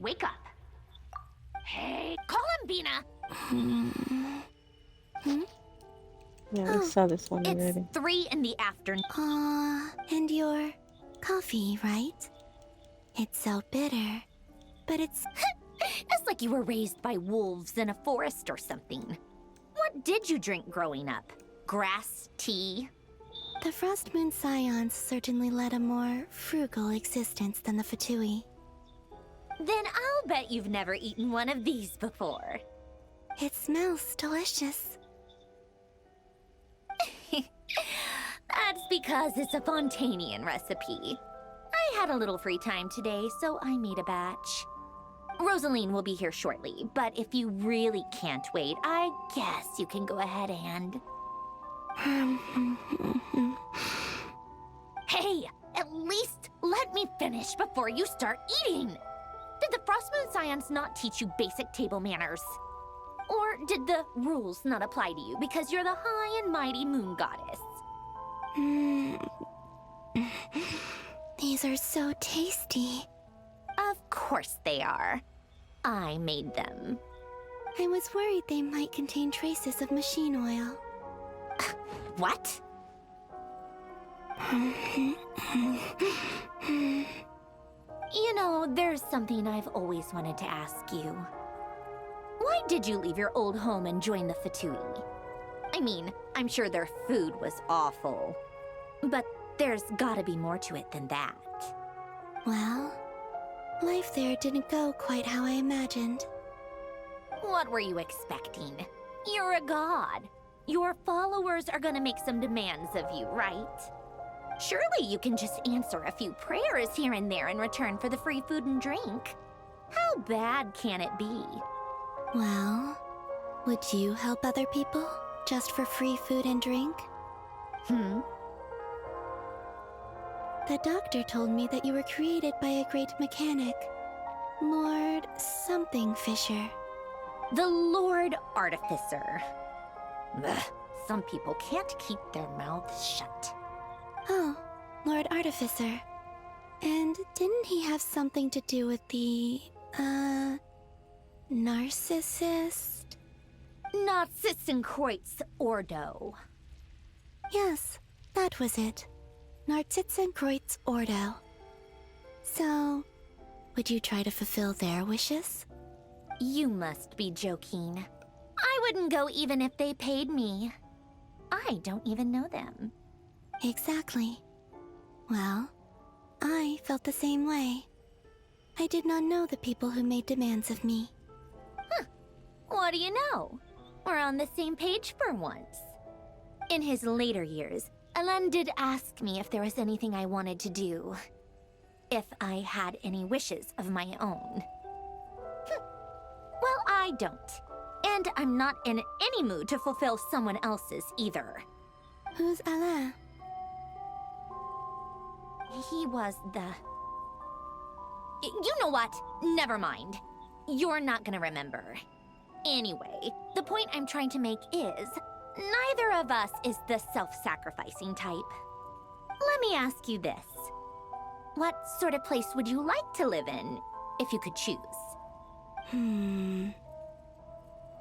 wake up. Hey, call him, Bina. Yeah, we saw this one It's already. 3 in the afternoon. And your coffee, right? It's so bitter, but it's... It's like you were raised by wolves in a forest or something. What did you drink growing up? Grass tea? The Frost Moon Scions certainly led a more frugal existence than the Fatui. Then I'll bet you've never eaten one of these before. It smells delicious. That's because it's a Fontanian recipe. I had a little free time today, so I made a batch. Rosaline will be here shortly, but if you really can't wait, I guess you can go ahead and... Hey, at least let me finish before you start eating! Did the Frost Moon Scions not teach you basic table manners? Or did the rules not apply to you because you're the high and mighty moon goddess? These are so tasty. Of course they are. I made them. I was worried they might contain traces of machine oil. What? You know, there's something I've always wanted to ask you. Why did you leave your old home and join the Fatui? I mean, I'm sure their food was awful. But there's gotta be more to it than that. Well, life there didn't go quite how I imagined. What were you expecting? You're a god. Your followers are gonna make some demands of you, right? Surely you can just answer a few prayers here and there in return for the free food and drink. How bad can it be? Well, would you help other people just for free food and drink? The doctor told me that you were created by a great mechanic, Lord something Fisher. The Lord Artificer. Ugh, some people can't keep their mouths shut. Oh, Lord Artificer. And didn't he have something to do with the, narcissist? Narcissenkreuz Ordo. Yes, that was it. Narcissenkreuz Ordo. So, would you try to fulfill their wishes? You must be joking. I wouldn't go even if they paid me. I don't even know them. Exactly. Well, I felt the same way. I did not know the people who made demands of me. What do you know? We're on the same page for once. In his later years, Ellen did ask me if there was anything I wanted to do. If I had any wishes of my own. Well, I don't. And I'm not in any mood to fulfill someone else's either. Who's Alain? He was the... You know what? Never mind. You're not gonna remember. Anyway, the point I'm trying to make is, neither of us is the self-sacrificing type. Let me ask you this. What sort of place would you like to live in, if you could choose?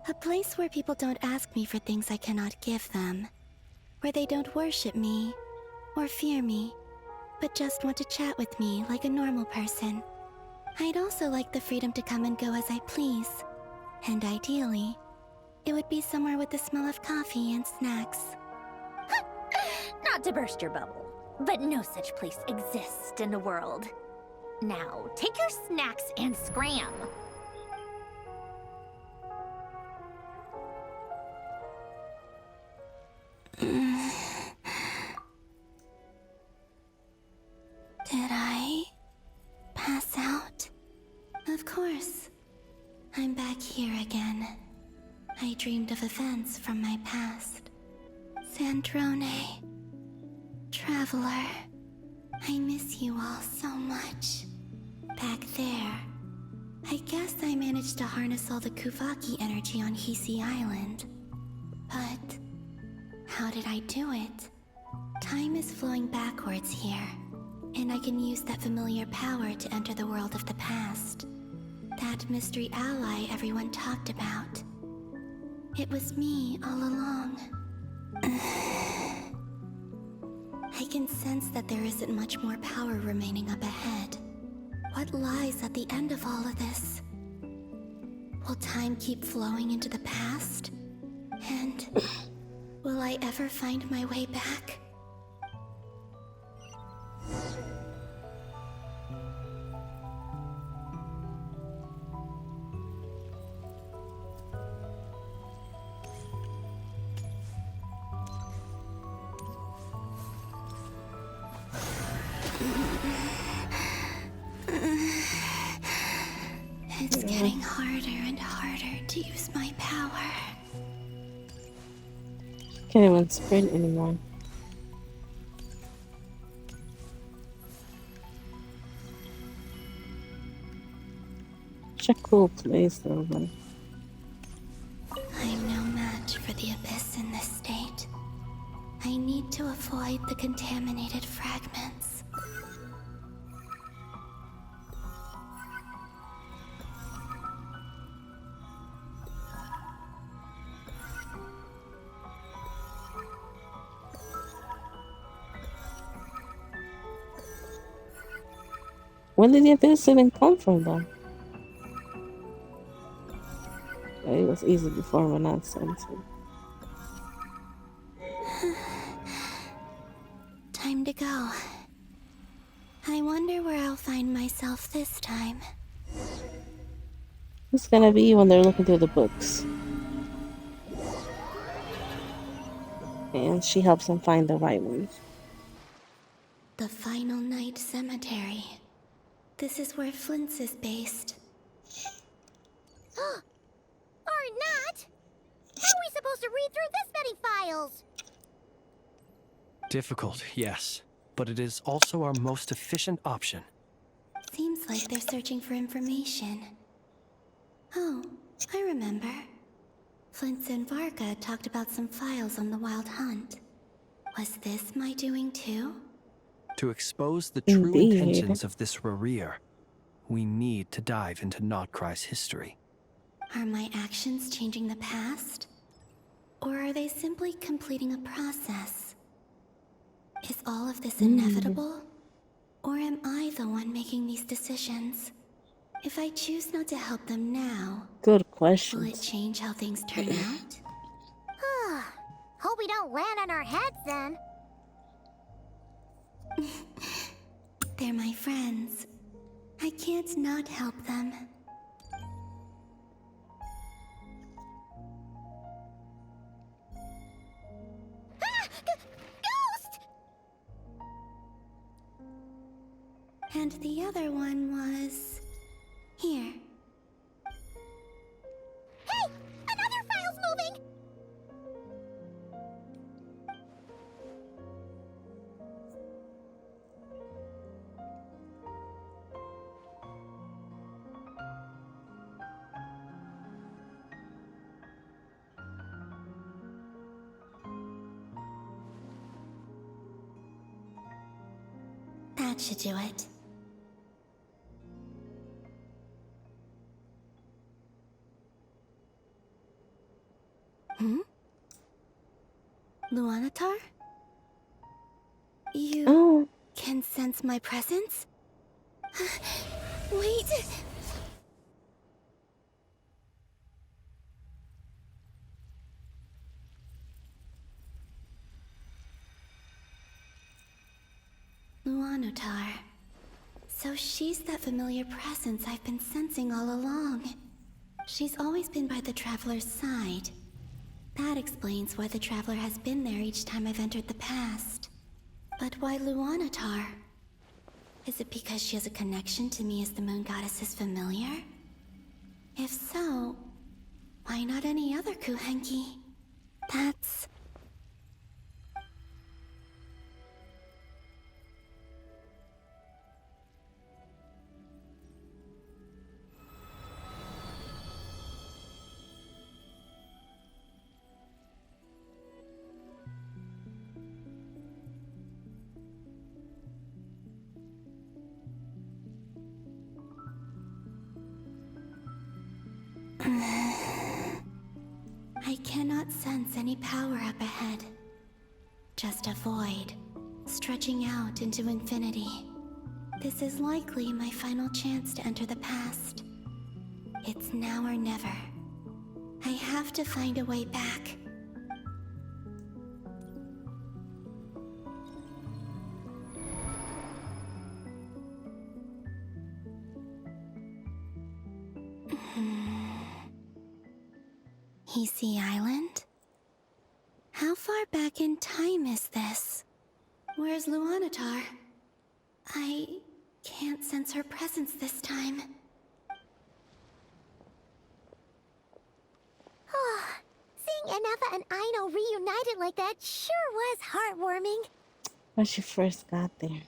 A place where people don't ask me for things I cannot give them. Where they don't worship me, or fear me, but just want to chat with me like a normal person. I'd also like the freedom to come and go as I please. And ideally, it would be somewhere with the smell of coffee and snacks. Not to burst your bubble, but no such place exists in the world. Now, take your snacks and scram. Did I pass out? Of course. I'm back here again. I dreamed of events from my past. Sandrone. Traveler. I miss you all so much. Back there. I guess I managed to harness all the Kuvaki energy on Hisi Island. But how did I do it? Time is flowing backwards here, and I can use that familiar power to enter the world of the past. That mystery ally everyone talked about. It was me all along. I can sense that there isn't much more power remaining up ahead. What lies at the end of all of this? Will time keep flowing into the past? And will I ever find my way back? It's getting harder and harder to use my power. Can't even sprint anymore. Such a cool place though, but I'm no match for the Abyss in this state. I need to avoid the contaminated fragments. where did the abyss even come from though? It was easy before when I started to. Time to go. I wonder where I'll find myself this time. It's gonna be when they're looking through the books. And she helps them find the right ones. The Final Night Cemetery. This is where Flint's is based. Or not? How are we supposed to read through this many files? Difficult, yes, but it is also our most efficient option. Seems like they're searching for information. Oh, I remember. Flint and Varga talked about some files on the Wild Hunt. Was this my doing too? To expose the true Indeed. intentions of this Rereer, we need to dive into Notcry's history. Are my actions changing the past? Or are they simply completing a process? Is all of this inevitable? Or am I the one making these decisions? If I choose not to help them now, Good will it questions. change how things turn out? Hope we don't land on our heads then. They're my friends. I can't not help them. Ghost! And the other one was... here. Hey! Another file's moving! That should do it. Luanatar? You Oh, can sense my presence? Wait! Luanatar. So she's that familiar presence I've been sensing all along. She's always been by the Traveler's side. That explains why the Traveler has been there each time I've entered the past. But why Luanatar? Is it because she has a connection to me as the Moon Goddess's familiar? If so, why not any other Kuhenki? That's... any power up ahead. Just a void, stretching out into infinity. This is likely my final chance to enter the past. It's now or never. I have to find a way back. VIII Island? How far back in time is this? Where's Luanatar? I can't sense her presence this time. Oh, seeing Anafa and Aino reunited like that sure was heartwarming. When she first got there.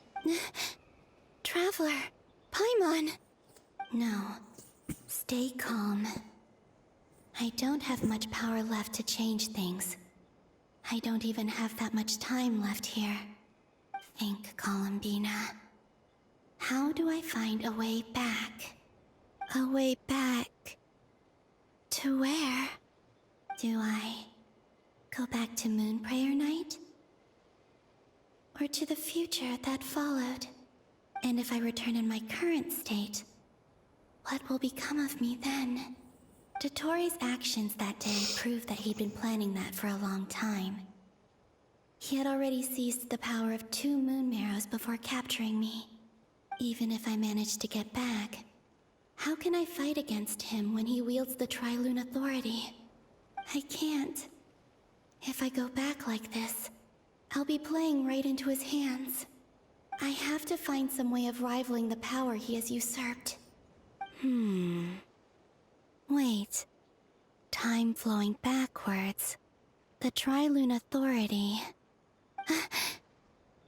Traveler, Paimon. No, stay calm. I don't have much power left to change things. I don't even have that much time left here. Think, Columbina. How do I find a way back? A way back... to where? Do I go back to Moon Prayer Night? Or to the future that followed? And if I return in my current state, what will become of me then? Dotori's actions that day proved that he'd been planning that for a long time. He had already seized the power of 2 moon marrows before capturing me. Even if I managed to get back, how can I fight against him when he wields the Tri-Lune Authority? I can't. If I go back like this, I'll be playing right into his hands. I have to find some way of rivaling the power he has usurped. Wait. Time flowing backwards. The Tri-Lune Authority.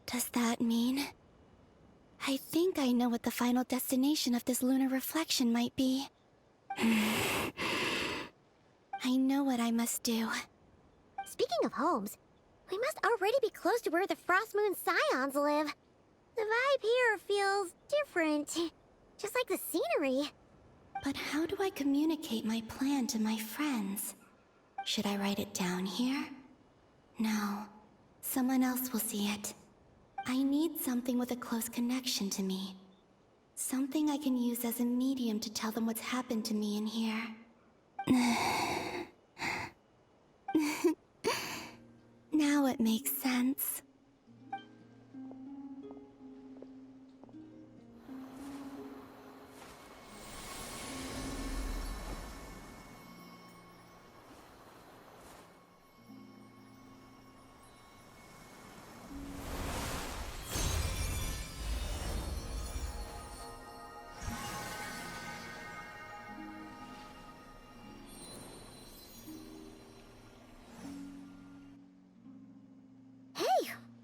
Does that mean... I think I know what the final destination of this lunar reflection might be. I know what I must do. Speaking of homes, we must already be close to where the Frost Moon Scions live. The vibe here feels different, just like the scenery. But how do I communicate my plan to my friends? Should I write it down here? No. Someone else will see it. I need something with a close connection to me. Something I can use as a medium to tell them what's happened to me in here. Now it makes sense.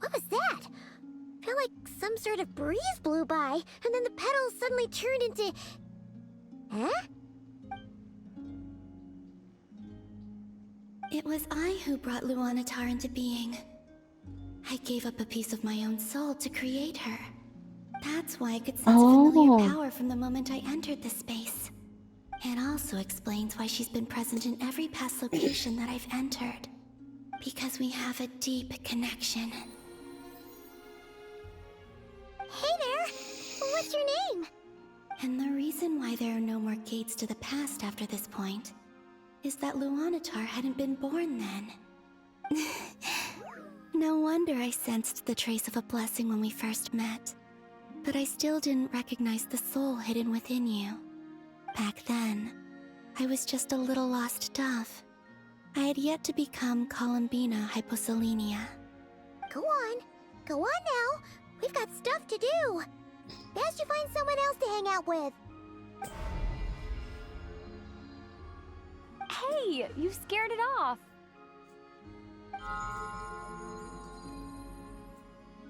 What was that? Felt like some sort of breeze blew by, and then the petals suddenly turned into... Huh? It was I who brought Luanatar into being. I gave up a piece of my own soul to create her. That's why I could sense a familiar power from the moment I entered this space. It also explains why she's been present in every past location that I've entered. Because we have a deep connection. Hey there! What's your name? And the reason why there are no more gates to the past after this point is that Luanatar hadn't been born then. No wonder I sensed the trace of a blessing when we first met. But I still didn't recognize the soul hidden within you. Back then, I was just a little lost dove. I had yet to become Columbina Hyposelenia. Go on. Go on now. We've got stuff to do. Best you find someone else to hang out with. Hey, you scared it off.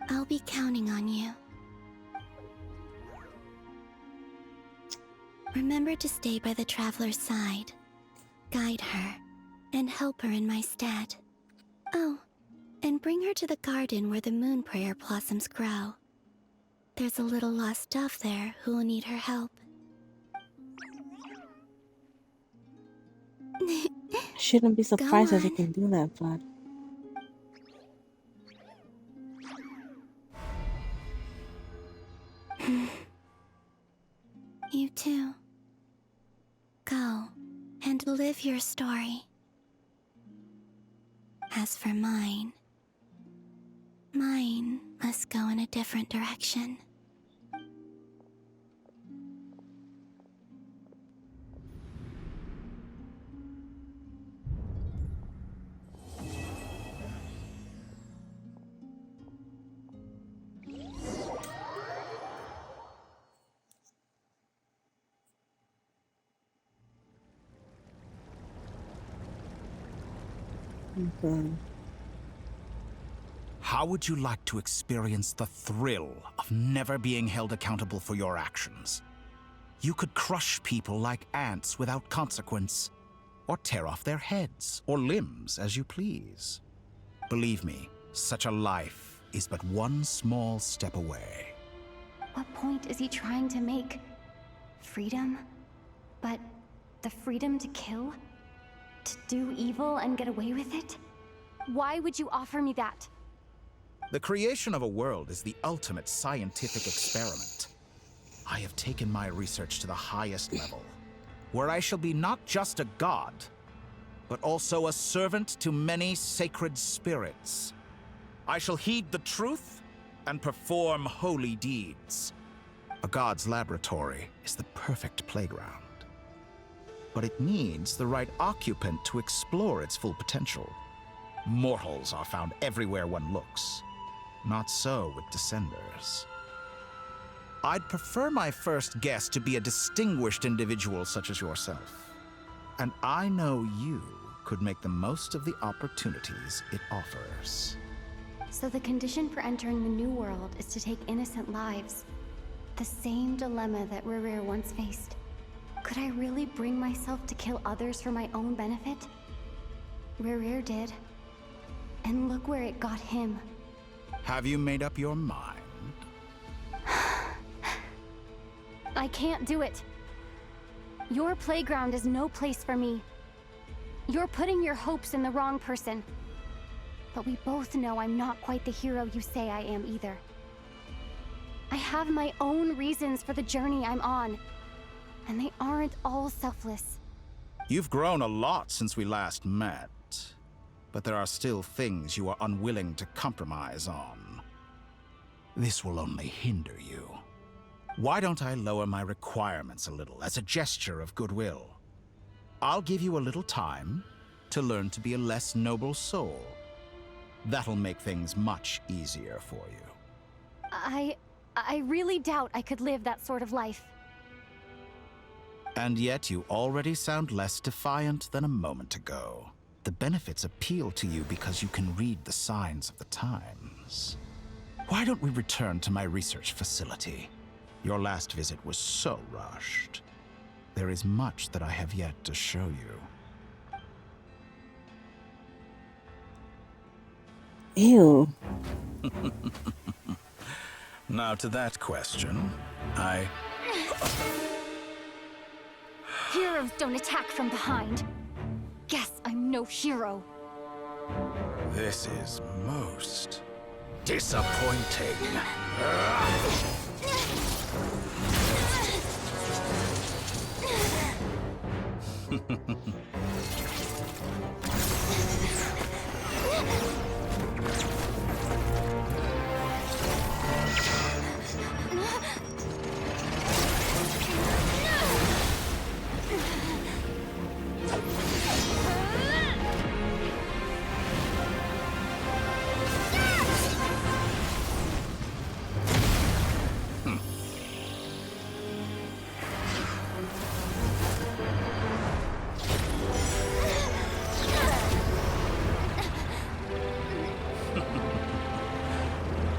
I'll be counting on you. Remember to stay by the traveler's side, guide her, and help her in my stead. Oh, and bring her to the garden where the moon prayer blossoms grow. There's a little lost dove there who will need her help. shouldn't be surprised that they on. can do that, but You too. Go and live your story. As for mine must go in a different direction. okay. How would you like to experience the thrill of never being held accountable for your actions? You could crush people like ants without consequence, or tear off their heads or limbs as you please. Believe me, such a life is but one small step away. What point is he trying to make? Freedom? But the freedom to kill? To do evil and get away with it? Why would you offer me that? The creation of a world is the ultimate scientific experiment. I have taken my research to the highest level, where I shall be not just a god, but also a servant to many sacred spirits. I shall heed the truth and perform holy deeds. A god's laboratory is the perfect playground, but it needs the right occupant to explore its full potential. Mortals are found everywhere one looks. Not so with Descenders. I'd prefer my first guest to be a distinguished individual such as yourself. And I know you could make the most of the opportunities it offers. So the condition for entering the new world is to take innocent lives. The same dilemma that Rerir once faced. Could I really bring myself to kill others for my own benefit? Rerir did. And look where it got him. Have you made up your mind? I can't do it. Your playground is no place for me. You're putting your hopes in the wrong person. But we both know I'm not quite the hero you say I am either. I have my own reasons for the journey I'm on, and they aren't all selfless. You've grown a lot since we last met, but there are still things you are unwilling to compromise on. This will only hinder you. Why don't I lower my requirements a little as a gesture of goodwill? I'll give you a little time to learn to be a less noble soul. That'll make things much easier for you. I really doubt I could live that sort of life. And yet you already sound less defiant than a moment ago. The benefits appeal to you because you can read the signs of the times. Why don't we return to my research facility? Your last visit was so rushed. There is much that I have yet to show you. Ew. Now to that question, Heroes don't attack from behind. Guess I'm no hero. This is most disappointing.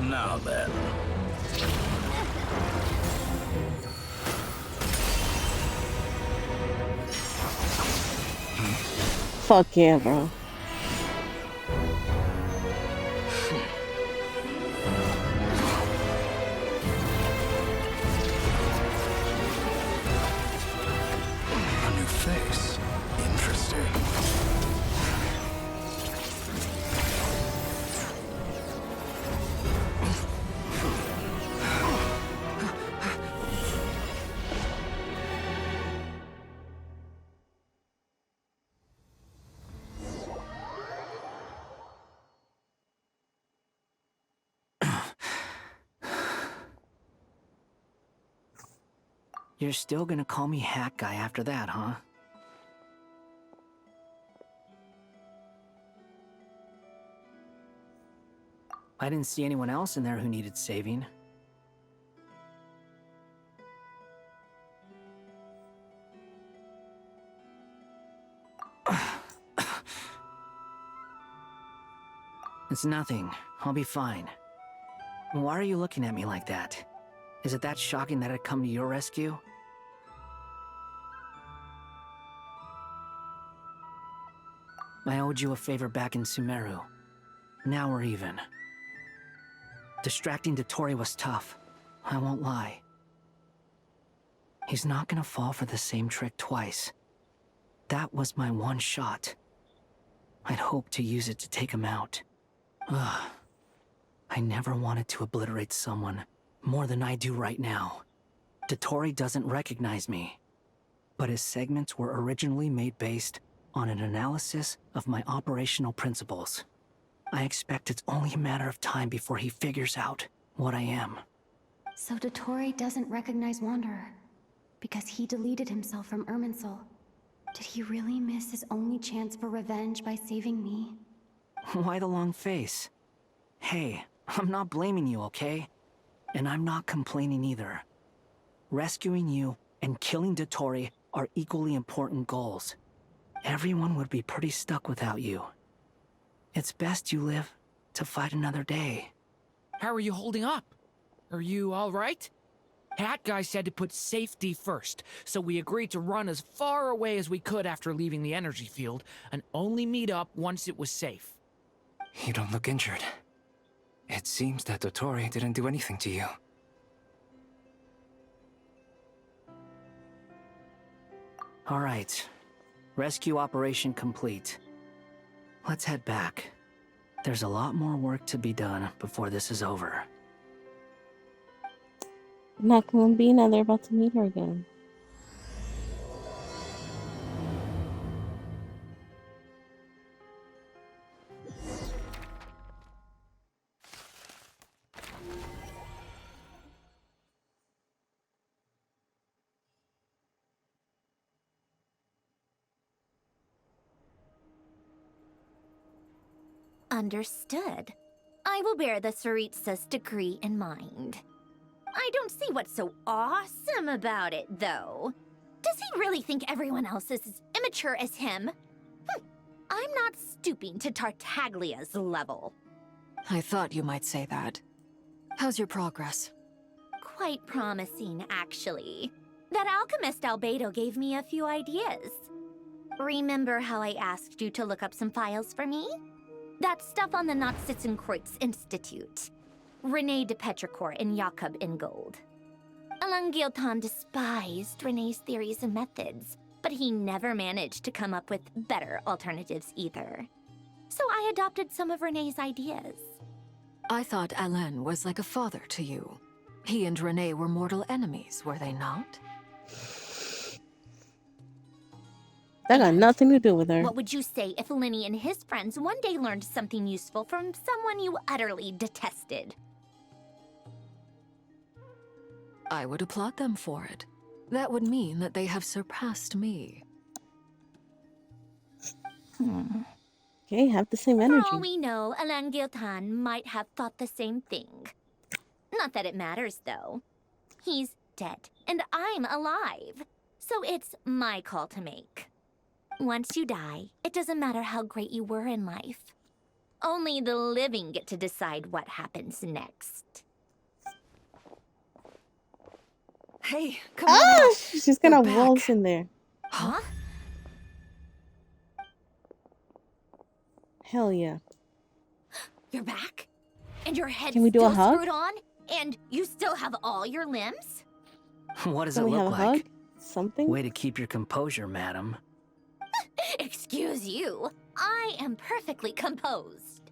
Now then. Fuck yeah, bro. A new face. Interesting. You're still gonna call me Hat Guy after that, huh? I didn't see anyone else in there who needed saving. It's nothing. I'll be fine. Why are you looking at me like that? Is it that shocking that I'd come to your rescue? I owed you a favor back in Sumeru. Now we're even. Distracting Dotori was tough. I won't lie. He's not gonna fall for the same trick twice. That was my one shot. I'd hoped to use it to take him out. Ugh. I never wanted to obliterate someone more than I do right now. Dotori doesn't recognize me, but his segments were originally made based on an analysis of my operational principles. I expect it's only a matter of time before he figures out what I am. So Dotori doesn't recognize Wanderer because he deleted himself from Irminsul. Did he really miss his only chance for revenge by saving me? Why the long face? Hey, I'm not blaming you, okay? And I'm not complaining either. Rescuing you and killing Dotori are equally important goals. Everyone would be pretty stuck without you. It's best you live to fight another day. How are you holding up? Are you all right? Hat Guy said to put safety first, so we agreed to run as far away as we could after leaving the energy field, and only meet up once it was safe. You don't look injured. It seems that Dotori didn't do anything to you. All right. Rescue operation complete. Let's head back. There's a lot more work to be done before this is over. Not gonna be now. They're about to meet her again. Understood. I will bear the Tsaritsa's decree in mind. I don't see what's so awesome about it, though. Does he really think everyone else is as immature as him? I'm not stooping to Tartaglia's level. I thought you might say that. How's your progress? Quite promising, actually. That alchemist Albedo gave me a few ideas. Remember how I asked you to look up some files for me? That stuff on the Nachtschitzenkreuz Institute. René de Petrichor and Jakob Ingold. Alain Guillotin despised René's theories and methods, but he never managed to come up with better alternatives either. So I adopted some of René's ideas. I thought Alain was like a father to you. He and René were mortal enemies, were they not? That got nothing to do with her. What would you say if Lenny and his friends one day learned something useful from someone you utterly detested? I would applaud them for it. That would mean that they have surpassed me. Okay, have the same For energy. all we know, Alain Guillotin might have thought the same thing. Not that it matters, though. He's dead, and I'm alive. So it's my call to make. Once you die, it doesn't matter how great you were in life. Only the living get to decide what happens next. Hey, come on out. She's gonna We're back. waltz in there. Huh? Hell yeah. You're back? And your head's Can we do a still hug? screwed on? And you still have all your limbs? What does Can it we have look a like? hug? Something? Way to keep your composure, madam. Excuse you. I am perfectly composed.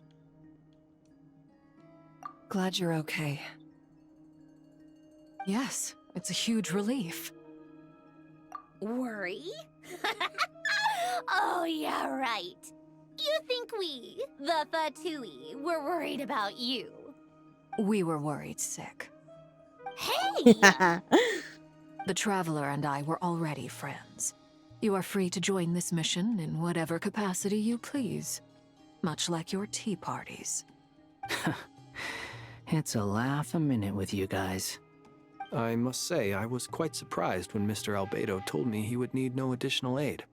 Glad you're okay. Yes, it's a huge relief. Worry? Oh, yeah, right. You think we, the Fatui, were worried about you? We were worried sick. Hey! The Traveler and I were already friends. You are free to join this mission in whatever capacity you please. Much like your tea parties. It's a laugh a minute with you guys. I must say, I was quite surprised when Mr. Albedo told me he would need no additional aid.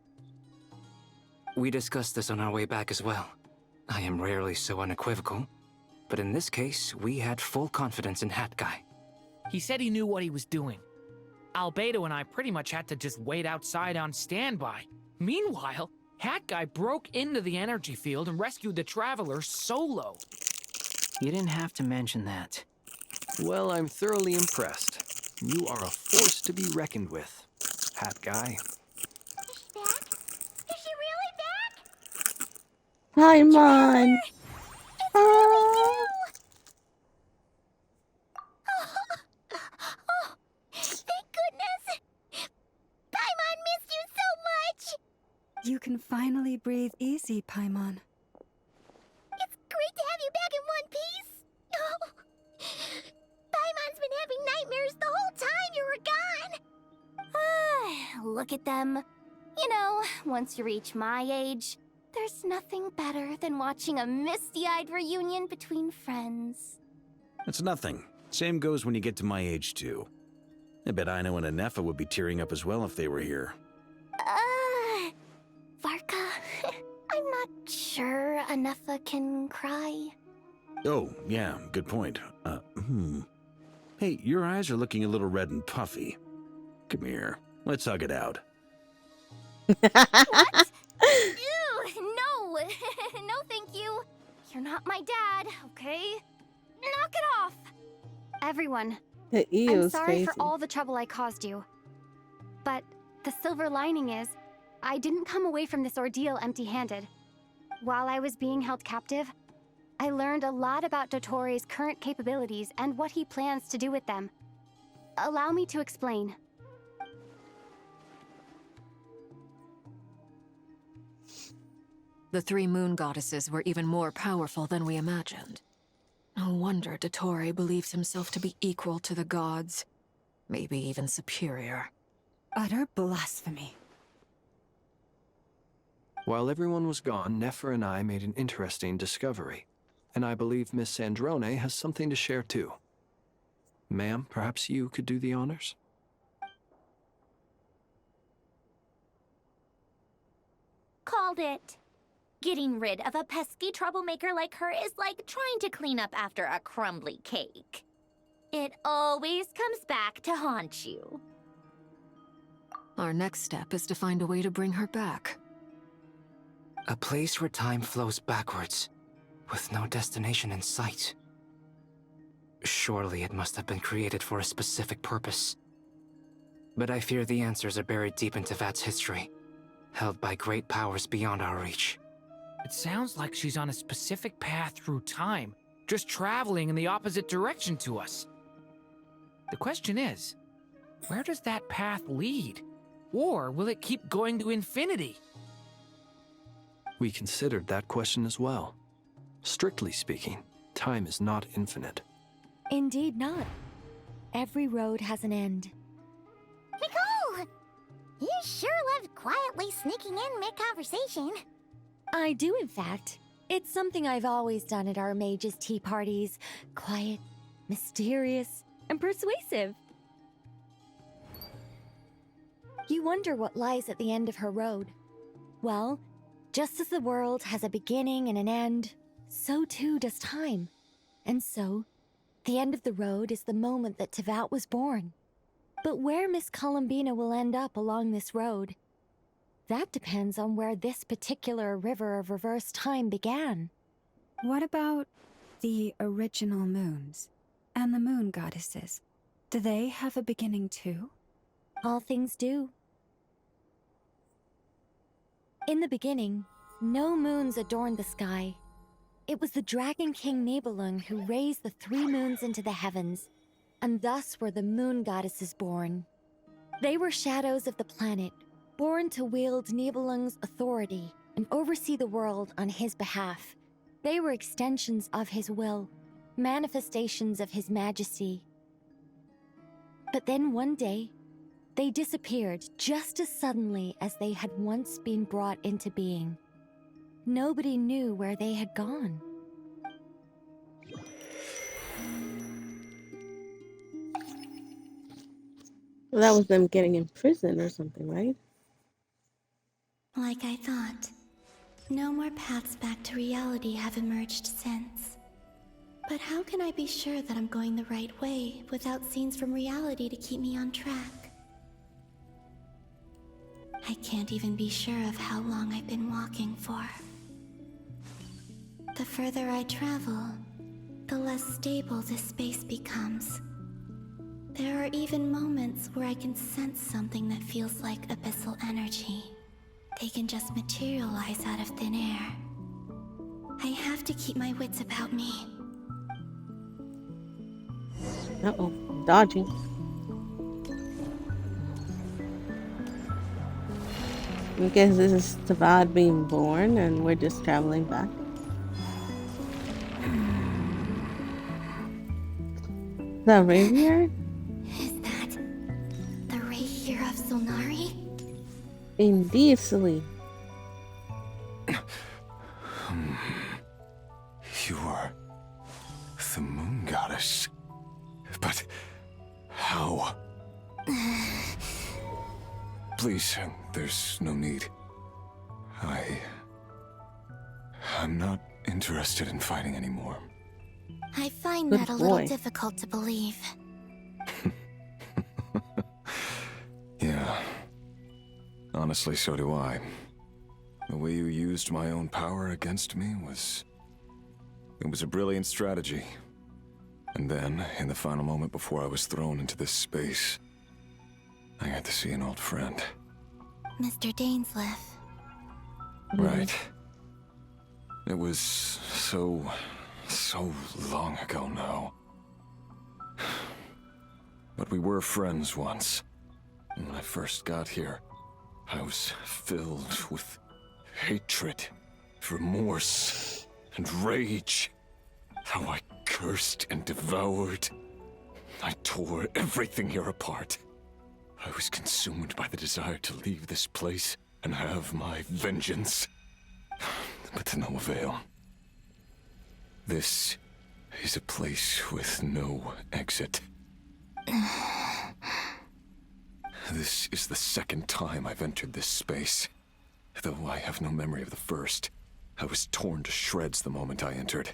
We discussed this on our way back as well. I am rarely so unequivocal, but in this case, we had full confidence in Hat Guy. He said he knew what he was doing. Albedo and I pretty much had to just wait outside on standby. Meanwhile, Hat Guy broke into the energy field and rescued the Traveler solo. You didn't have to mention that. Well, I'm thoroughly impressed. You are a force to be reckoned with, Hat Guy. Is she back? Is she really back? Paimon. Oh, thank goodness! Paimon missed you so much! You can finally breathe easy, Paimon. It's great to have you back in one piece! Oh, Paimon's been having nightmares the whole time you were gone! Look at them. You know, once you reach my age, there's nothing better than watching a misty-eyed reunion between friends. That's nothing. Same goes when you get to my age, too. I bet Aino and Anefa would be tearing up as well if they were here. Varka, I'm not sure Anefa can cry. Oh, yeah, good point. Hey, your eyes are looking a little red and puffy. Come here, let's hug it out. What? Ew, no! No, thank you. You're not my dad, okay? Knock it off! Everyone, The I'm eels sorry crazy. for all the trouble I caused you. But the silver lining is, I didn't come away from this ordeal empty-handed. While I was being held captive, I learned a lot about Dotori's current capabilities and what he plans to do with them. Allow me to explain. The three moon goddesses were even more powerful than we imagined. No wonder Dottore believes himself to be equal to the gods. Maybe even superior. Utter blasphemy. While everyone was gone, Nefer and I made an interesting discovery, and I believe Miss Sandrone has something to share too. Ma'am, perhaps you could do the honors? Called it. Getting rid of a pesky troublemaker like her is like trying to clean up after a crumbly cake. It always comes back to haunt you. Our next step is to find a way to bring her back. A place where time flows backwards, with no destination in sight. Surely it must have been created for a specific purpose. But I fear the answers are buried deep into VIII's history, held by great powers beyond our reach. It sounds like she's on a specific path through time, just traveling in the opposite direction to us. The question is, where does that path lead? Or will it keep going to infinity? We considered that question as well. Strictly speaking, time is not infinite. Indeed not. Every road has an end. Nicole! You sure loved quietly sneaking in mid-conversation. I do, in fact. It's something I've always done at our mages' tea parties. Quiet, mysterious, and persuasive. You wonder what lies at the end of her road. Well, just as the world has a beginning and an end, so too does time. And so, the end of the road is the moment that Teyvat was born. But where Miss Columbina will end up along this road, that depends on where this particular river of reverse time began. What about the original moons and the moon goddesses? Do they have a beginning too? All things do. In the beginning, no moons adorned the sky. It was the Dragon King Nibelung who raised the 3 moons into the heavens, and thus were the moon goddesses born. They were shadows of the planet, born to wield Nibelung's authority and oversee the world on his behalf. They were extensions of his will, manifestations of his majesty. But then one day, They disappeared just as suddenly as they had once been brought into being. Nobody knew where they had gone. Well, that was them getting in prison or something, right? Like I thought, no more paths back to reality have emerged since. But how can I be sure that I'm going the right way without scenes from reality to keep me on track? I can't even be sure of how long I've been walking for. The further I travel, the less stable this space becomes. There are even moments where I can sense something that feels like abyssal energy. They can just materialize out of thin air. I have to keep my wits about me. Uh-oh, dodging. I guess this is Tavad being born and we're just traveling back. The Ravier? Is that the Rapier of Solnari? Indeed, Celine. You are the moon goddess. But how? Please, there's no need. I'm not interested in fighting anymore. I find Good that a little boy. difficult to believe. Yeah. Honestly, so do I. The way you used my own power against me was... It was a brilliant strategy. And then, in the final moment before I was thrown into this space, I got to see an old friend. Mr. Dainsleif. Right. It was so long ago now. But we were friends once. And when I first got here, I was filled with hatred, remorse, and rage. How I cursed and devoured. I tore everything here apart. I was consumed by the desire to leave this place and have my vengeance. But to no avail. This is a place with no exit. This is the second time I've entered this space. Though I have no memory of the first. I was torn to shreds the moment I entered.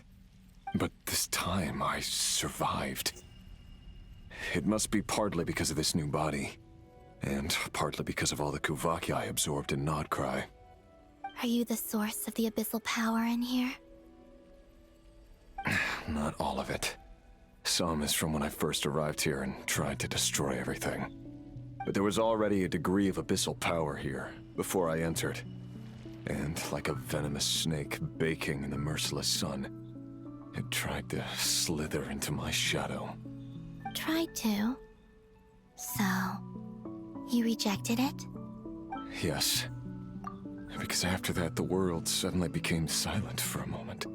But this time I survived. It must be partly because of this new body. And partly because of all the Kuvaki I absorbed in Nodcry. Are you the source of the abyssal power in here? Not all of it. Some is from when I first arrived here and tried to destroy everything. But there was already a degree of abyssal power here, before I entered. And like a venomous snake baking in the merciless sun, it tried to slither into my shadow. Tried to? So, you rejected it? Yes. Because after that, the world suddenly became silent for a moment.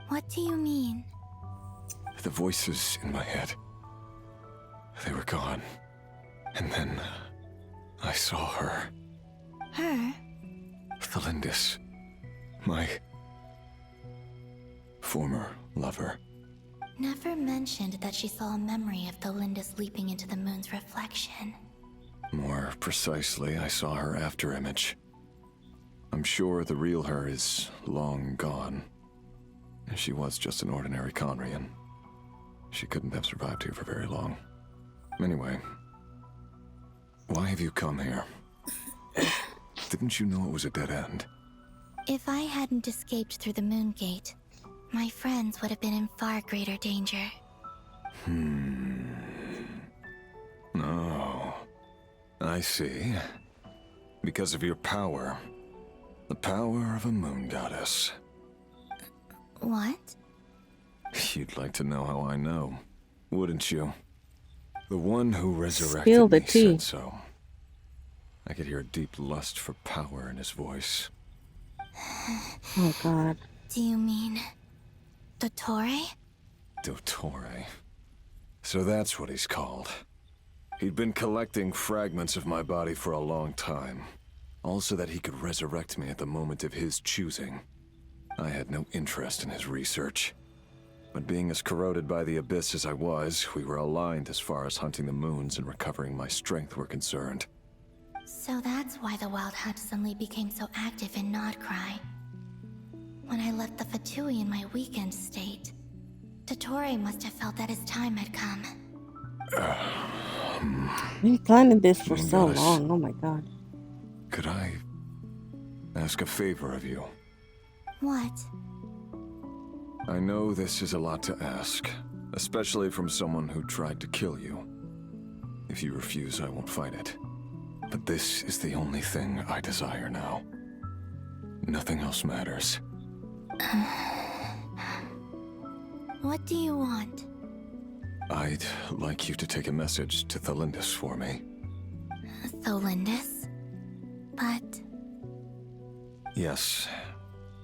What do you mean? The voices in my head, they were gone. And then I saw her. Her? Thelindis. My former lover. Never mentioned that she saw a memory of Thelindis leaping into the moon's reflection. More precisely, I saw her afterimage. I'm sure the real her is long gone. She was just an ordinary Conrian. She couldn't have survived here for very long. Anyway, why have you come here? Didn't you know it was a dead end? If I hadn't escaped through the moon gate, my friends would have been in far greater danger. Oh, I see. Because of your power. The power of a moon goddess. What? You'd like to know how I know, wouldn't you? The one who Spill resurrected the me tea. said so. I could hear a deep lust for power in his voice. Oh god. Do you mean Dottore? Dottore. So that's what he's called. He'd been collecting fragments of my body for a long time. All so that he could resurrect me at the moment of his choosing. I had no interest in his research. But being as corroded by the abyss as I was, we were aligned as far as hunting the moons and recovering my strength were concerned. So that's why the Wild Hunt suddenly became so active in Nodcry. When I left the Fatui in my weakened state, Dottore must have felt that his time had come. We planned this for Moon so goddess. long. Oh my god. Could I ask a favor of you? What? I know this is a lot to ask, especially from someone who tried to kill you. If you refuse, I won't fight it. But this is the only thing I desire now. Nothing else matters. What do you want? I'd like you to take a message to Thelindis for me. Thelindis? But... Yes,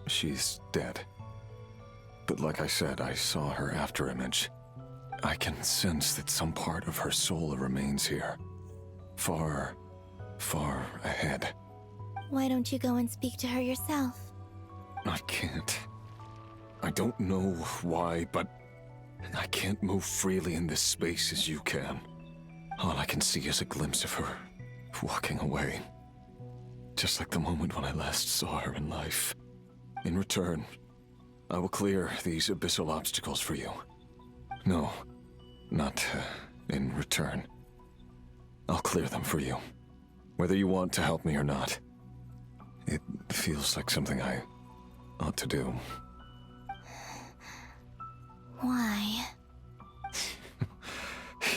she's dead. But like I said, I saw her after image. I can sense that some part of her soul remains here. Far, far ahead. why don't you go and speak to her yourself? I can't. I don't know why, but I can't move freely in this space as you can. All I can see is a glimpse of her walking away. Just like the moment when I last saw her in life. In return, I will clear these abyssal obstacles for you. No, not in return. I'll clear them for you. Whether you want to help me or not. It feels like something I ought to do. Why?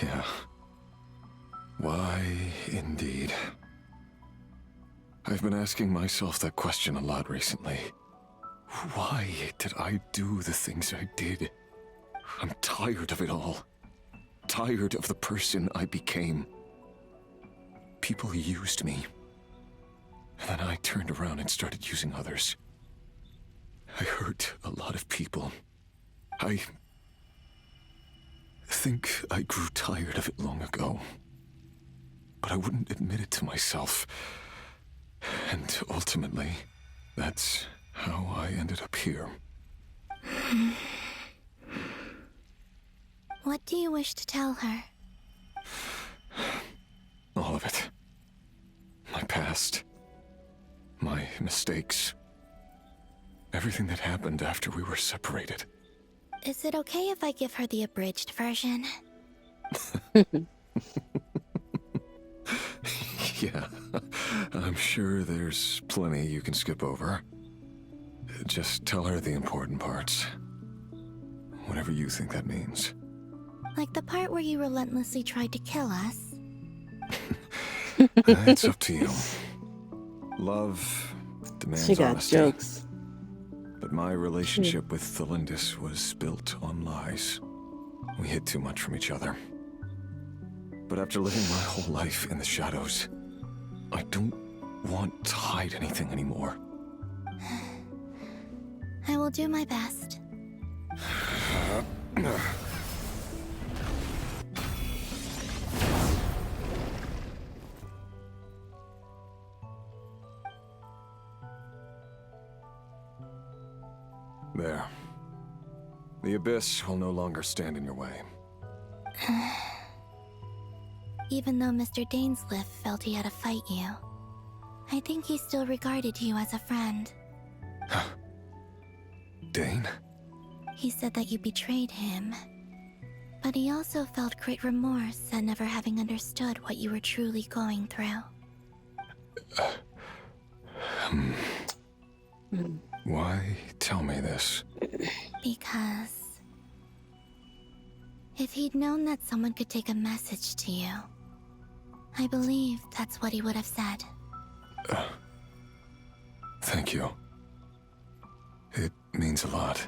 Yeah. Why, indeed. I've been asking myself that question a lot recently. Why did I do the things I did? I'm tired of it all. Tired of the person I became. People used me. And then I turned around and started using others. I hurt a lot of people. I think I grew tired of it long ago. But I wouldn't admit it to myself. And ultimately, that's how I ended up here. What do you wish to tell her? All of it. My past. My mistakes. Everything that happened after we were separated. Is it okay if I give her the abridged version? Yeah, I'm sure there's plenty you can skip over. Just tell her the important parts. Whatever you think that means. Like the part where you relentlessly tried to kill us? It's up to you. Love demands She got honesty. jokes. But my relationship with Thelindis was built on lies. We hid too much from each other. But after living my whole life in the shadows, I don't want to hide anything anymore. I will do my best. There. The abyss will no longer stand in your way. Even though Mr. Dainsliff felt he had to fight you, I think he still regarded you as a friend. Dane? He said that you betrayed him, but he also felt great remorse at never having understood what you were truly going through. Why tell me this? Because if he'd known that someone could take a message to you, I believe that's what he would have said. Thank you. It means a lot.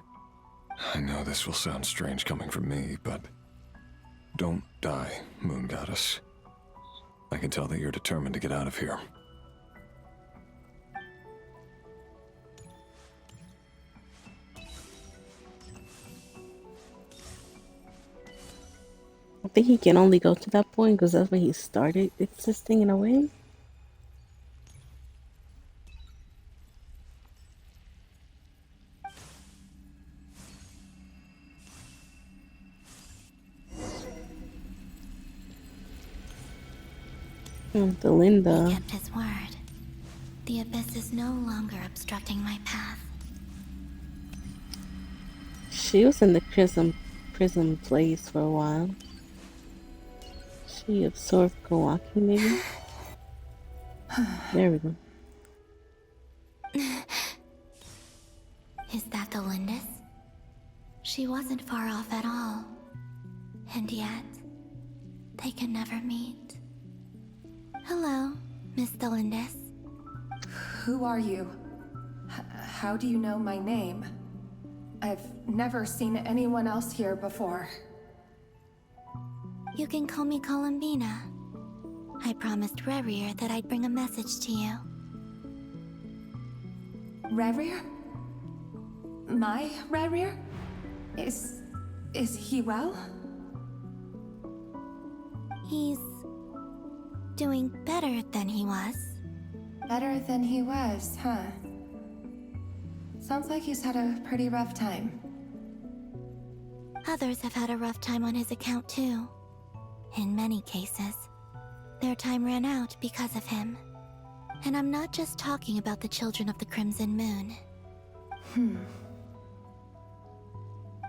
I know this will sound strange coming from me, but don't die, Moon Goddess. I can tell that you're determined to get out of here. I think he can only go to that point because that's when he started existing in a way. The Linda. He kept his word. The abyss is no longer obstructing my path. She was in the prison place for a while. She absorbed Kawaki, maybe? There we go. Is that the Lindis? She wasn't far off at all. And yet, they can never meet. Hello, Miss Delindis. Who are you? How do you know my name? I've never seen anyone else here before. You can call me Columbina. I promised Rerir that I'd bring a message to you. Rerir? My Rerir? Is he well? He's doing better than he was. Better than he was, huh? Sounds like he's had a pretty rough time. Others have had a rough time on his account too. In many cases, their time ran out because of him. And I'm not just talking about the children of the Crimson Moon.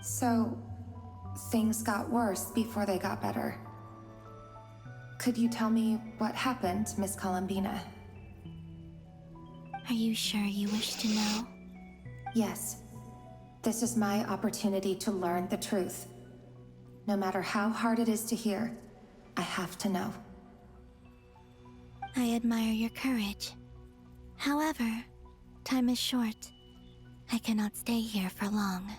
So, things got worse before they got better. Could you tell me what happened, Miss Columbina? Are you sure you wish to know? Yes. This is my opportunity to learn the truth. No matter how hard it is to hear, I have to know. I admire your courage. However, time is short. I cannot stay here for long.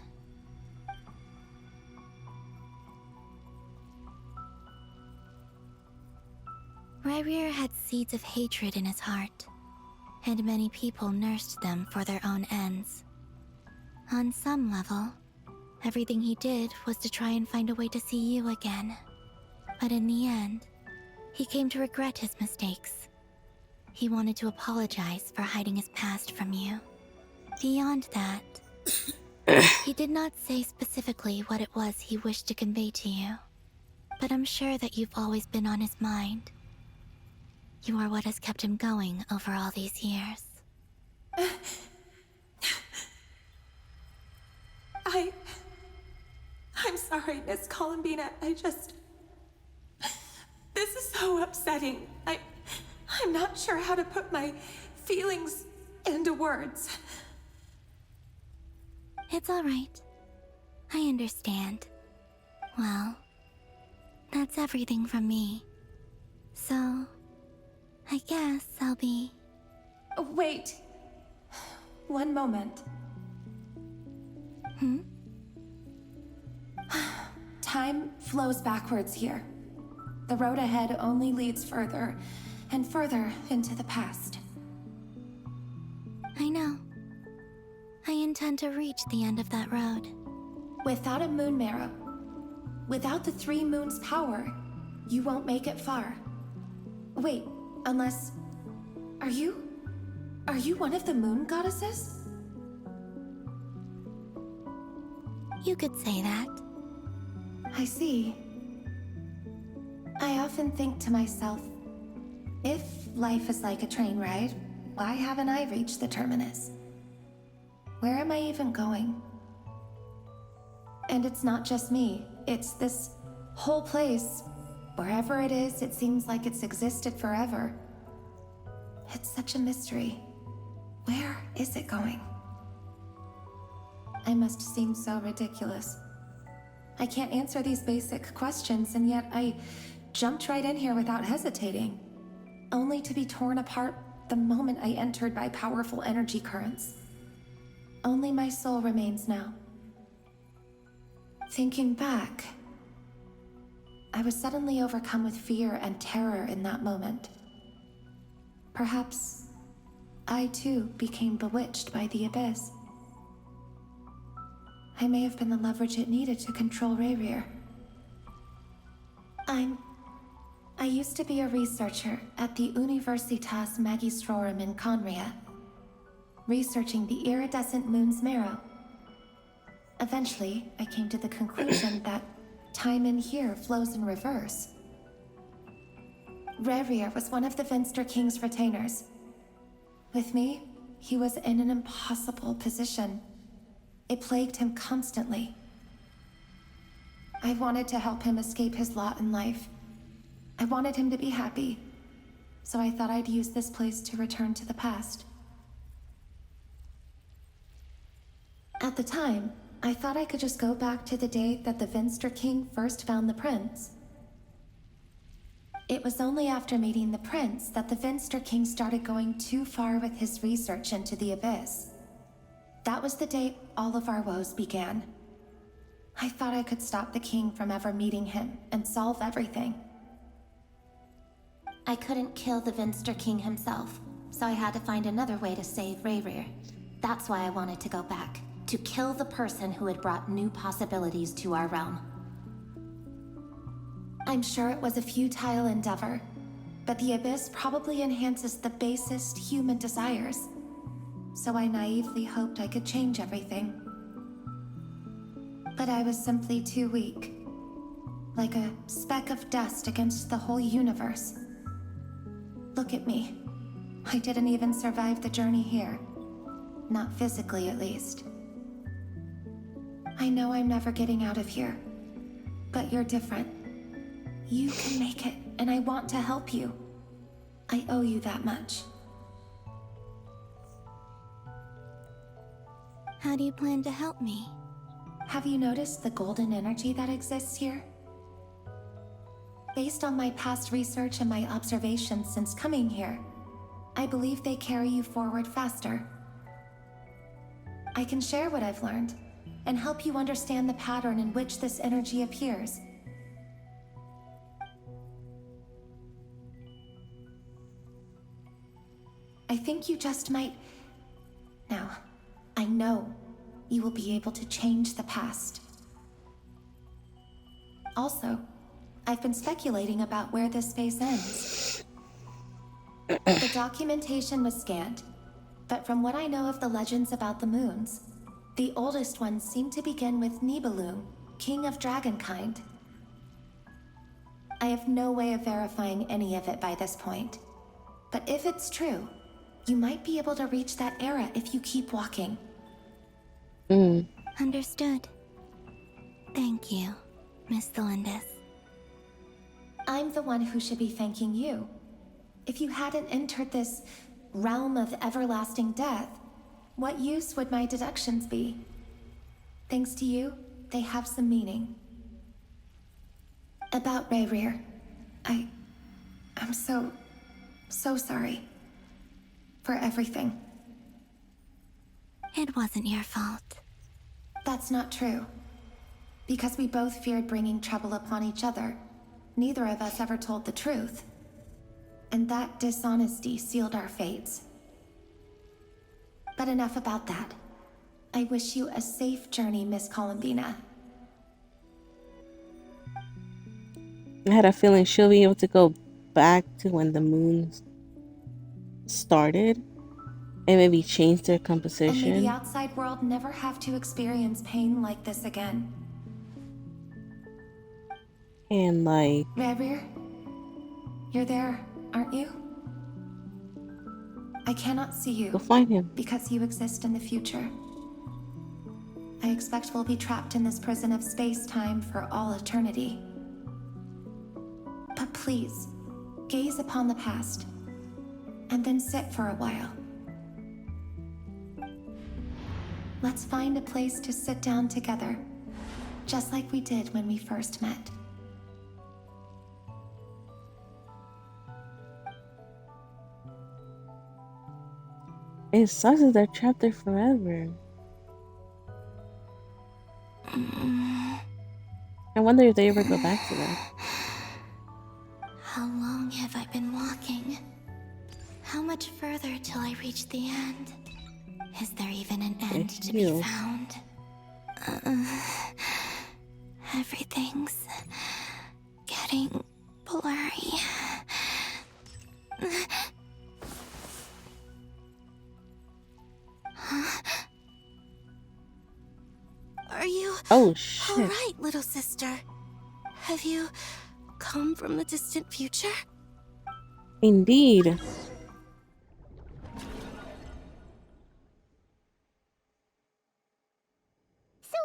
Rerir had seeds of hatred in his heart, and many people nursed them for their own ends. On some level, everything he did was to try and find a way to see you again. But in the end, he came to regret his mistakes. He wanted to apologize for hiding his past from you. Beyond that, he did not say specifically what it was he wished to convey to you. But I'm sure that you've always been on his mind. You are what has kept him going over all these years. I'm sorry, Miss Columbina. This is so upsetting. I'm not sure how to put my feelings into words. It's all right. I understand. Well, that's everything from me. So, I guess I'll be... Wait. One moment. Time flows backwards here. The road ahead only leads further and further into the past. I know. I intend to reach the end of that road. Without a moon marrow, without the 3 moons' power, you won't make it far. Wait, unless... Are you one of the moon goddesses? You could say that. I see. I often think to myself, if life is like a train ride, why haven't I reached the terminus? Where am I even going? And it's not just me, it's this whole place. Wherever it is, it seems like it's existed forever. It's such a mystery. Where is it going? I must seem so ridiculous. I can't answer these basic questions, and yet I jumped right in here without hesitating. only to be torn apart the moment I entered by powerful energy currents. Only my soul remains now. Thinking back, I was suddenly overcome with fear and terror in that moment. Perhaps I too became bewitched by the abyss. I may have been the leverage it needed to control Rayrir. I used to be a researcher at the Universitas Magistrorum in Conria, researching the iridescent moon's marrow. Eventually, I came to the conclusion that time in here flows in reverse. Rayrir was one of the Vinster King's retainers. With me, he was in an impossible position. It plagued him constantly. I wanted to help him escape his lot in life. I wanted him to be happy, so I thought I'd use this place to return to the past. At the time, I thought I could just go back to the day that the Vinster King first found the prince. It was only after meeting the prince that the Vinster King started going too far with his research into the abyss. That was the day all of our woes began. I thought I could stop the king from ever meeting him and solve everything. I couldn't kill the Vinster King himself, so I had to find another way to save Rayrir. That's why I wanted to go back, to kill the person who had brought new possibilities to our realm. I'm sure it was a futile endeavor, but the abyss probably enhances the basest human desires. So I naively hoped I could change everything. But I was simply too weak. Like a speck of dust against the whole universe. Look at me. I didn't even survive the journey here. Not physically, at least. I know I'm never getting out of here. But you're different. You can make it, and I want to help you. I owe you that much. How do you plan to help me? Have you noticed the golden energy that exists here? Based on my past research and my observations since coming here, I believe they carry you forward faster. I can share what I've learned and help you understand the pattern in which this energy appears. I think you just might... Now, I know you will be able to change the past. Also, I've been speculating about where this space ends. The documentation was scanned, but from what I know of the legends about the moons, the oldest ones seem to begin with Nibelung, king of dragonkind. I have no way of verifying any of it by this point, but if it's true, you might be able to reach that era if you keep walking. Understood. Thank you, Miss Thelindis. I'm the one who should be thanking you. If you hadn't entered this realm of everlasting death, what use would my deductions be? Thanks to you, they have some meaning. About Rayrir, I'm so sorry. For everything. It wasn't your fault. That's not true. Because we both feared bringing trouble upon each other, neither of us ever told the truth. And that dishonesty sealed our fates. But enough about that. I wish you a safe journey, Miss Columbina. I had a feeling she'll be able to go back to when the moons started and maybe change their composition. And may the outside world never have to experience pain like this again. And like... Rayrir, you're there, aren't you? I cannot see you. Go find him. Because you exist in the future. I expect we'll be trapped in this prison of space-time for all eternity. But please, gaze upon the past, and then sit for a while. Let's find a place to sit down together, just like we did when we first met. It sucks that they're trapped there forever. I wonder if they ever go back to that. How long have I been walking? How much further till I reach the end? Is there even an end to be found? Everything's getting blurry. Are you all right, little sister? Have you come from the distant future? Indeed. So,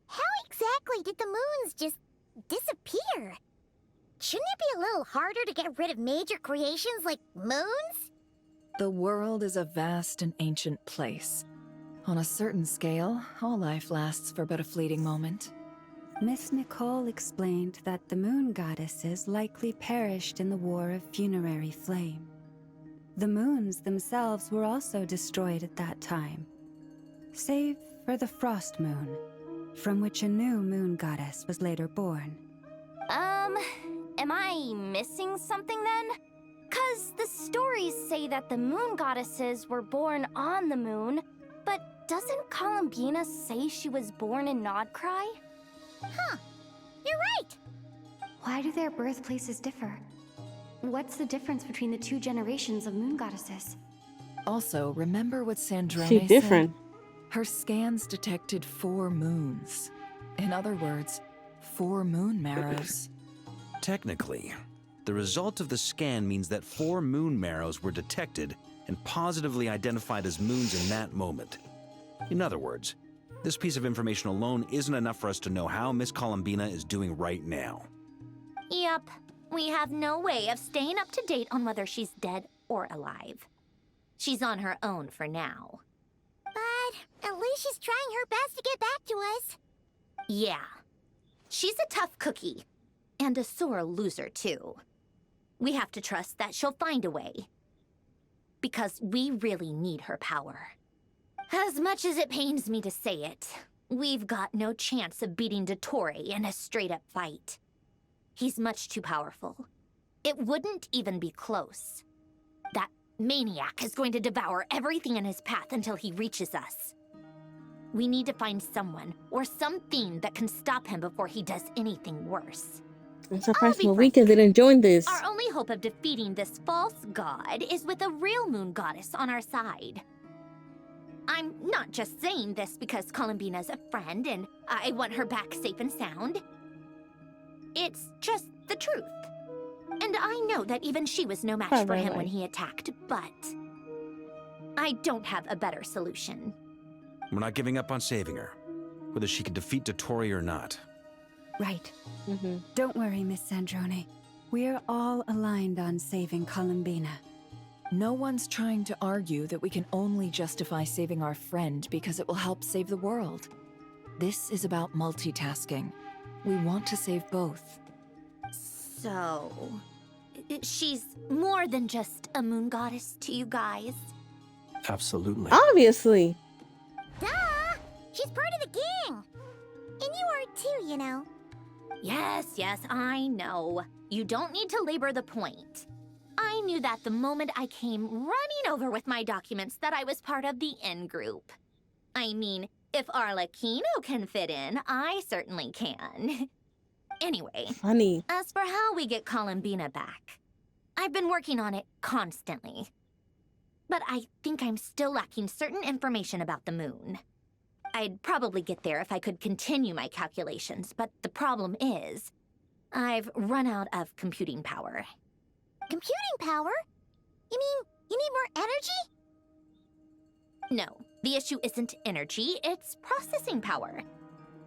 how exactly did the moons just disappear? Shouldn't it be a little harder to get rid of major creations like moons? The world is a vast and ancient place. On a certain scale, all life lasts for but a fleeting moment. Miss Nicole explained that the moon goddesses likely perished in the War of Funerary Flame. The moons themselves were also destroyed at that time, save for the Frost Moon, from which a new moon goddess was later born. Am I missing something then? 'Cause the stories say that the moon goddesses were born on the moon, but doesn't Columbina say she was born in Nodcry? Huh. You're right. Why do their birthplaces differ? What's the difference between the two generations of moon goddesses? Also, remember what Sandrone She's different. said? Her scans detected 4 moons. In other words, 4 moon marrows. Technically, the result of the scan means that 4 moon marrows were detected and positively identified as moons in that moment. In other words, this piece of information alone isn't enough for us to know how Miss Columbina is doing right now. Yep. We have no way of staying up to date on whether she's dead or alive. She's on her own for now. But at least she's trying her best to get back to us. Yeah. She's a tough cookie. And a sore loser, too. We have to trust that she'll find a way. Because we really need her power. As much as it pains me to say it, we've got no chance of beating Dottore in a straight-up fight. He's much too powerful. It wouldn't even be close. That maniac is going to devour everything in his path until he reaches us. We need to find someone or something that can stop him before he does anything worse. I'm surprised Welkin didn't join this. Our only hope of defeating this false god is with a real moon goddess on our side. I'm not just saying this because Columbina's a friend and I want her back safe and sound. It's just the truth. And I know that even she was no match for him when he attacked, but I don't have a better solution. We're not giving up on saving her, whether she can defeat Dottore or not. Right. Don't worry, Miss Sandrone. We're all aligned on saving Columbina. No one's trying to argue that we can only justify saving our friend because it will help save the world. This is about multitasking. We want to save both. So, she's more than just a moon goddess to you guys? Absolutely. Obviously. Duh! She's part of the gang! And you are too, you know. Yes, I know. You don't need to labor the point. I knew that the moment I came running over with my documents that I was part of the in-group. I mean, if Arlecchino can fit in, I certainly can. Anyway, funny. As for how we get Columbina back, I've been working on it constantly. But I think I'm still lacking certain information about the moon. I'd probably get there if I could continue my calculations, but the problem is, I've run out of computing power. Computing power? You mean you need more energy? No, the issue isn't energy, it's processing power.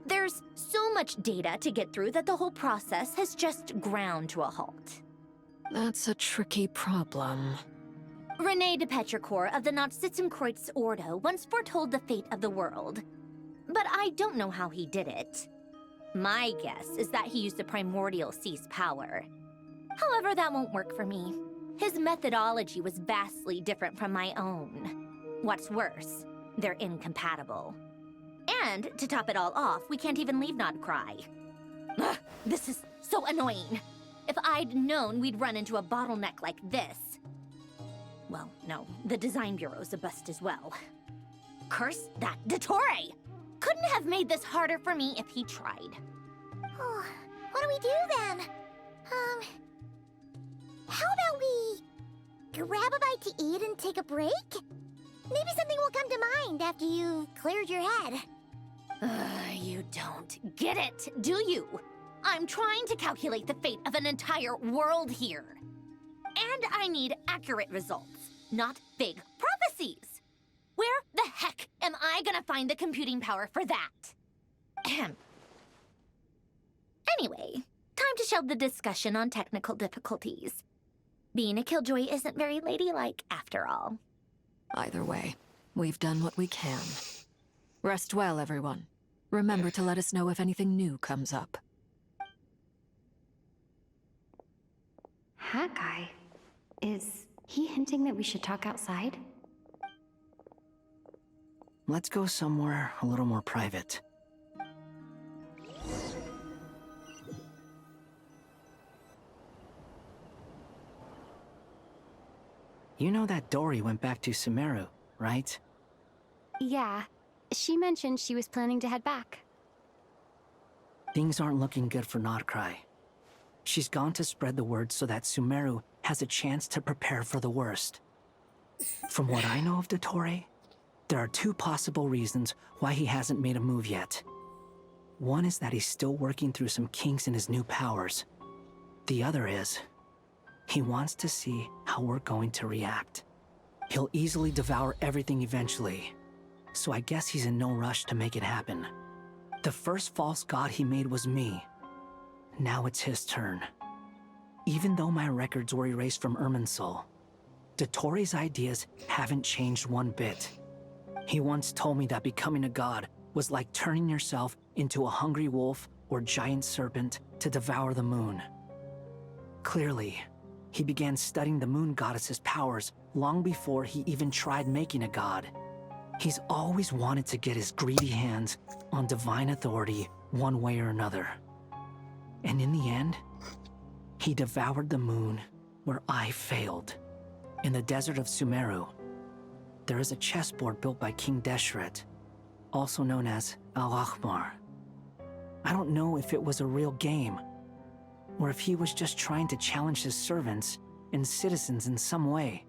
There's so much data to get through that the whole process has just ground to a halt. That's a tricky problem. René de Petrichor of the Nazissenkreuz Ordo once foretold the fate of the world. But I don't know how he did it. My guess is that he used the primordial sea's power. However, that won't work for me. His methodology was vastly different from my own. What's worse, they're incompatible. And to top it all off, we can't even leave Nodcry. Ugh, this is so annoying. If I'd known we'd run into a bottleneck like this... Well, no, the design bureau's a bust as well. Curse that Dottore! Couldn't have made this harder for me if he tried. Oh, what do we do then? How about we grab a bite to eat and take a break? Maybe something will come to mind after you've cleared your head. You don't get it, do you? I'm trying to calculate the fate of an entire world here. And I need accurate results, not big prophecies. Where the heck am I gonna find the computing power for that? Ahem. Anyway, time to shelve the discussion on technical difficulties. Being a killjoy isn't very ladylike, after all. Either way, we've done what we can. Rest well, everyone. Remember to let us know if anything new comes up. Hat guy? Is he hinting that we should talk outside? Let's go somewhere a little more private. You know that Dory went back to Sumeru, right? Yeah. She mentioned she was planning to head back. Things aren't looking good for Nodcry. She's gone to spread the word so that Sumeru has a chance to prepare for the worst. From what I know of Dottore, there are two possible reasons why he hasn't made a move yet. One is that he's still working through some kinks in his new powers. The other is, he wants to see how we're going to react. He'll easily devour everything eventually, so I guess he's in no rush to make it happen. The first false god he made was me. Now it's his turn. Even though my records were erased from Irminsul, Dottore's ideas haven't changed one bit. He once told me that becoming a god was like turning yourself into a hungry wolf or giant serpent to devour the moon. Clearly, he began studying the moon goddess's powers long before he even tried making a god. He's always wanted to get his greedy hands on divine authority one way or another. And in the end, he devoured the moon where I failed. In the desert of Sumeru, there is a chessboard built by King Deshret, also known as Al-Ahmar. I don't know if it was a real game, or if he was just trying to challenge his servants and citizens in some way.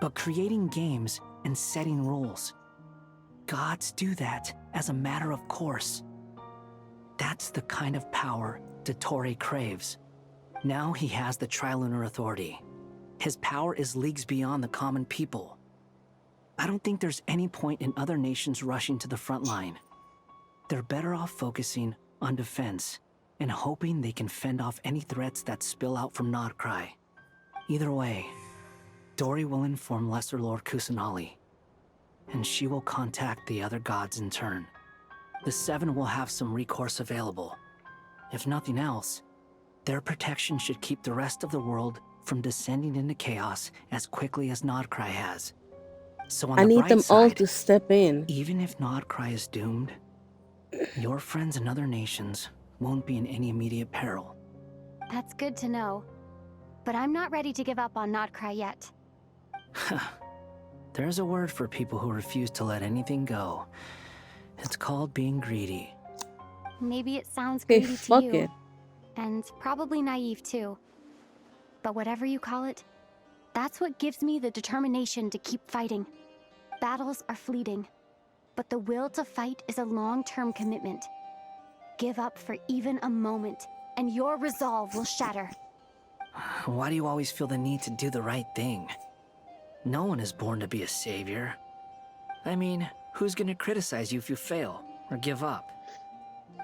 But creating games and setting rules, gods do that as a matter of course. That's the kind of power Dottore craves. Now he has the Trilunar Authority. His power is leagues beyond the common people. I don't think there's any point in other nations rushing to the front line. They're better off focusing on defense and hoping they can fend off any threats that spill out from Nodcry. Either way, Dory will inform Lesser Lord Kusanali, and she will contact the other gods in turn. The Seven will have some recourse available. If nothing else, their protection should keep the rest of the world from descending into chaos as quickly as Nodcry has. So on I the need bright them all side, to step in. even if Nodcry is doomed, your friends in other nations won't be in any immediate peril. That's good to know. But I'm not ready to give up on Nodcry yet. There's a word for people who refuse to let anything go. It's called being greedy. Maybe it sounds Hey, greedy to fuck you. it. And probably naive too. But whatever you call it, that's what gives me the determination to keep fighting. Battles are fleeting, but the will to fight is a long-term commitment. Give up for even a moment, and your resolve will shatter. Why do you always feel the need to do the right thing? No one is born to be a savior. I mean, who's gonna criticize you if you fail or give up?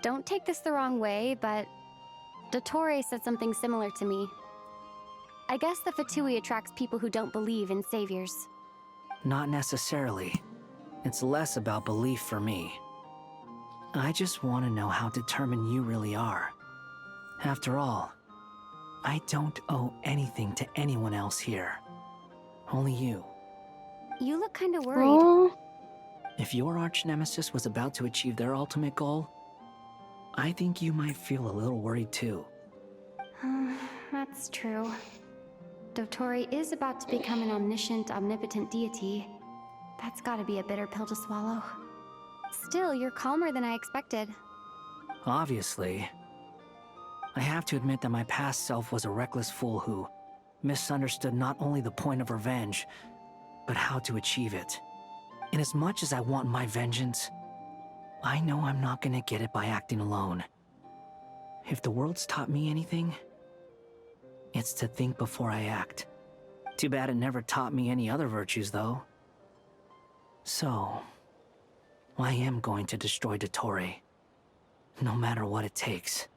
Don't take this the wrong way, but Dottore said something similar to me. I guess the Fatui attracts people who don't believe in saviors. Not necessarily. It's less about belief for me. I just want to know how determined you really are. After all, I don't owe anything to anyone else here. Only you. You look kinda worried. Oh, If your arch nemesis was about to achieve their ultimate goal, I think you might feel a little worried too. That's true. Dotori is about to become an omniscient, omnipotent deity. That's gotta be a bitter pill to swallow. Still, you're calmer than I expected. Obviously. I have to admit that my past self was a reckless fool who misunderstood not only the point of revenge, but how to achieve it. And as much as I want my vengeance, I know I'm not gonna get it by acting alone. If the world's taught me anything, it's to think before I act. Too bad it never taught me any other virtues, though. So, I am going to destroy Dotori, no matter what it takes.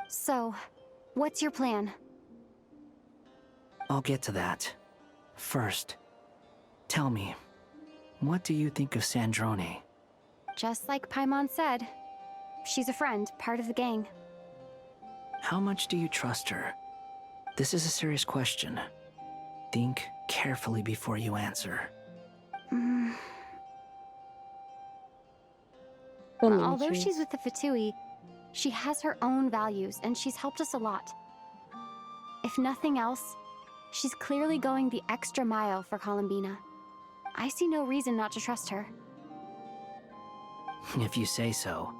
So, what's your plan? I'll get to that. First, tell me, what do you think of Sandrone? Just like Paimon said, she's a friend, part of the gang. How much do you trust her? This is a serious question. Think carefully before you answer. Although she's with the Fatui, she has her own values, and she's helped us a lot. If nothing else, she's clearly going the extra mile for Columbina. I see no reason not to trust her. If you say so.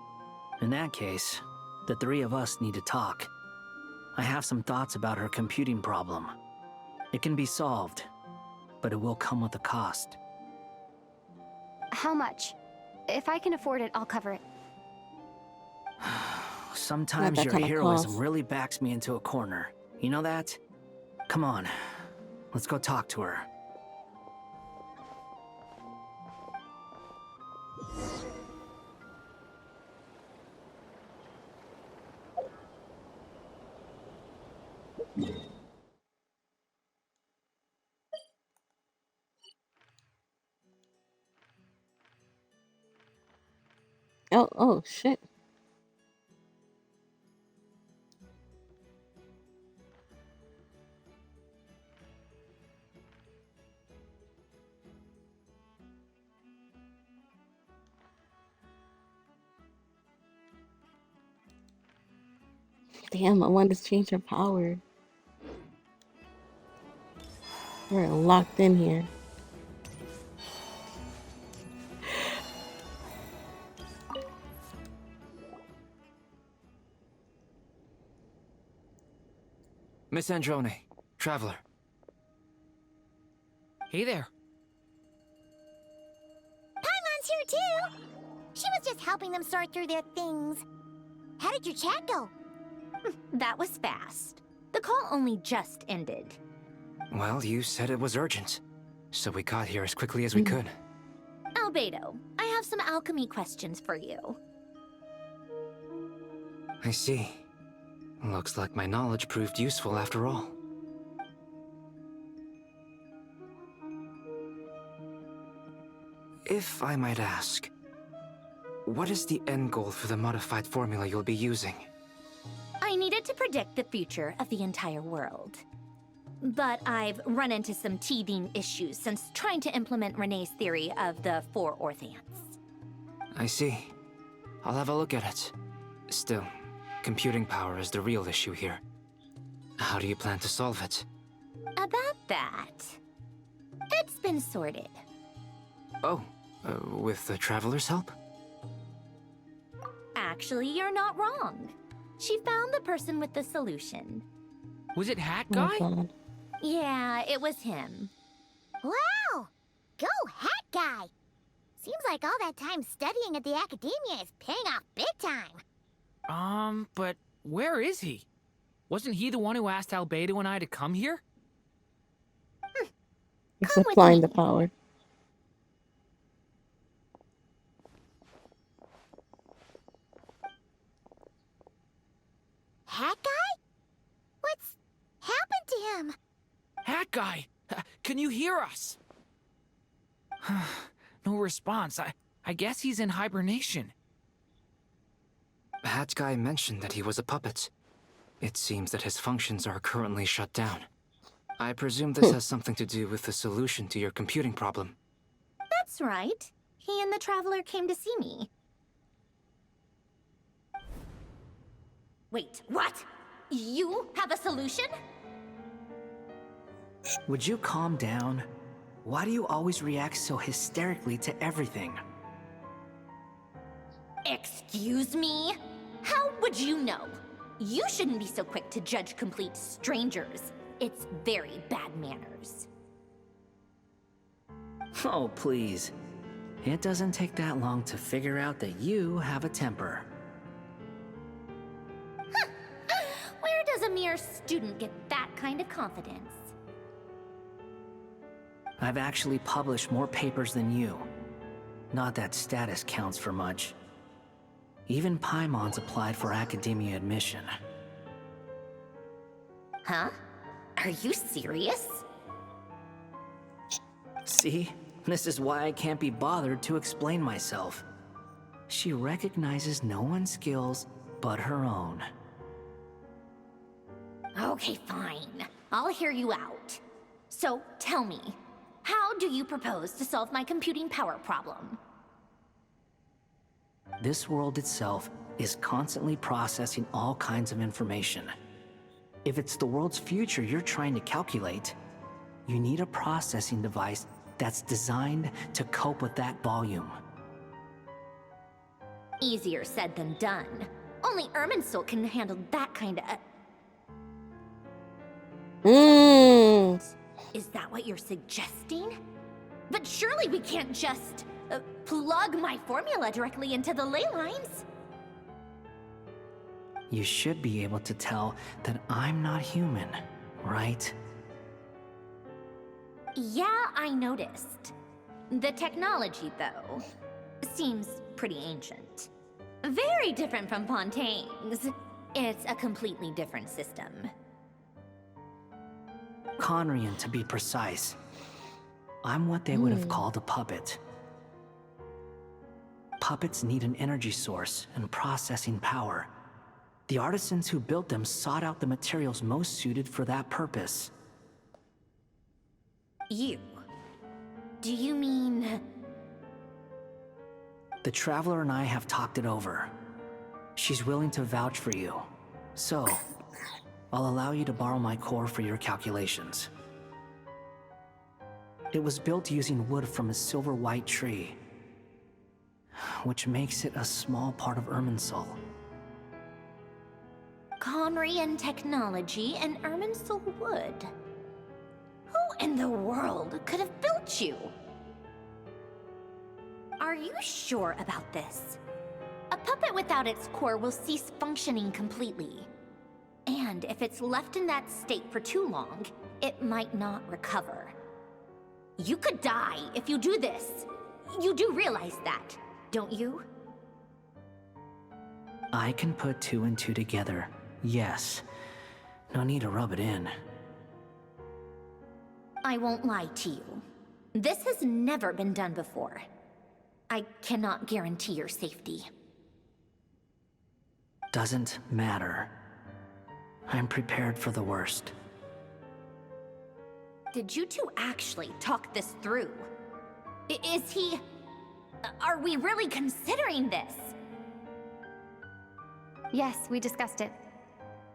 In that case, the three of us need to talk. I have some thoughts about her computing problem. It can be solved, but it will come with a cost. How much? If I can afford it, I'll cover it. Sometimes Not that your kind of heroism cost. really backs me into a corner. You know that? Come on, let's go talk to her. oh, shit. Damn, I wanted to change her power. We're locked in here. Miss Androne, Traveler. Hey there. Paimon's here too! She was just helping them sort through their things. How did your chat go? That was fast. The call only just ended. Well, you said it was urgent, so we got here as quickly as we could. Albedo, I have some alchemy questions for you. I see. Looks like my knowledge proved useful after all. If I might ask, what is the end goal for the modified formula you'll be using? I needed to predict the future of the entire world. But I've run into some teething issues since trying to implement Renee's theory of the four Orthants. I see. I'll have a look at it. Still, computing power is the real issue here. How do you plan to solve it? About that, it's been sorted. Oh, with the Traveler's help? Actually, you're not wrong. She found the person with the solution. Was it Hat Guy? Yeah, it was him. Wow! Go Hat Guy! Seems like all that time studying at the Academia is paying off big time. But where is he? Wasn't he the one who asked Albedo and I to come here? It's applying the power. Hat Guy? What's happened to him? Hat Guy! Can you hear us? No response. I guess he's in hibernation. Hat Guy mentioned that he was a puppet. It seems that his functions are currently shut down. I presume this has something to do with the solution to your computing problem. That's right. He and the Traveler came to see me. Wait, what? You have a solution? Would you calm down? Why do you always react so hysterically to everything? Excuse me? How would you know? You shouldn't be so quick to judge complete strangers. It's very bad manners. Oh, please. It doesn't take that long to figure out that you have a temper. Where does a mere student get that kind of confidence? I've actually published more papers than you. Not that status counts for much. Even Paimon's applied for academia admission. Huh? Are you serious? See? This is why I can't be bothered to explain myself. She recognizes no one's skills but her own. Okay, fine. I'll hear you out. So, tell me, how do you propose to solve my computing power problem? This world itself is constantly processing all kinds of information. If it's the world's future you're trying to calculate, you need a processing device that's designed to cope with that volume. Easier said than done. Only Irminsul can handle that kind of... Is that what you're suggesting? But surely we can't just plug my formula directly into the ley lines. You should be able to tell that I'm not human, right? Yeah, I noticed. The technology, though, seems pretty ancient. Very different from Fontaine's. It's a completely different system. Conrian, to be precise. I'm what they would have called a puppet. Puppets need an energy source and processing power. The artisans who built them sought out the materials most suited for that purpose. You? Do you mean... The Traveler and I have talked it over. She's willing to vouch for you. So, I'll allow you to borrow my core for your calculations. It was built using wood from a silver-white tree, which makes it a small part of Irminsul. Conrian technology and Irminsul wood. Who in the world could have built you? Are you sure about this? A puppet without its core will cease functioning completely. And if it's left in that state for too long, it might not recover. You could die if you do this. You do realize that, don't you? I can put two and two together, yes. No need to rub it in. I won't lie to you. This has never been done before. I cannot guarantee your safety. Doesn't matter. I'm prepared for the worst. Did you two actually talk this through? Is he... Are we really considering this? Yes, we discussed it.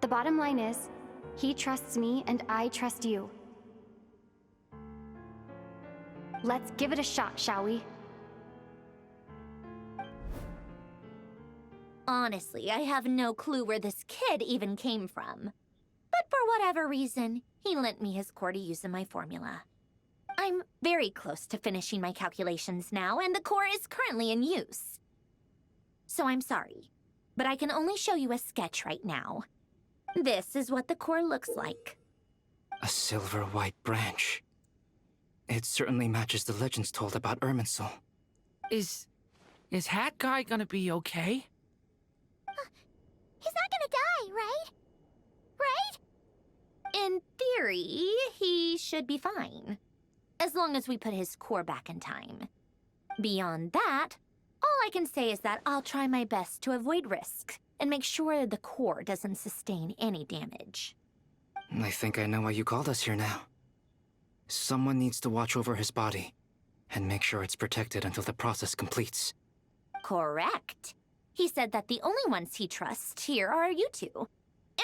The bottom line is, he trusts me and I trust you. Let's give it a shot, shall we? Honestly, I have no clue where this kid even came from. But for whatever reason, he lent me his core to use in my formula. I'm very close to finishing my calculations now, and the core is currently in use. So I'm sorry, but I can only show you a sketch right now. This is what the core looks like. A silver-white branch. It certainly matches the legends told about Irminsul. Is Hat Guy gonna be okay? He's not gonna die, right? Right? In theory, he should be fine. As long as we put his core back in time. Beyond that, all I can say is that I'll try my best to avoid risk and make sure the core doesn't sustain any damage. I think I know why you called us here now. Someone needs to watch over his body and make sure it's protected until the process completes. Correct. He said that the only ones he trusts here are you two,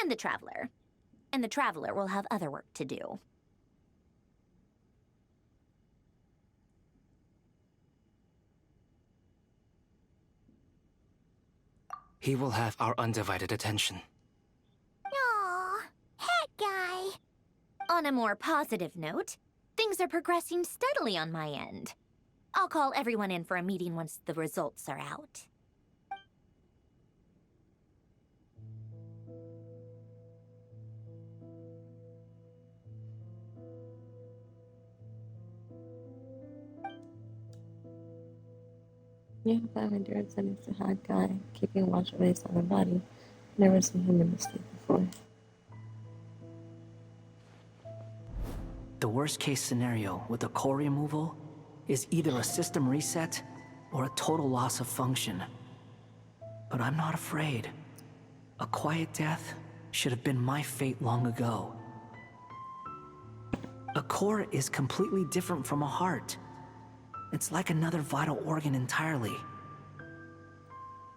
and the Traveler. And the Traveler will have other work to do. He will have our undivided attention. Aw, Hat Guy. On a more positive note, things are progressing steadily on my end. I'll call everyone in for a meeting once the results are out. You have endurance and it's a hard guy, keeping watch over his other body. Never seen him in this state before. The worst case scenario with the core removal is either a system reset or a total loss of function. But I'm not afraid. A quiet death should have been my fate long ago. A core is completely different from a heart. It's like another vital organ entirely.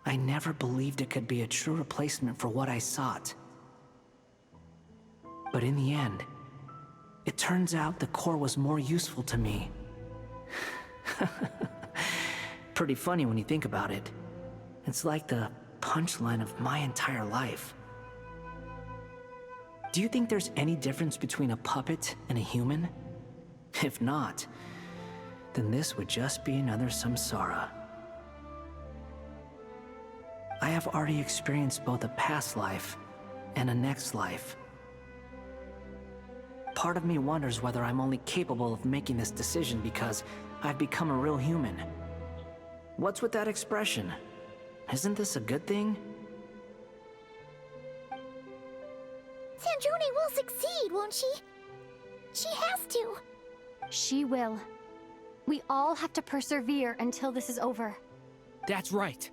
I never believed it could be a true replacement for what I sought. But in the end, it turns out the core was more useful to me. Pretty funny when you think about it. It's like the punchline of my entire life. Do you think there's any difference between a puppet and a human? If not, then this would just be another samsara. I have already experienced both a past life and a next life. Part of me wonders whether I'm only capable of making this decision because I've become a real human. What's with that expression? Isn't this a good thing? Sandrone will succeed, won't she? She has to. She will. We all have to persevere until this is over. That's right.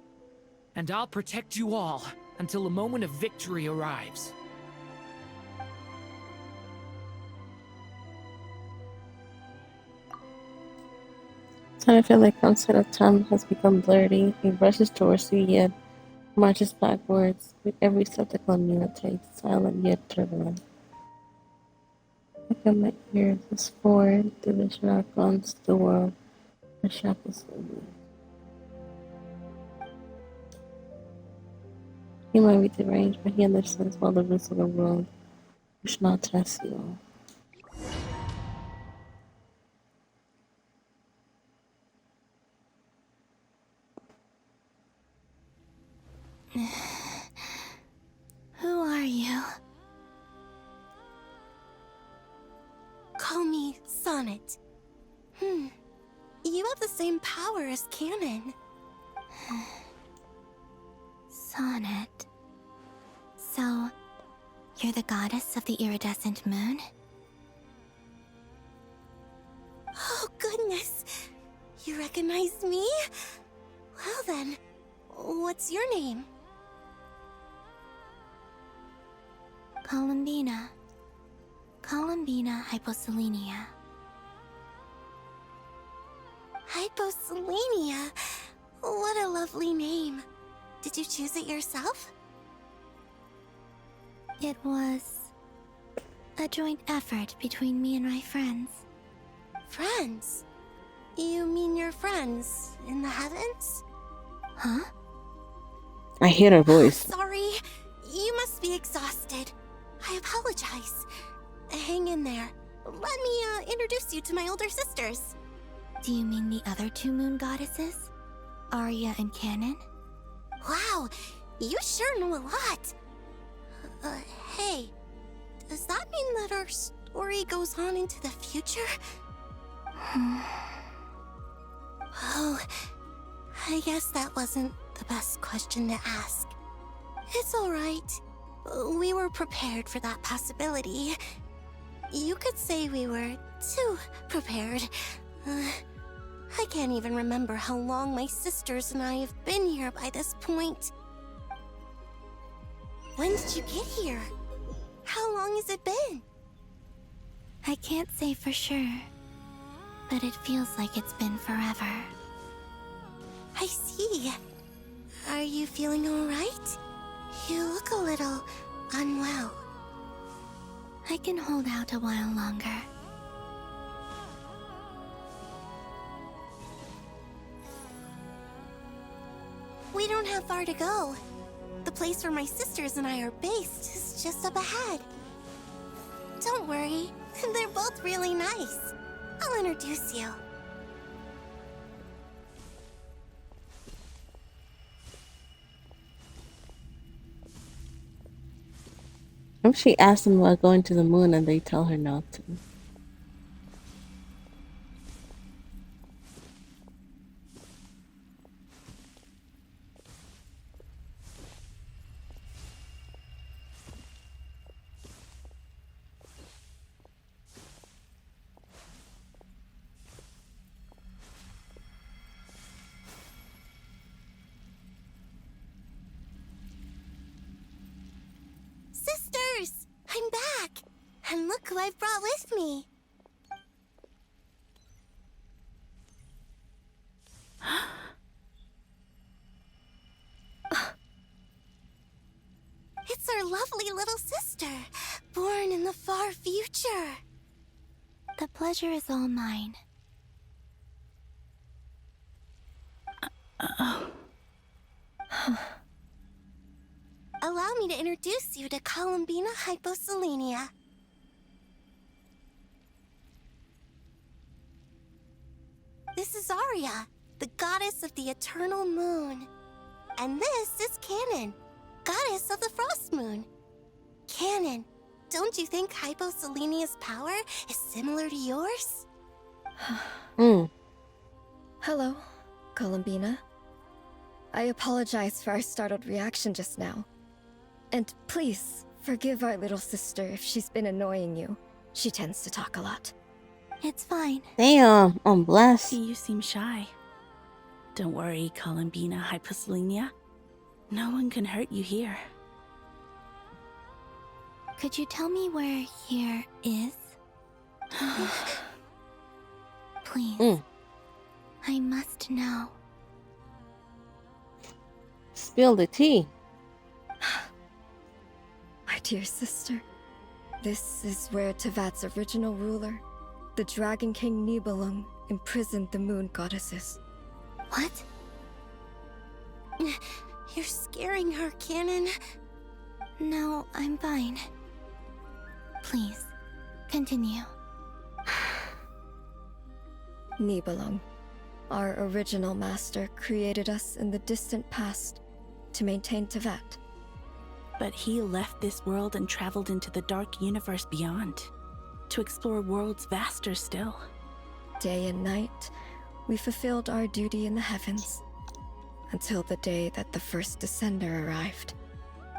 And I'll protect you all until a moment of victory arrives. I feel like concept of time has become blurry. He rushes towards you yet marches backwards with every step the colonial takes, silent yet turbulent. Look at my ears, this forward, the vision outguns the world, the shackles of me. He might be deranged, but he understands all the roots of the world. You should not test you all. Who are you? Call me Sonnet. You have the same power as Canon. Sonnet. So, you're the goddess of the iridescent moon? Oh, goodness! You recognize me? Well then, what's your name? Columbina. Columbina Hyposelenia. Hyposelenia? What a lovely name. Did you choose it yourself? It was a joint effort between me and my friends. Friends? You mean your friends in the heavens? Huh? I hear her voice. Sorry, you must be exhausted. I apologize. Hang in there. Let me introduce you to my older sisters. Do you mean the other two moon goddesses? Arya and Canon? Wow, you sure know a lot. Hey, does that mean that our story goes on into the future? Oh, I guess that wasn't the best question to ask. It's alright. We were prepared for that possibility. You could say we were too prepared. I can't even remember how long my sisters and I have been here by this point. When did you get here? How long has it been? I can't say for sure, but it feels like it's been forever. I see. Are you feeling alright? You look a little unwell. I can hold out a while longer. We don't have far to go. The place where my sisters and I are based is just up ahead. Don't worry, they're both really nice. I'll introduce you. What if she asks them about going to the moon and they tell her not to? Sisters! I'm back! And look who I've brought with me! It's our lovely little sister, born in the far future. The pleasure is all mine. Allow me to introduce you to Columbina Hyposelenia. This is Arya, the goddess of the eternal moon. And this is Canon, goddess of the frost moon. Canon, don't you think Hyposelenia's power is similar to yours? Hello, Columbina. I apologize for our startled reaction just now. And please, forgive our little sister if she's been annoying you. She tends to talk a lot. It's fine. Damn, I'm blessed. You seem shy. Don't worry, Columbina Hyposelenia. No one can hurt you here. Could you tell me where here is? Please. I must know. Spill the tea. My dear sister, this is where Tevat's original ruler, the Dragon King Nibelung, imprisoned the moon goddesses. What? You're scaring her, Canon. No, I'm fine. Please, continue. Nibelung, our original master, created us in the distant past to maintain Tevat. But he left this world and traveled into the dark universe beyond, to explore worlds vaster still. Day and night, we fulfilled our duty in the heavens, until the day that the first Descender arrived.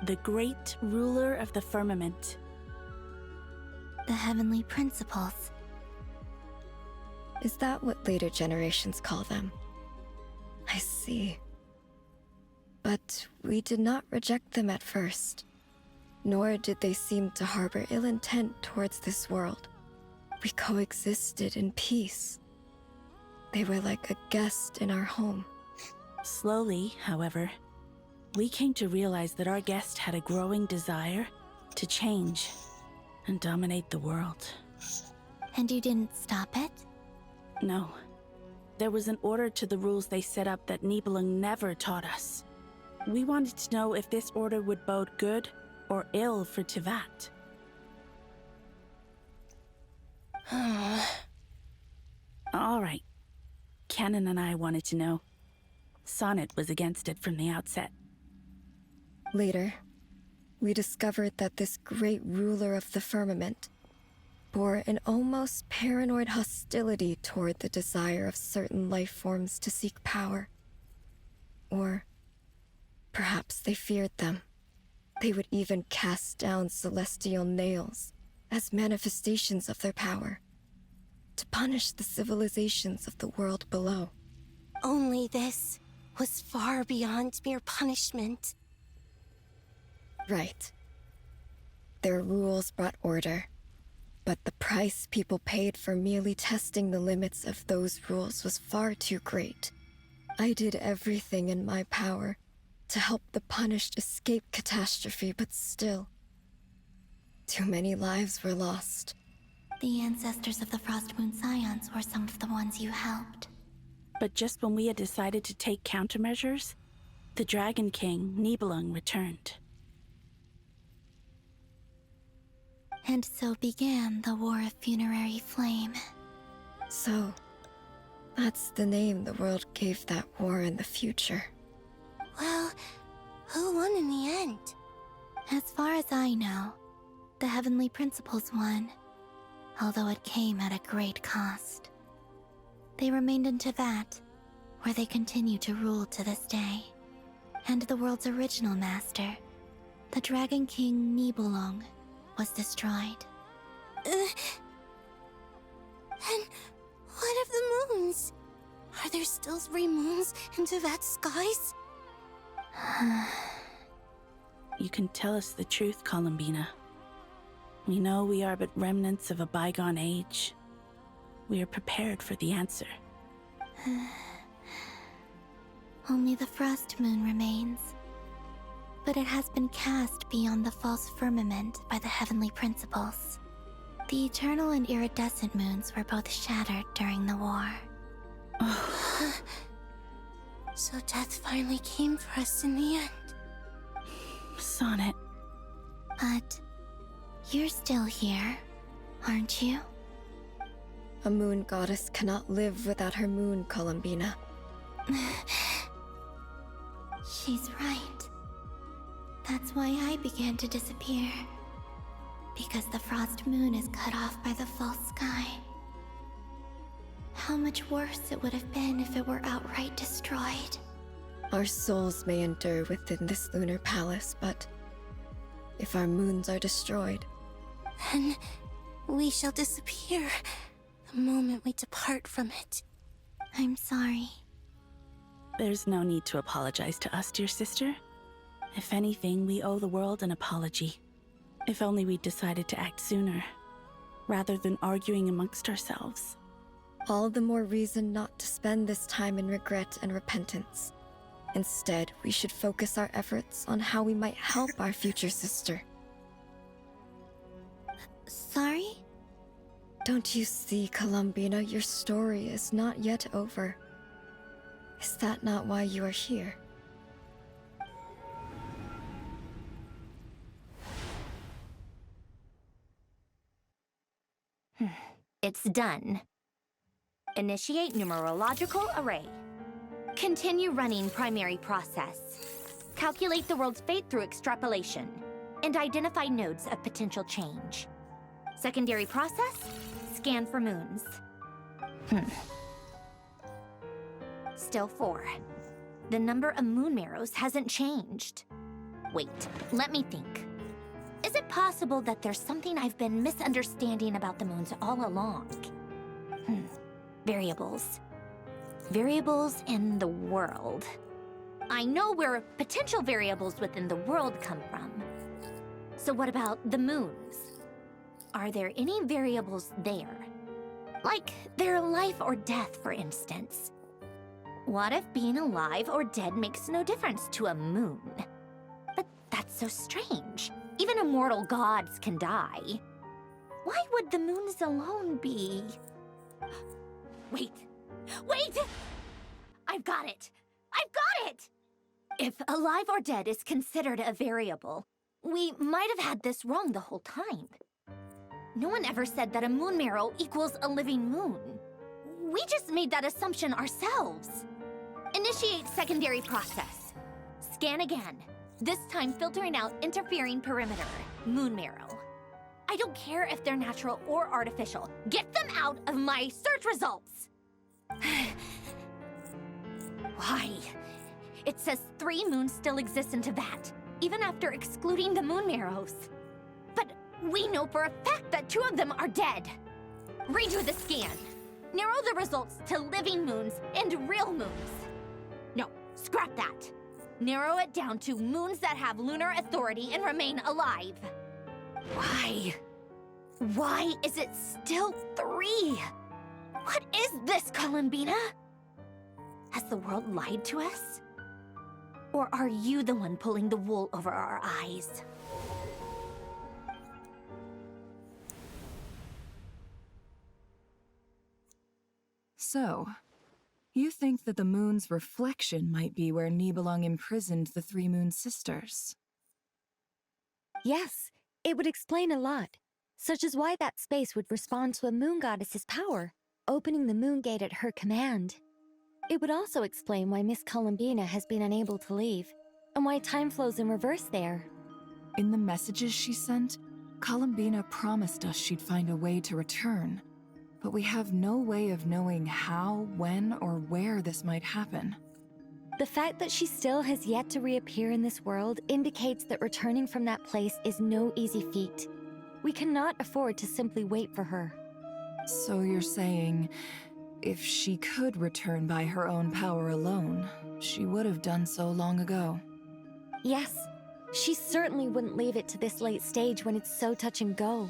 The great ruler of the firmament. The heavenly principles. Is that what later generations call them? I see. But we did not reject them at first, nor did they seem to harbor ill intent towards this world. We coexisted in peace. They were like a guest in our home. Slowly, however, we came to realize that our guest had a growing desire to change and dominate the world. And you didn't stop it? No. There was an order to the rules they set up that Nibelung never taught us. We wanted to know if this order would bode good or ill for Tevat. All right. Canon and I wanted to know. Sonnet was against it from the outset. Later, we discovered that this great ruler of the firmament bore an almost paranoid hostility toward the desire of certain life forms to seek power. Or perhaps they feared them. They would even cast down celestial nails as manifestations of their power, to punish the civilizations of the world below. Only this was far beyond mere punishment. Right. Their rules brought order, But the price people paid for merely testing the limits of those rules was far too great. I did everything in my power to help the punished escape catastrophe, but still, too many lives were lost. The ancestors of the Frost Moon Scions were some of the ones you helped. But just when we had decided to take countermeasures, the Dragon King, Nibelung, returned. And so began the War of Funerary Flame. So, that's the name the world gave that war in the future. Well, who won in the end? As far as I know, the Heavenly Principles won, although it came at a great cost. They remained in Teyvat, where they continue to rule to this day. And the world's original master, the Dragon King Nibelung, was destroyed. And what of the moons? Are there still 3 moons in Teyvat's skies? You can tell us the truth, Columbina. We know we are but remnants of a bygone age. We are prepared for the answer. Only the Frost Moon remains. But it has been cast beyond the false firmament by the Heavenly Principles. The eternal and iridescent moons were both shattered during the war. So death finally came for us in the end. Sonnet. But you're still here, aren't you? A moon goddess cannot live without her moon, Columbina. She's right. That's why I began to disappear. Because the Frost Moon is cut off by the false sky. How much worse it would have been if it were outright destroyed. Our souls may endure within this lunar palace, but if our moons are destroyed, then we shall disappear the moment we depart from it. I'm sorry. There's no need to apologize to us, dear sister. If anything, we owe the world an apology. If only we'd decided to act sooner, rather than arguing amongst ourselves. all the more reason not to spend this time in regret and repentance. Instead, we should focus our efforts on how we might help our future sister. Sorry? Don't you see, Columbina, your story is not yet over. Is that not why you are here? It's done. Initiate numerological array. Continue running primary process. Calculate the world's fate through extrapolation. And identify nodes of potential change. Secondary process, scan for moons. Still 4. The number of moon marrows hasn't changed. Wait, let me think. Is it possible that there's something I've been misunderstanding about the moons all along? Variables. Variables in the world. I know where potential variables within the world come from. So what about the moons? Are there any variables there? Like their life or death, for instance. What if being alive or dead makes no difference to a moon? But that's so strange. Even immortal gods can die. Why would the moons alone be... Wait! Wait! I've got it! I've got it! If alive or dead is considered a variable, we might have had this wrong the whole time. No one ever said that a moon marrow equals a living moon. We just made that assumption ourselves. Initiate secondary process. Scan again. This time filtering out interfering perimeter, moon marrow. I don't care if they're natural or artificial. Get them out of my search results! Why? It says 3 moons still exist in Teyvat, even after excluding the moon marrows. But we know for a fact that 2 of them are dead. Redo the scan. Narrow the results to living moons and real moons. No, scrap that. Narrow it down to moons that have lunar authority and remain alive. Why? Why is it still 3? What is this, Columbina? Has the world lied to us? Or are you the one pulling the wool over our eyes? So, you think that the moon's reflection might be where Nibelung imprisoned the 3 Moon Sisters? Yes, it would explain a lot, such as why that space would respond to a moon goddess's power, opening the moon gate at her command. It would also explain why Miss Columbina has been unable to leave, and why time flows in reverse there. In the messages she sent, Columbina promised us she'd find a way to return, but we have no way of knowing how, when, or where this might happen. The fact that she still has yet to reappear in this world indicates that returning from that place is no easy feat. We cannot afford to simply wait for her. So you're saying, if she could return by her own power alone, she would have done so long ago? Yes, she certainly wouldn't leave it to this late stage when it's so touch and go.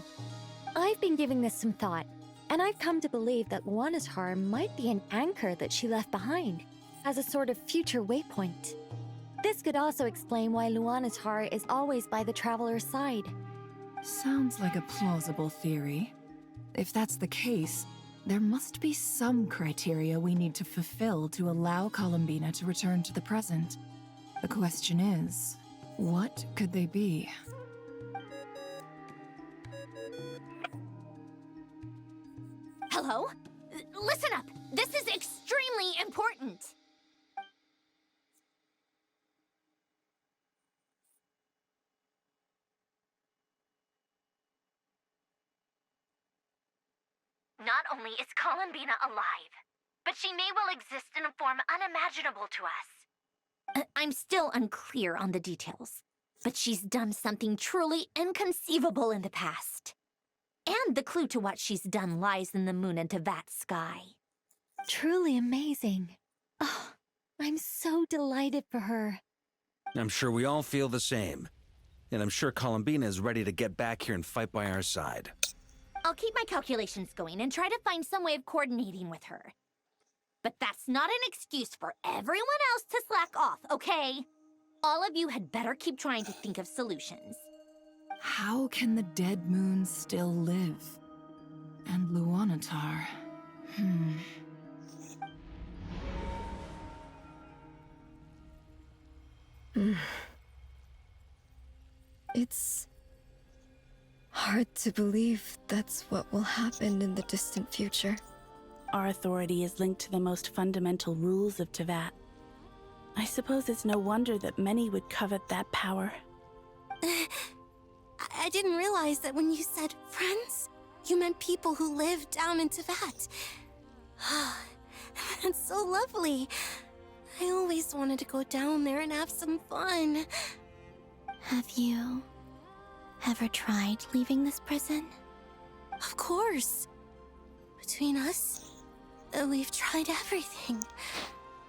I've been giving this some thought, and I've come to believe that Luanatar might be an anchor that she left behind, as a sort of future waypoint. This could also explain why Luanatar is always by the traveler's side. Sounds like a plausible theory. If that's the case, there must be some criteria we need to fulfill to allow Columbina to return to the present. The question is, what could they be? Hello? Listen up! This is extremely important! Not only is Columbina alive, but she may well exist in a form unimaginable to us. I'm still unclear on the details, but she's done something truly inconceivable in the past. And the clue to what she's done lies in the moon and Tevat's sky. Truly amazing. Oh, I'm so delighted for her. I'm sure we all feel the same. And I'm sure Columbina is ready to get back here and fight by our side. I'll keep my calculations going and try to find some way of coordinating with her. But that's not an excuse for everyone else to slack off, okay? All of you had better keep trying to think of solutions. How can the dead moon still live? And Luanatar... It's hard to believe that's what will happen in the distant future. Our authority is linked to the most fundamental rules of Tevat. I suppose it's no wonder that many would covet that power. I didn't realize that when you said friends, you meant people who live down in Tevat. That's so lovely. I always wanted to go down there and have some fun. Have you ever tried leaving this prison? Of course. Between us, we've tried everything.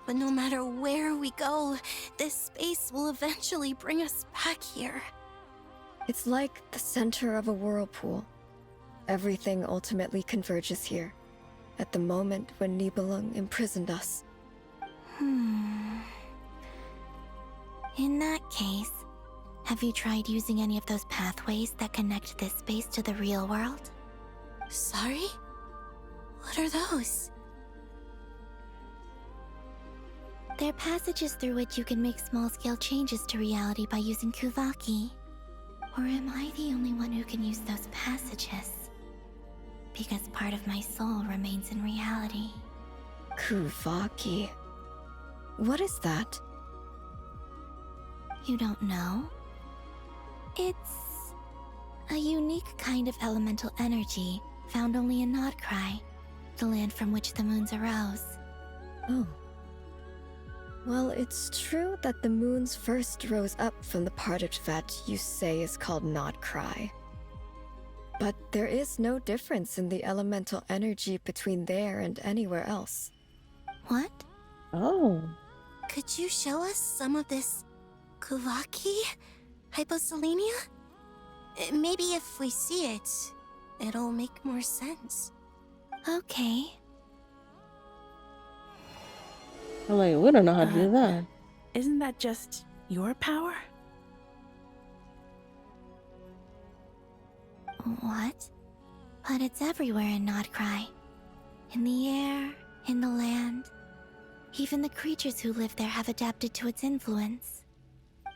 But no matter where we go, this space will eventually bring us back here. It's like the center of a whirlpool. Everything ultimately converges here, at the moment when Nibelung imprisoned us. In that case, have you tried using any of those pathways that connect this space to the real world? Sorry? What are those? They're passages through which you can make small-scale changes to reality by using Kuvaki. Or am I the only one who can use those passages? Because part of my soul remains in reality. Kuvaki. What is that? You don't know? It's a unique kind of elemental energy found only in Nodcry, the land from which the moons arose. Oh. Well, it's true that the moons first rose up from the part of Tevat you say is called Nodcry. But there is no difference in the elemental energy between there and anywhere else. What? Oh. Could you show us some of this Kuvaki? Hyposelenia? Maybe if we see it, it'll make more sense. Okay. I'm like, we don't know how to do that. Isn't that just your power? What? But it's everywhere in Nodcry. In the air, in the land. Even the creatures who live there have adapted to its influence.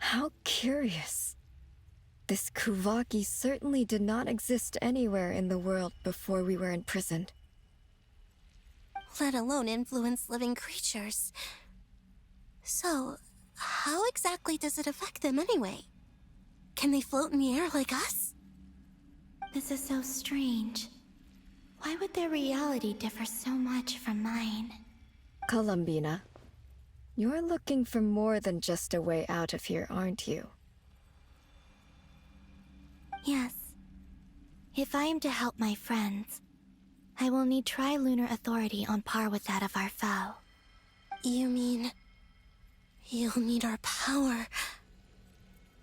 How curious. This Kuvaki certainly did not exist anywhere in the world before we were imprisoned. Let alone influence living creatures. So, how exactly does it affect them anyway? Can they float in the air like us? This is so strange. Why would their reality differ so much from mine? Columbina, you're looking for more than just a way out of here, aren't you? Yes. If I am to help my friends, I will need tri-lunar authority on par with that of our foe. You mean... you'll need our power?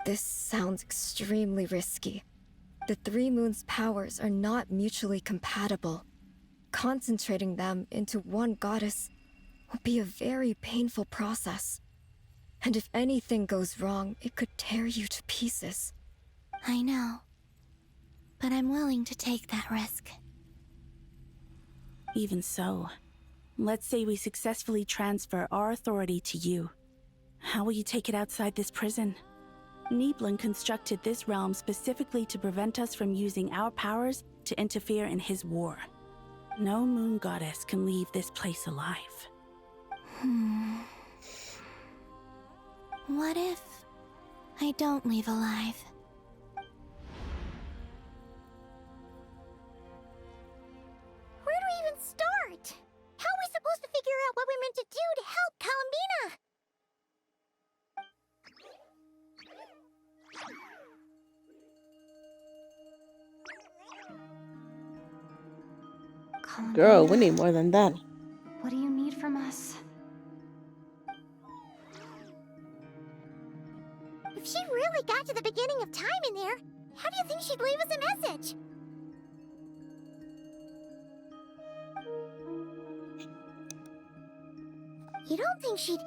This sounds extremely risky. The Three Moons' powers are not mutually compatible. Concentrating them into one goddess will be a very painful process. And if anything goes wrong, it could tear you to pieces. I know. But I'm willing to take that risk. Even so, let's say we successfully transfer our authority to you. How will you take it outside this prison? Niblin constructed this realm specifically to prevent us from using our powers to interfere in his war. No moon goddess can leave this place alive. What if I don't leave alive? Where do we even start? How are we supposed to figure out what we're meant to do to help Columbina? Girl, we need more than that. What do you need from us? If she really got to the beginning of time in there, how do you think she'd leave us a message? You don't think she'd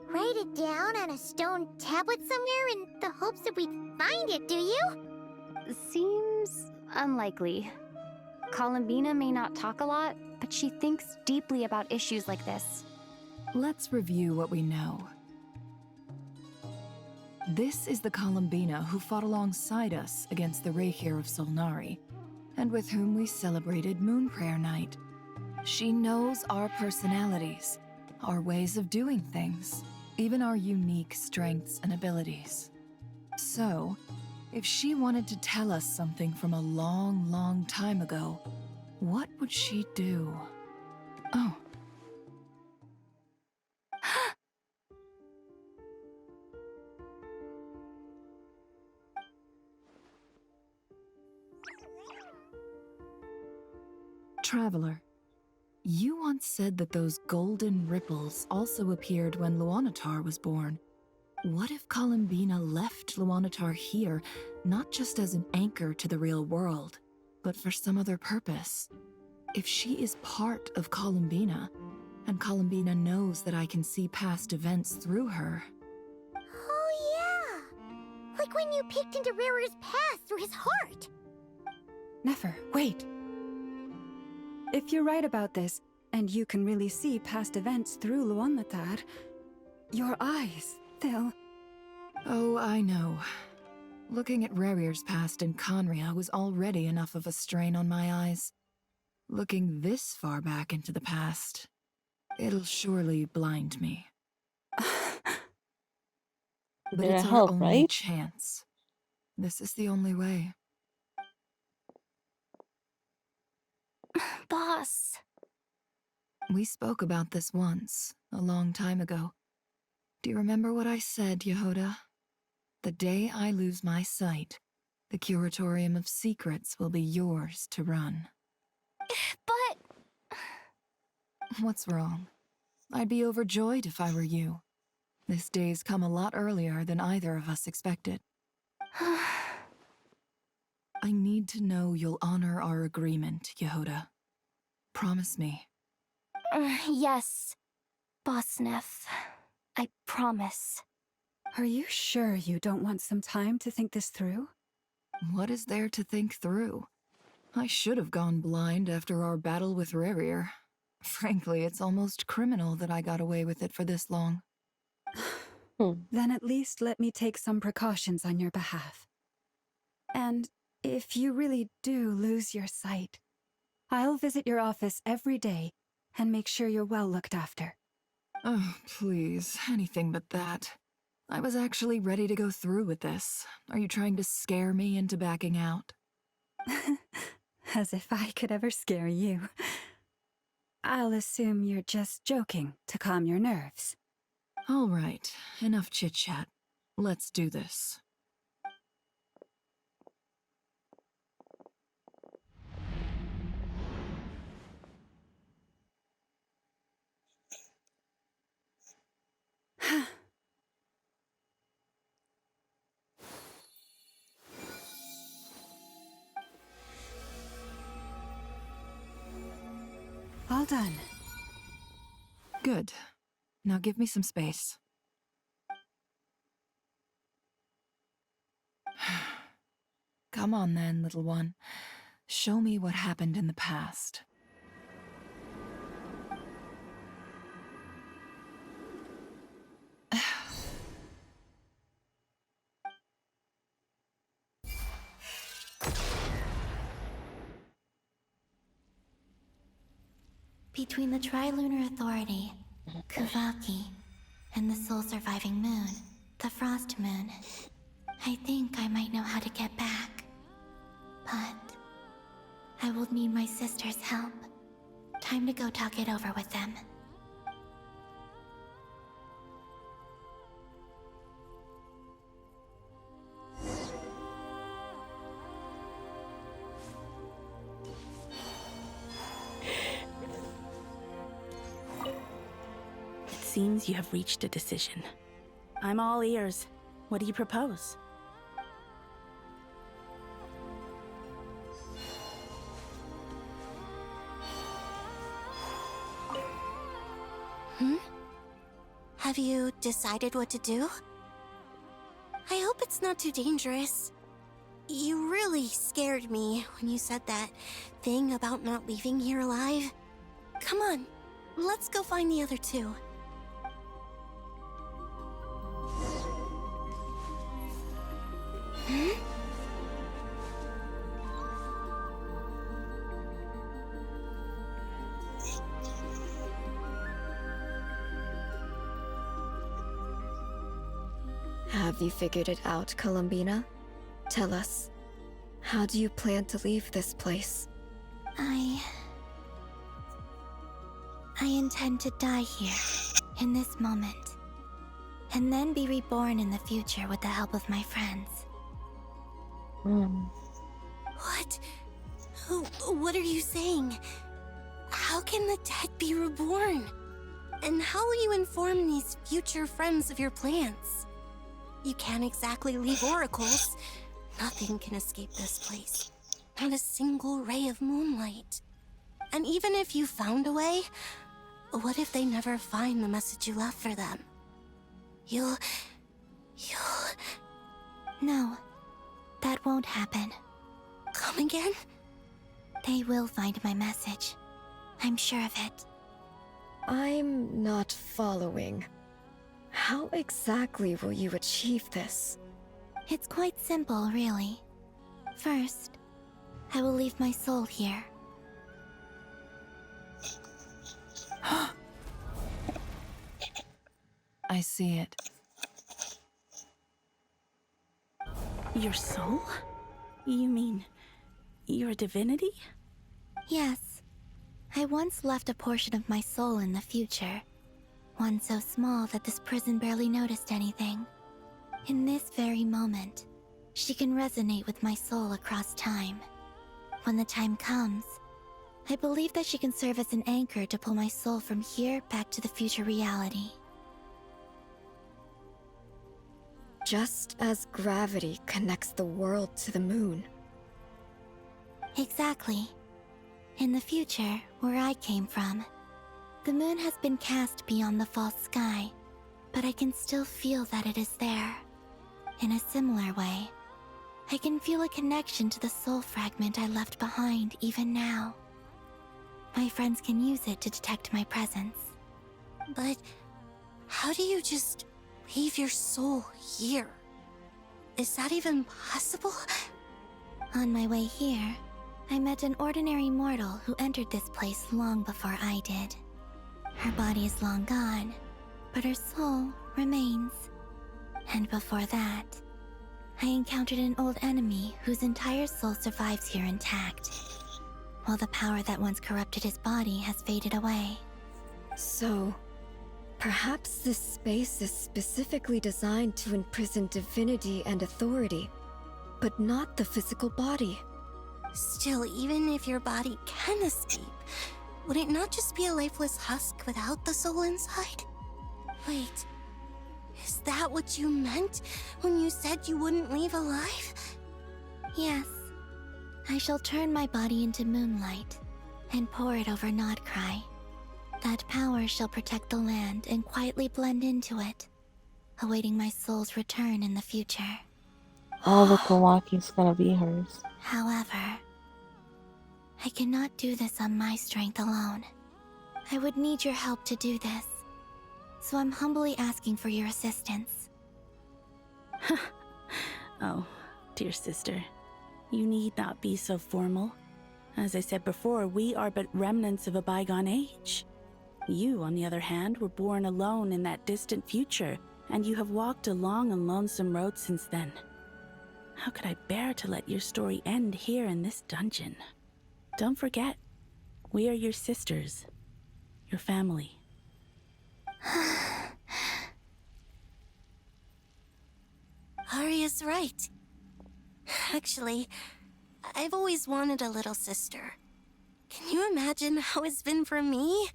write it down on a stone tablet somewhere in the hopes that we'd find it, do you? Seems unlikely. Columbina may not talk a lot, but she thinks deeply about issues like this. Let's review what we know. This is the Columbina who fought alongside us against the Reikir of Solnari, and with whom we celebrated Moon Prayer Night. She knows our personalities, our ways of doing things, even our unique strengths and abilities. So, if she wanted to tell us something from a long, long time ago, what would she do? Oh. Traveler, you once said that those golden ripples also appeared when Luanatar was born. What if Columbina left Luanatar here, not just as an anchor to the real world, but for some other purpose? If she is part of Columbina, and Columbina knows that I can see past events through her... Oh yeah! Like when you peeked into Rarer's past through his heart! Nefer, wait! If you're right about this, and you can really see past events through Luanatar, your eyes, they'll... Oh, I know. Looking at Rerir's past in Conria was already enough of a strain on my eyes. Looking this far back into the past, it'll surely blind me. But it's our only chance. This is the only way. Boss. We spoke about this once, a long time ago. Do you remember what I said, Yehoda? The day I lose my sight, the Curatorium of Secrets will be yours to run. But... What's wrong? I'd be overjoyed if I were you. This day's come a lot earlier than either of us expected. I need need to know you'll honor our agreement, Yehoda. Promise me. Yes, Boss Neff. I promise. Are you sure you don't want some time to think this through? What is there to think through? I should have gone blind after our battle with Rerir. Frankly, it's almost criminal that I got away with it for this long. Then at least let me take some precautions on your behalf. And if you really do lose your sight, I'll visit your office every day and make sure you're well looked after. Oh, please, anything but that. I was actually ready to go through with this. Are you trying to scare me into backing out? As if I could ever scare you. I'll assume you're just joking to calm your nerves. All right, enough chit-chat. Let's do this. All done. Good. Now give me some space. Come on then, little one. Show me what happened in the past. Between the Trilunar Authority, Kuvaki, and the soul-surviving moon, the Frost Moon, I think I might know how to get back. But I will need my sister's help. Time to go talk it over with them. It seems you have reached a decision. I'm all ears. What do you propose? Have you decided what to do? I hope it's not too dangerous. You really scared me when you said that thing about not leaving here alive. Come on, let's go find the other two. Have you figured it out, Columbina? Tell us, how do you plan to leave this place? I intend to die here, in this moment, and then be reborn in the future with the help of my friends. What? What are you saying? How can the dead be reborn? And how will you inform these future friends of your plans? You can't exactly leave oracles. Nothing can escape this place. Not a single ray of moonlight. And even if you found a way, what if they never find the message you left for them? You'll... No, that won't happen. Come again? They will find my message. I'm sure of it. I'm not following. How exactly will you achieve this? It's quite simple, really. First, I will leave my soul here. I see it. Your soul? You mean your divinity? Yes. I once left a portion of my soul in the future. One so small that this prison barely noticed anything. In this very moment, she can resonate with my soul across time. When the time comes, I believe that she can serve as an anchor to pull my soul from here back to the future reality. Just as gravity connects the world to the moon, Exactly. In the future, where I came from, the moon has been cast beyond the false sky, but I can still feel that it is there. In a similar way, I can feel a connection to the soul fragment I left behind even now. My friends can use it to detect my presence. But how do you just leave your soul here? Is that even possible? On my way here, I met an ordinary mortal who entered this place long before I did. Her body is long gone, but her soul remains. And before that, I encountered an old enemy whose entire soul survives here intact, while the power that once corrupted his body has faded away. So, perhaps this space is specifically designed to imprison divinity and authority, but not the physical body. Still, even if your body can escape, would it not just be a lifeless husk without the soul inside? Wait, is that what you meant when you said you wouldn't leave alive? Yes. I shall turn my body into moonlight and pour it over Nodcry. That power shall protect the land and quietly blend into it, awaiting my soul's return in the future. All the Kawaki's gonna be hers. However, I cannot do this on my strength alone. I would need your help to do this, so I'm humbly asking for your assistance. Oh, dear sister, you need not be so formal. As I said before, we are but remnants of a bygone age. You, on the other hand, were born alone in that distant future, and you have walked a long and lonesome road since then. How could I bear to let your story end here in this dungeon? Don't forget, we are your sisters, your family. Arya's right. Actually, I've always wanted a little sister. Can you imagine how it's been for me?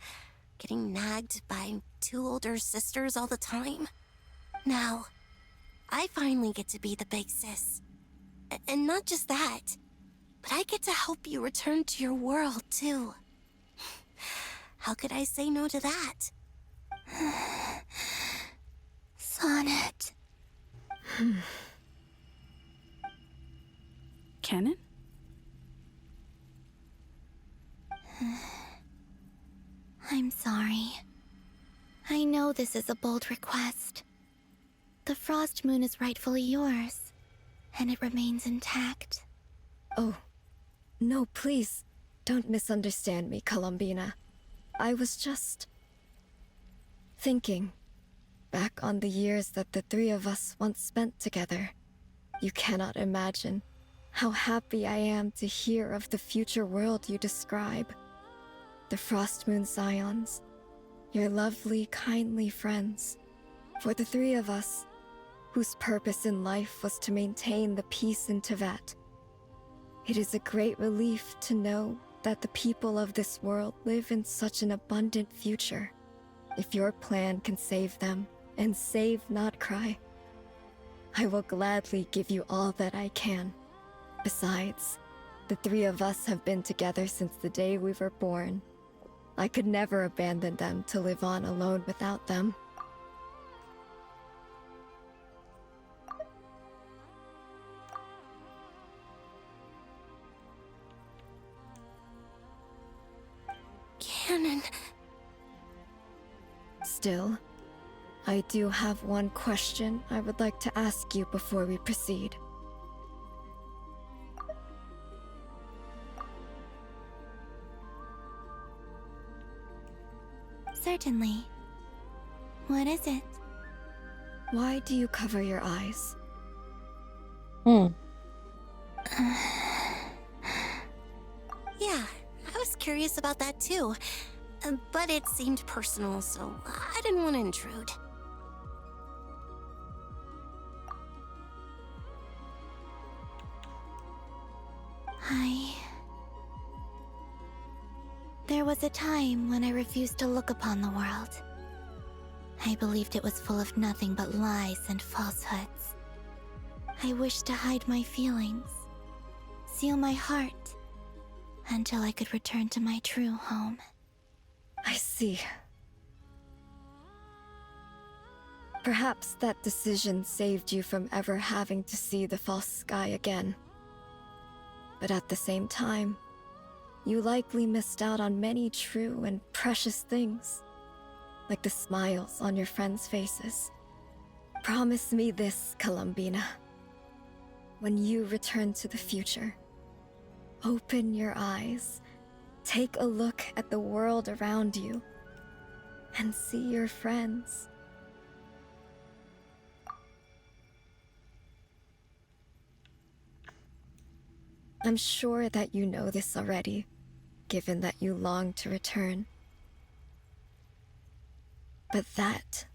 Getting nagged by two older sisters all the time. Now, I finally get to be the big sis. And not just that, but I get to help you return to your world, too. How could I say no to that? Sonnet. Canon? I'm sorry. I know this is a bold request. The Frost Moon is rightfully yours, and it remains intact. Oh, no, please, don't misunderstand me, Columbina. I was just thinking back on the years that the three of us once spent together. You cannot imagine how happy I am to hear of the future world you describe. The Frost Moon Scions, your lovely, kindly friends. For the three of us, whose purpose in life was to maintain the peace in Teyvat. It is a great relief to know that the people of this world live in such an abundant future. If your plan can save them, and save Nodcry, I will gladly give you all that I can. Besides, the three of us have been together since the day we were born. I could never abandon them to live on alone without them. Canon. Still, I do have one question I would like to ask you before we proceed. Certainly. What is it? Why do you cover your eyes? Yeah, I was curious about that too. But it seemed personal, so I didn't want to intrude. There was a time when I refused to look upon the world. I believed it was full of nothing but lies and falsehoods. I wished to hide my feelings, seal my heart, until I could return to my true home. I see. Perhaps that decision saved you from ever having to see the false sky again. But at the same time, you likely missed out on many true and precious things, like the smiles on your friends' faces. Promise me this, Columbina. When you return to the future, open your eyes, take a look at the world around you, and see your friends. I'm sure that you know this already, given that you long to return. But that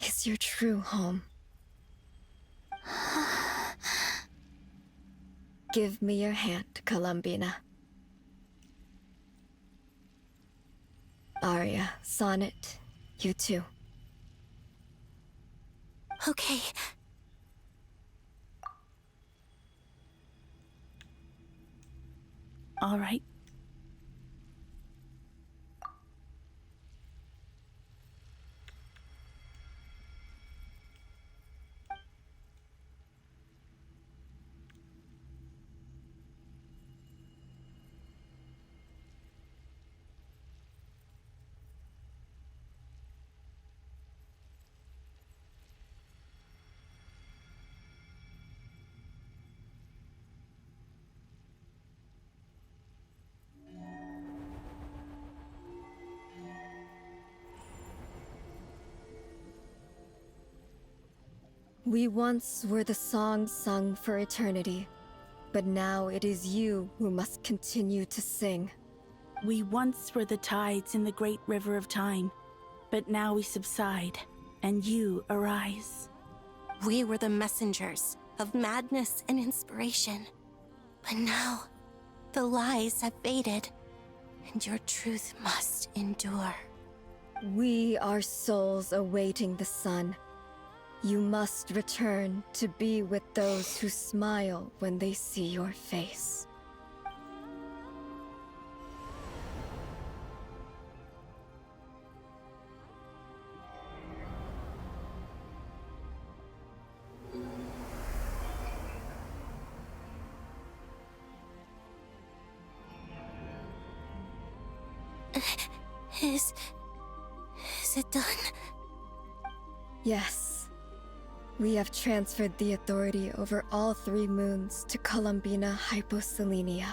is your true home. Give me your hand, Columbina. Aria, Sonnet, you too. Okay. All right. We once were the song sung for eternity, but now it is you who must continue to sing. We once were the tides in the great river of time, but now we subside, and you arise. We were the messengers of madness and inspiration. But now, the lies have faded, and your truth must endure. We are souls awaiting the sun. You must return to be with those who smile when they see your face. Is it done? Yes. We have transferred the authority over all 3 moons to Columbina Hyposelenia.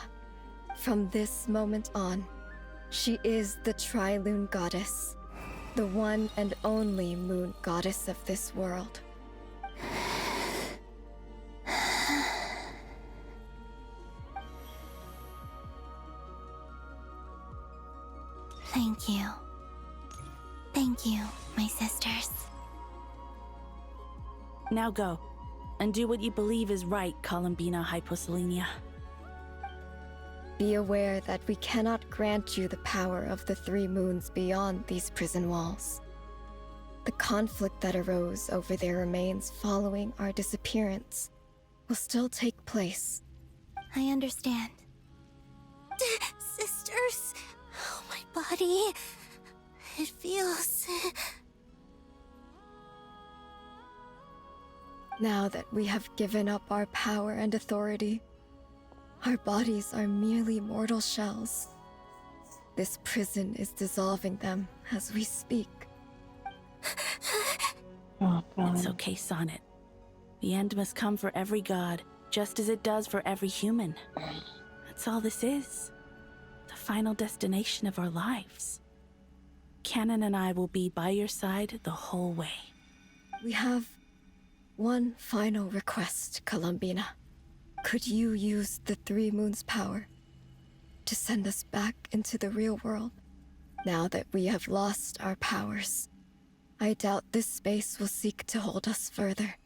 From this moment on, she is the Tri-Lune Goddess, the one and only moon goddess of this world. Thank you. Thank you, my sisters. Now go, and do what you believe is right, Columbina Hyposelenia. Be aware that we cannot grant you the power of the 3 moons beyond these prison walls. The conflict that arose over their remains following our disappearance will still take place. I understand. Sisters, oh, my body. It feels... Now that we have given up our power and authority, our bodies are merely mortal shells. This prison is dissolving them as we speak. Oh, God. It's okay, Sonnet. The end must come for every god, just as it does for every human. That's all this is. The final destination of our lives. Canon and I will be by your side the whole way. We have one final request, Columbina. Could you use the 3 moons' power to send us back into the real world? Now that we have lost our powers, I doubt this space will seek to hold us further.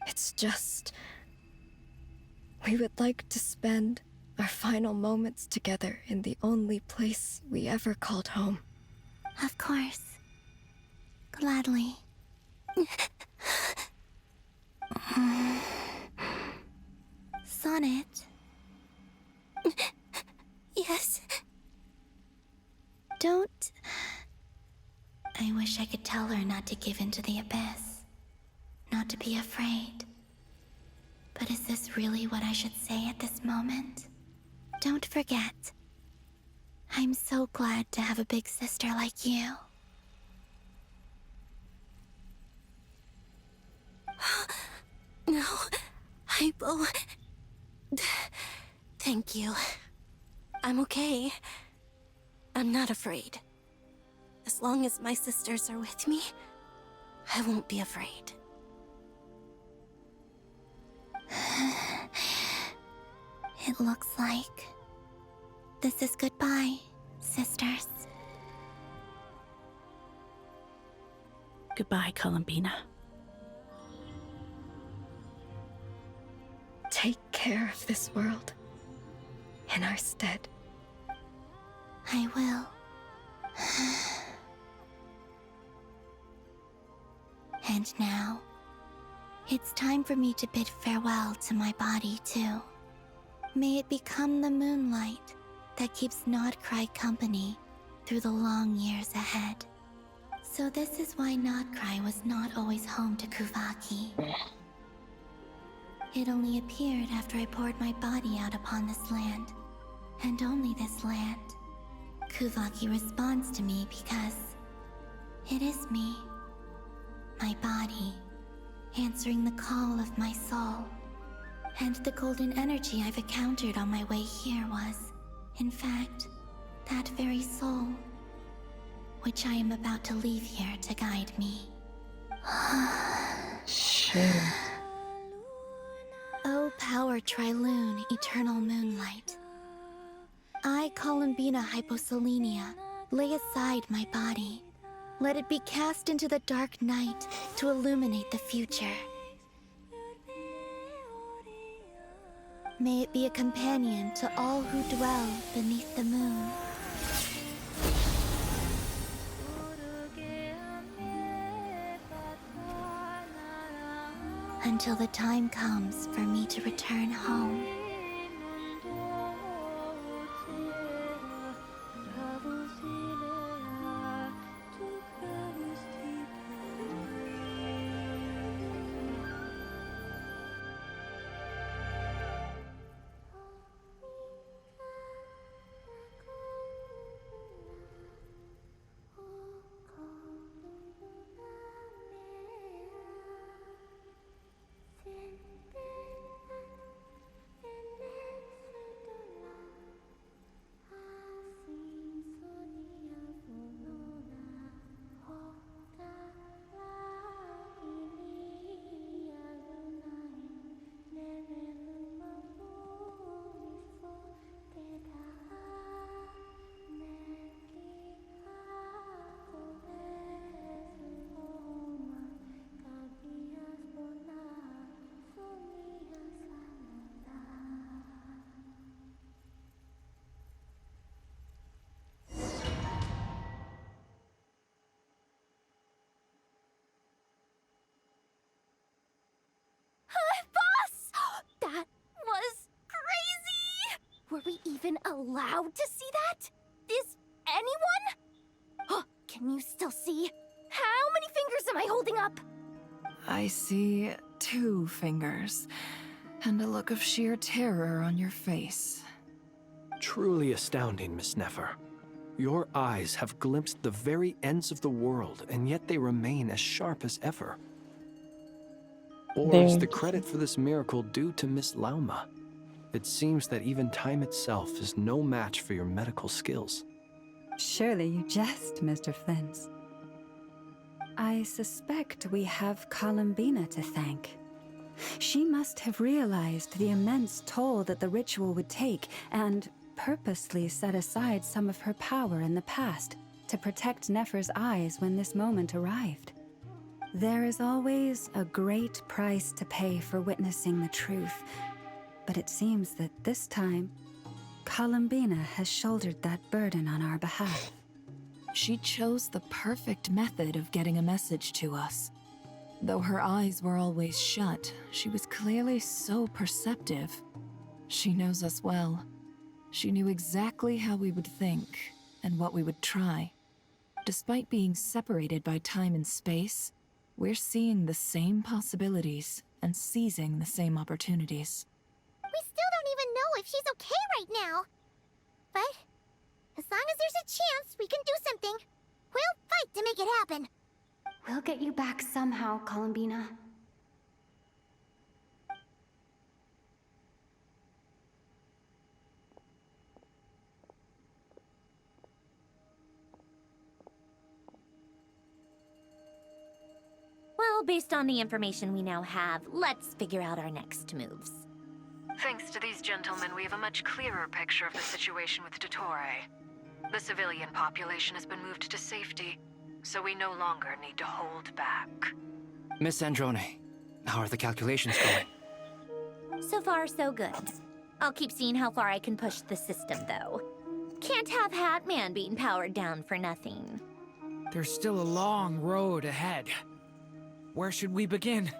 It's just... we would like to spend our final moments together in the only place we ever called home. Of course. Gladly. Sonnet? Yes? Don't... I wish I could tell her not to give in to the abyss. Not to be afraid. But is this really what I should say at this moment? Don't forget. I'm so glad to have a big sister like you. No, Hypo. Thank you. I'm okay. I'm not afraid. As long as my sisters are with me, I won't be afraid. It looks like this is goodbye, sisters. Goodbye, Columbina. Take care of this world in our stead. I will. And now, it's time for me to bid farewell to my body, too. May it become the moonlight that keeps Nodcry company through the long years ahead. So this is why Nodcry was not always home to Kuvaki. It only appeared after I poured my body out upon this land, and only this land. Kuvaki responds to me because it is me, my body, answering the call of my soul. And the golden energy I've encountered on my way here was, in fact, that very soul, which I am about to leave here to guide me. Shit. O power Trilune, eternal moonlight. I, Columbina Hyposelenia, lay aside my body. Let it be cast into the dark night to illuminate the future. May it be a companion to all who dwell beneath the moon. Until the time comes for me to return home. That was crazy! Were we even allowed to see that? Is anyone? Can you still see? How many fingers am I holding up? I see 2 fingers, and a look of sheer terror on your face. Truly astounding, Miss Nefer. Your eyes have glimpsed the very ends of the world, and yet they remain as sharp as ever. Or is the credit for this miracle due to Miss Lauma? It seems that even time itself is no match for your medical skills. Surely you jest, Mr. Flint. I suspect we have Columbina to thank. She must have realized the immense toll that the ritual would take and purposely set aside some of her power in the past to protect Nefer's eyes when this moment arrived. There is always a great price to pay for witnessing the truth, but it seems that this time, Columbina has shouldered that burden on our behalf. She chose the perfect method of getting a message to us. Though her eyes were always shut, she was clearly so perceptive. She knows us well. She knew exactly how we would think, and what we would try. Despite being separated by time and space, we're seeing the same possibilities and seizing the same opportunities. We still don't even know if she's okay right now. But as long as there's a chance we can do something, we'll fight to make it happen. We'll get you back somehow, Columbina. Well, based on the information we now have, let's figure out our next moves. Thanks to these gentlemen, we have a much clearer picture of the situation with Dottore. The civilian population has been moved to safety, so we no longer need to hold back. Miss Androne, how are the calculations going? So far, so good. I'll keep seeing how far I can push the system, though. Can't have Hat Man being powered down for nothing. There's still a long road ahead. Where should we begin?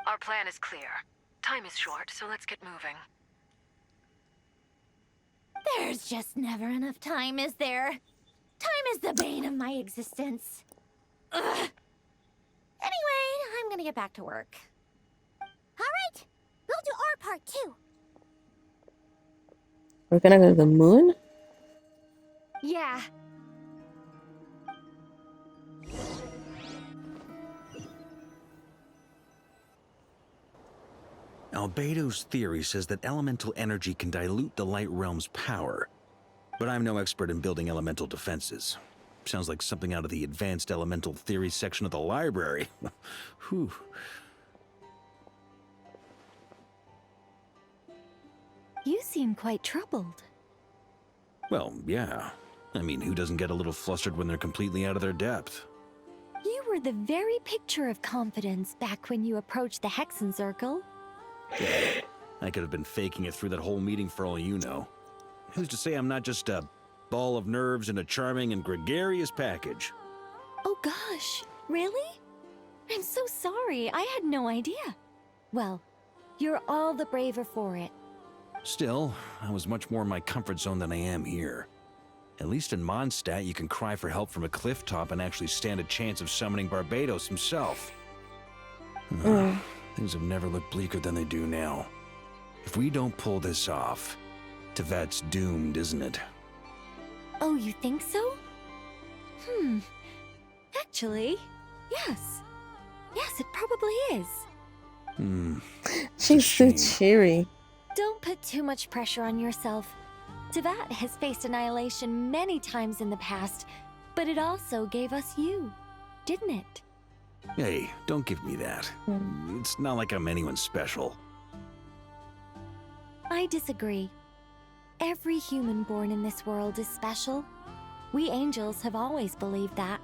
Our plan is clear. Time is short, so let's get moving. There's just never enough time, is there? Time is the bane of my existence. Ugh. Anyway, I'm gonna get back to work. All right, we'll do our part too. We're gonna go to the moon? Yeah. Albedo's theory says that elemental energy can dilute the light realm's power. But I'm no expert in building elemental defenses. Sounds like something out of the advanced elemental theory section of the library. Whew. You seem quite troubled. Well, yeah. I mean, who doesn't get a little flustered when they're completely out of their depth? You were the very picture of confidence back when you approached the Hexen Circle. I could have been faking it through that whole meeting for all you know. Who's to say I'm not just a ball of nerves in a charming and gregarious package? Oh gosh, really? I'm so sorry, I had no idea. Well, you're all the braver for it. Still, I was much more in my comfort zone than I am here. At least in Mondstadt, you can cry for help from a cliff top and actually stand a chance of summoning Barbados himself. Things have never looked bleaker than they do now. If we don't pull this off, Tevat's doomed, isn't it? Oh, you think so? Actually, yes. Yes, it probably is. She's so cheery. Don't put too much pressure on yourself. Tevat has faced annihilation many times in the past, but it also gave us you, didn't it? Hey, don't give me that. It's not like I'm anyone special. I disagree. Every human born in this world is special. We angels have always believed that.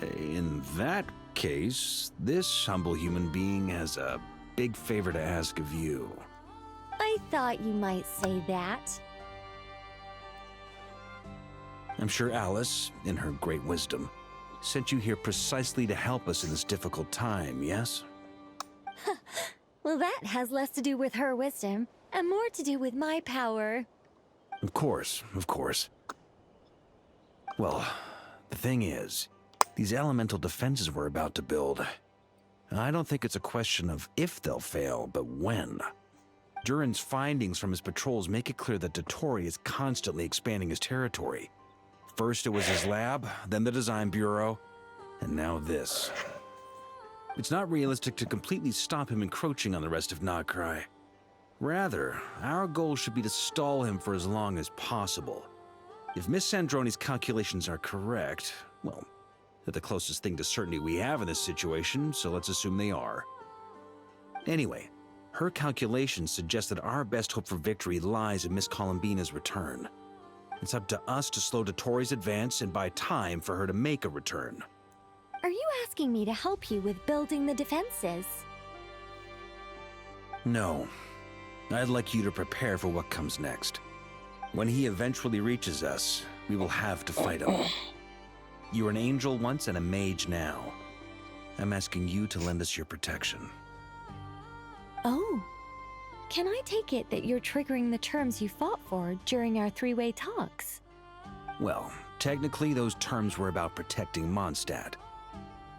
In that case, this humble human being has a big favor to ask of you. I thought you might say that. I'm sure Alice, in her great wisdom, sent you here precisely to help us in this difficult time, yes? Well, that has less to do with her wisdom and more to do with my power. Of course, of course. Well, the thing is, these elemental defenses we're about to build, I don't think it's a question of if they'll fail, but when. Durin's findings from his patrols make it clear that Dottore is constantly expanding his territory. First it was his lab, then the design bureau, and now this. It's not realistic to completely stop him encroaching on the rest of Nagcry. Rather, our goal should be to stall him for as long as possible. If Miss Sandroni's calculations are correct, well, they're the closest thing to certainty we have in this situation, so let's assume they are. Anyway, her calculations suggest that our best hope for victory lies in Miss Columbina's return. It's up to us to slow Dottoro's advance and buy time for her to make a return. Are you asking me to help you with building the defenses? No. I'd like you to prepare for what comes next. When he eventually reaches us, we will have to fight him. You were an angel once and a mage now. I'm asking you to lend us your protection. Oh. Can I take it that you're triggering the terms you fought for during our three-way talks? Well, technically those terms were about protecting Mondstadt.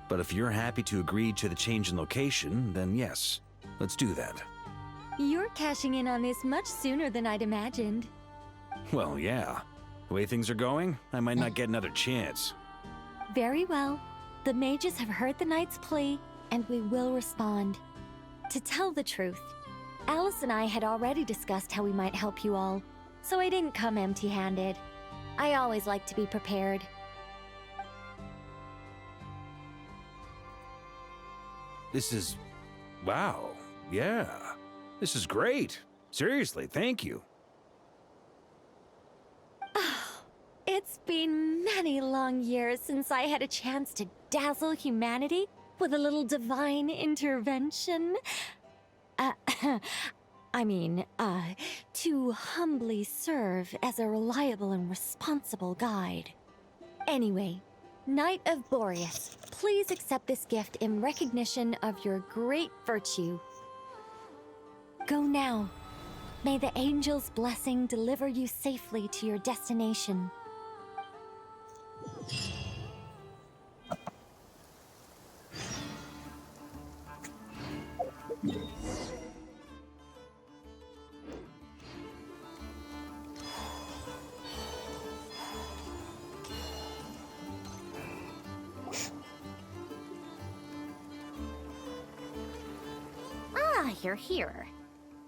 But if you're happy to agree to the change in location, then yes, let's do that. You're cashing in on this much sooner than I'd imagined. Well, yeah. The way things are going, I might not get another chance. Very well. The mages have heard the knight's plea, and we will respond. To tell the truth, Alice and I had already discussed how we might help you all, so I didn't come empty-handed. I always like to be prepared. This is... wow. Yeah. This is great. Seriously, thank you. It's been many long years since I had a chance to dazzle humanity with a little divine intervention. To humbly serve as a reliable and responsible guide. Anyway, Knight of Boreas, please accept this gift in recognition of your great virtue. Go now. May the angel's blessing deliver you safely to your destination. Ah, you're here.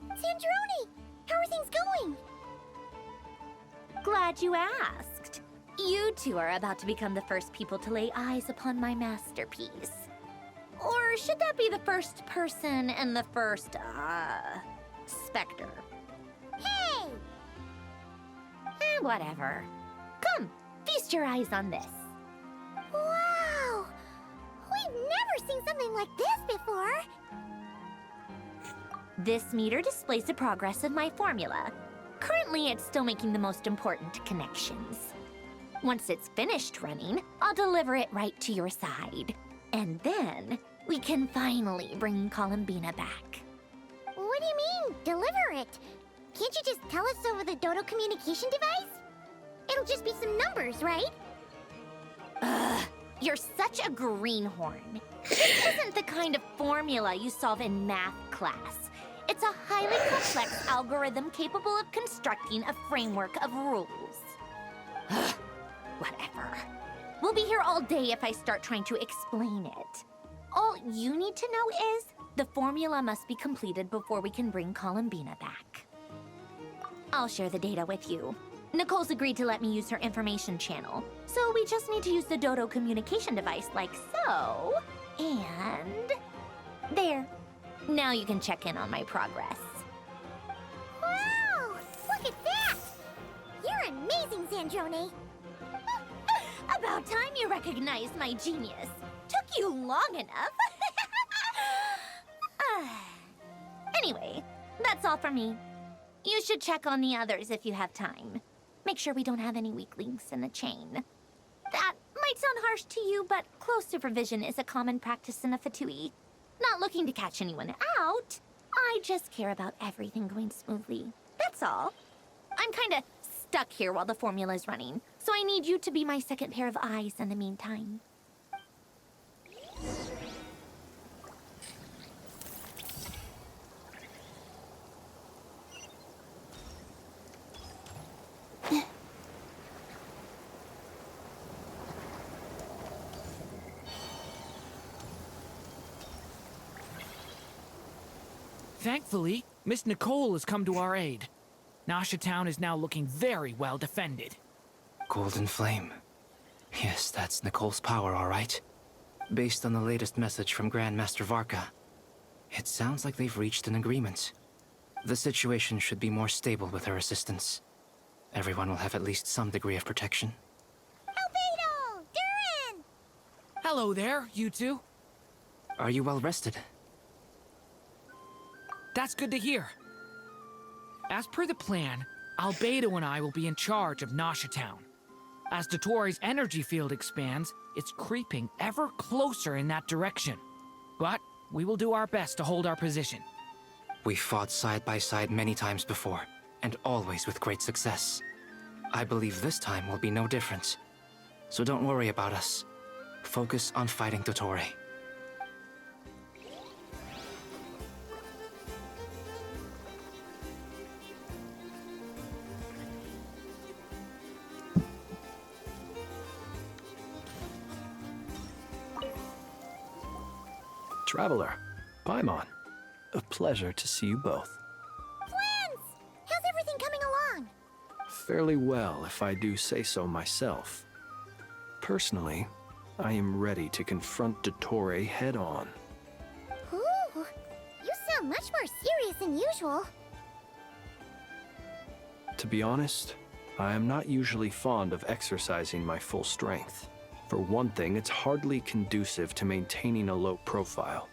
Sandroni! How are things going? Glad you asked. You two are about to become the first people to lay eyes upon my masterpiece. Or should that be the first person and the first, specter? Hey! Whatever. Come, feast your eyes on this. Wow! We've never seen something like this before! This meter displays the progress of my formula. Currently, it's still making the most important connections. Once it's finished running, I'll deliver it right to your side. And then, we can finally bring Columbina back. What do you mean, deliver it? Can't you just tell us over the Dodo communication device? It'll just be some numbers, right? Ugh, you're such a greenhorn. This isn't the kind of formula you solve in math class. It's a highly complex algorithm capable of constructing a framework of rules. Ugh, whatever. We'll be here all day if I start trying to explain it. All you need to know is the formula must be completed before we can bring Columbina back. I'll share the data with you. Nicole's agreed to let me use her information channel, so we just need to use the Dodo communication device like so. And... there. Now you can check in on my progress. Wow! Look at that! You're amazing, Sandroni! About time you recognized my genius. Took you long enough. Anyway, that's all for me. You should check on the others if you have time. Make sure we don't have any weak links in the chain. That might sound harsh to you, but close supervision is a common practice in the Fatui. Not looking to catch anyone out. I just care about everything going smoothly. That's all. I'm kinda stuck here while the formula's running, so I need you to be my second pair of eyes in the meantime. Thankfully, Miss Nicole has come to our aid. Nasha Town is now looking very well defended. Golden Flame. Yes, that's Nicole's power, all right. Based on the latest message from Grandmaster Varka, it sounds like they've reached an agreement. The situation should be more stable with her assistance. Everyone will have at least some degree of protection. Albedo! Durin! Hello there, you two. Are you well rested? That's good to hear. As per the plan, Albedo and I will be in charge of Nasha Town. As Dottoro's energy field expands, it's creeping ever closer in that direction. But we will do our best to hold our position. We fought side by side many times before, and always with great success. I believe this time will be no different. So don't worry about us. Focus on fighting Dottore. Traveler, Paimon, a pleasure to see you both. Plans! How's everything coming along? Fairly well, if I do say so myself. Personally, I am ready to confront Dottore head-on. Ooh, you sound much more serious than usual. To be honest, I am not usually fond of exercising my full strength. For one thing, it's hardly conducive to maintaining a low profile.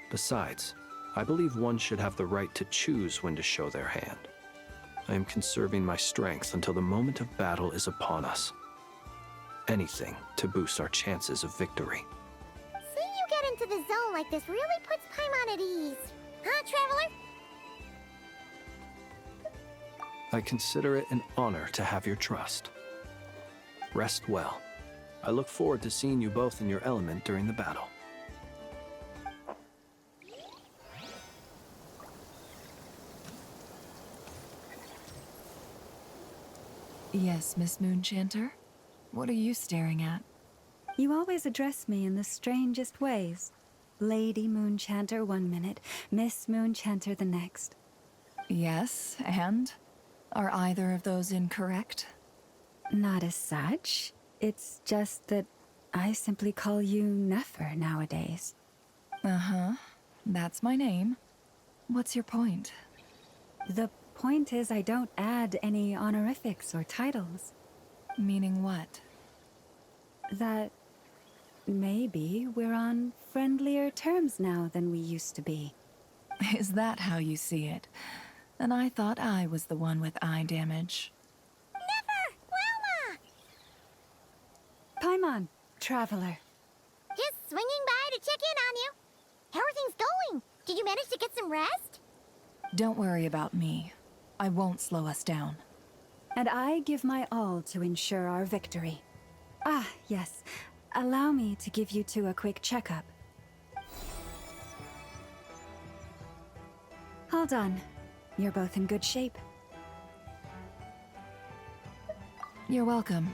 Besides, I believe one should have the right to choose when to show their hand. I am conserving my strength until the moment of battle is upon us. Anything to boost our chances of victory. Seeing you get into the zone like this really puts Paimon at ease. Huh, Traveler? I consider it an honor to have your trust. Rest well. I look forward to seeing you both in your element during the battle. Yes, Miss Moonchanter? What are you staring at? You always address me in the strangest ways. Lady Moonchanter 1 minute, Miss Moonchanter the next. Yes, and? Are either of those incorrect? Not as such. It's just that I simply call you Nefer nowadays. Uh-huh. That's my name. What's your point? The point is I don't add any honorifics or titles. Meaning what? That maybe we're on friendlier terms now than we used to be. Is that how you see it? And I thought I was the one with eye damage. Paimon, Traveler. Just swinging by to check in on you. How are things going? Did you manage to get some rest? Don't worry about me. I won't slow us down. And I give my all to ensure our victory. Ah, yes. Allow me to give you two a quick checkup. Hold on. You're both in good shape. You're welcome.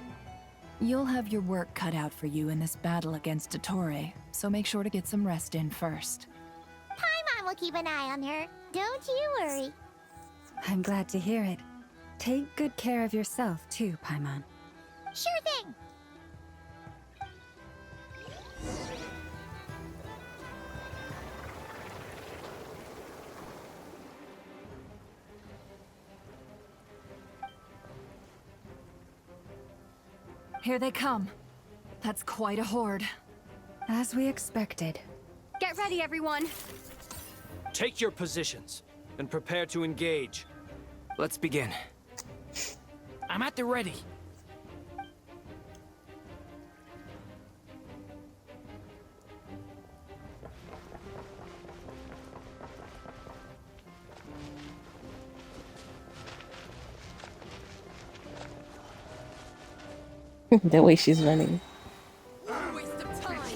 You'll have your work cut out for you in this battle against Dottore, so make sure to get some rest in first. Paimon will keep an eye on her. Don't you worry. I'm glad to hear it. Take good care of yourself, too, Paimon. Sure thing. Here they come. That's quite a horde. As we expected. Get ready, everyone. Take your positions and prepare to engage. Let's begin. I'm at the ready. The way she's running.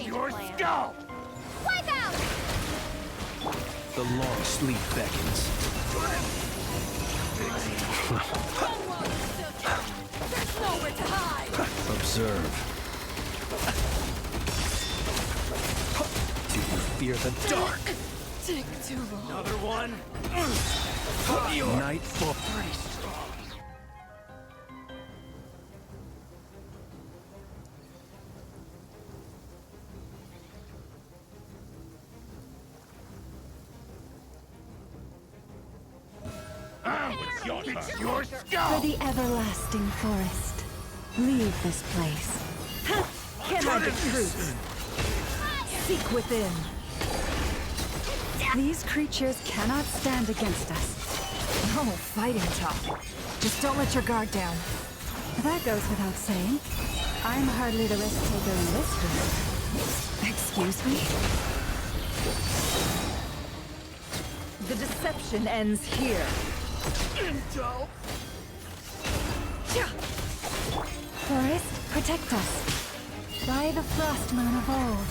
Your skull! Wipe out! The long sleep beckons. There's nowhere to hide. Observe. Do you fear the dark? Take too long. Another one. Nightfall. Pretty strong. For the everlasting forest, leave this place. Can I the truth? Seek within. These creatures cannot stand against us. No fighting talk. Just don't let your guard down. That goes without saying. I'm hardly the risk taker in this group. Excuse me? The deception ends here. Intel. Forest, protect us. By the frost moon of old.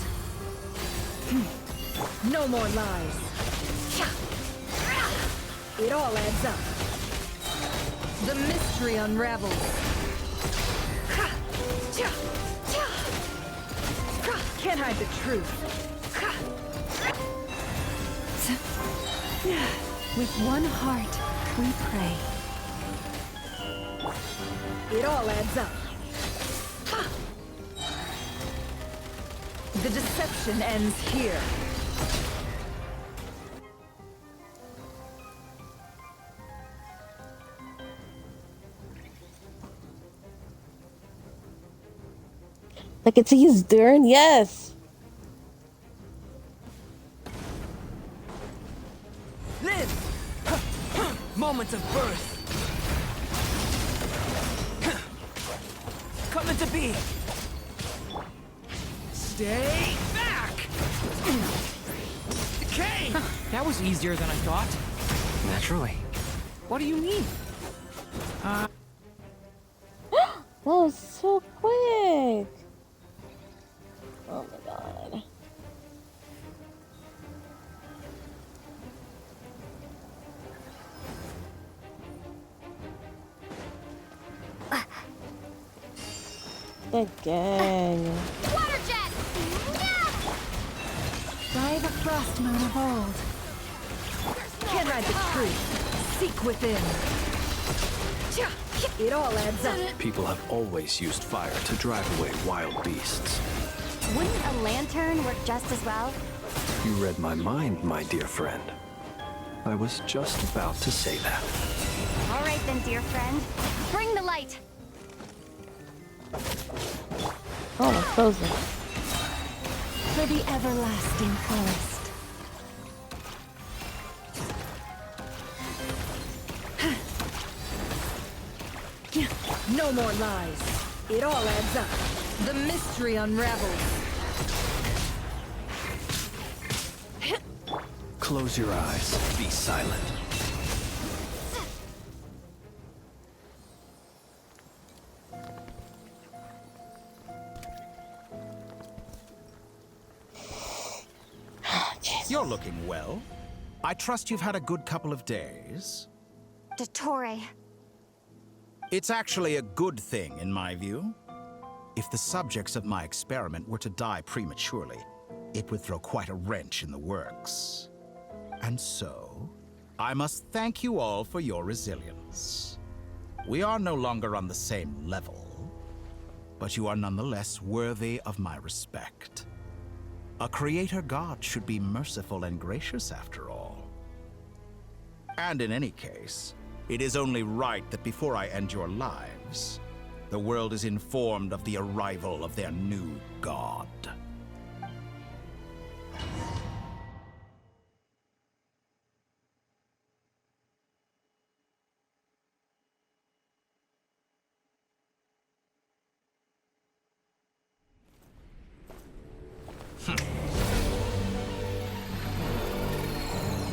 No more lies. It all adds up. The mystery unravels. Can't hide the truth. With one heart, we pray. It all adds up. The deception ends here. I can see his Dern, yes. Live! Moments of birth. Come into being. Stay back! Decay! That was easier than I thought. Naturally. What do you mean? That was so quick. Oh my god. Again. Water jet! By the frost moon of old. Can't hide the truth. Seek within. It all adds up. People have always used fire to drive away wild beasts. Wouldn't a lantern work just as well? You read my mind, my dear friend. I was just about to say that. All right then, dear friend. Bring the light. Oh, I'm frozen. For the everlasting forest. No more lies. It all adds up. The mystery unravels. Close your eyes. Be silent. You're looking well. I trust you've had a good couple of days. Dottore. It's actually a good thing, in my view. If the subjects of my experiment were to die prematurely, it would throw quite a wrench in the works. And so, I must thank you all for your resilience. We are no longer on the same level, but you are nonetheless worthy of my respect. A creator god should be merciful and gracious after all. And in any case, it is only right that before I end your lives, the world is informed of the arrival of their new god.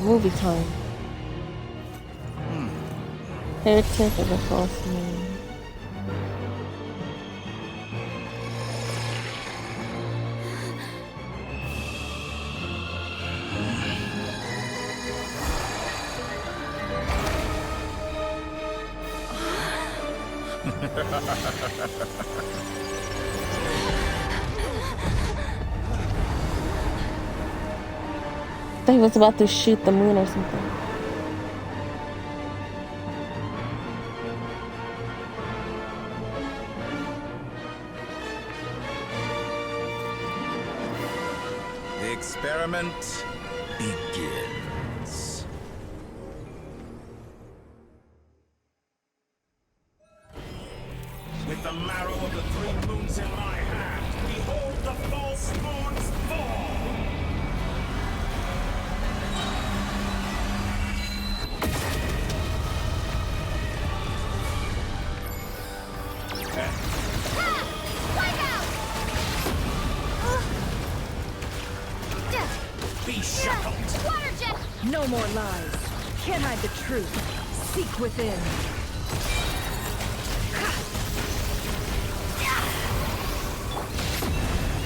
Movie time. Heretic of the False Moon. thought he was about to shoot the moon or something. The experiment begins. With the marrow of the three moons in my hand, behold the false moons fall! Be shackled! Water jet! No more lies. Can't hide the truth. Seek within.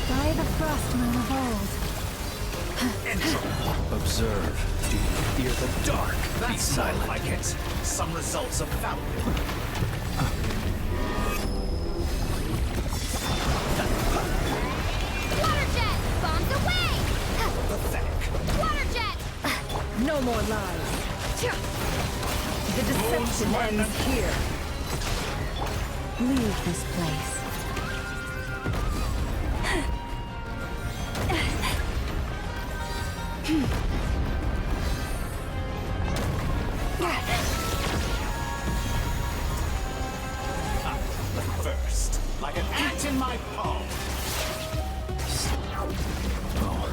By the frost moon of old. Observe. Do you fear the dark? That's Be silent. not like it. Some results of value. Water jet! Bombs away! Pathetic. Water jet! No more lies. The deception ends here. Leave this place. First, like an ant in my palm. Oh.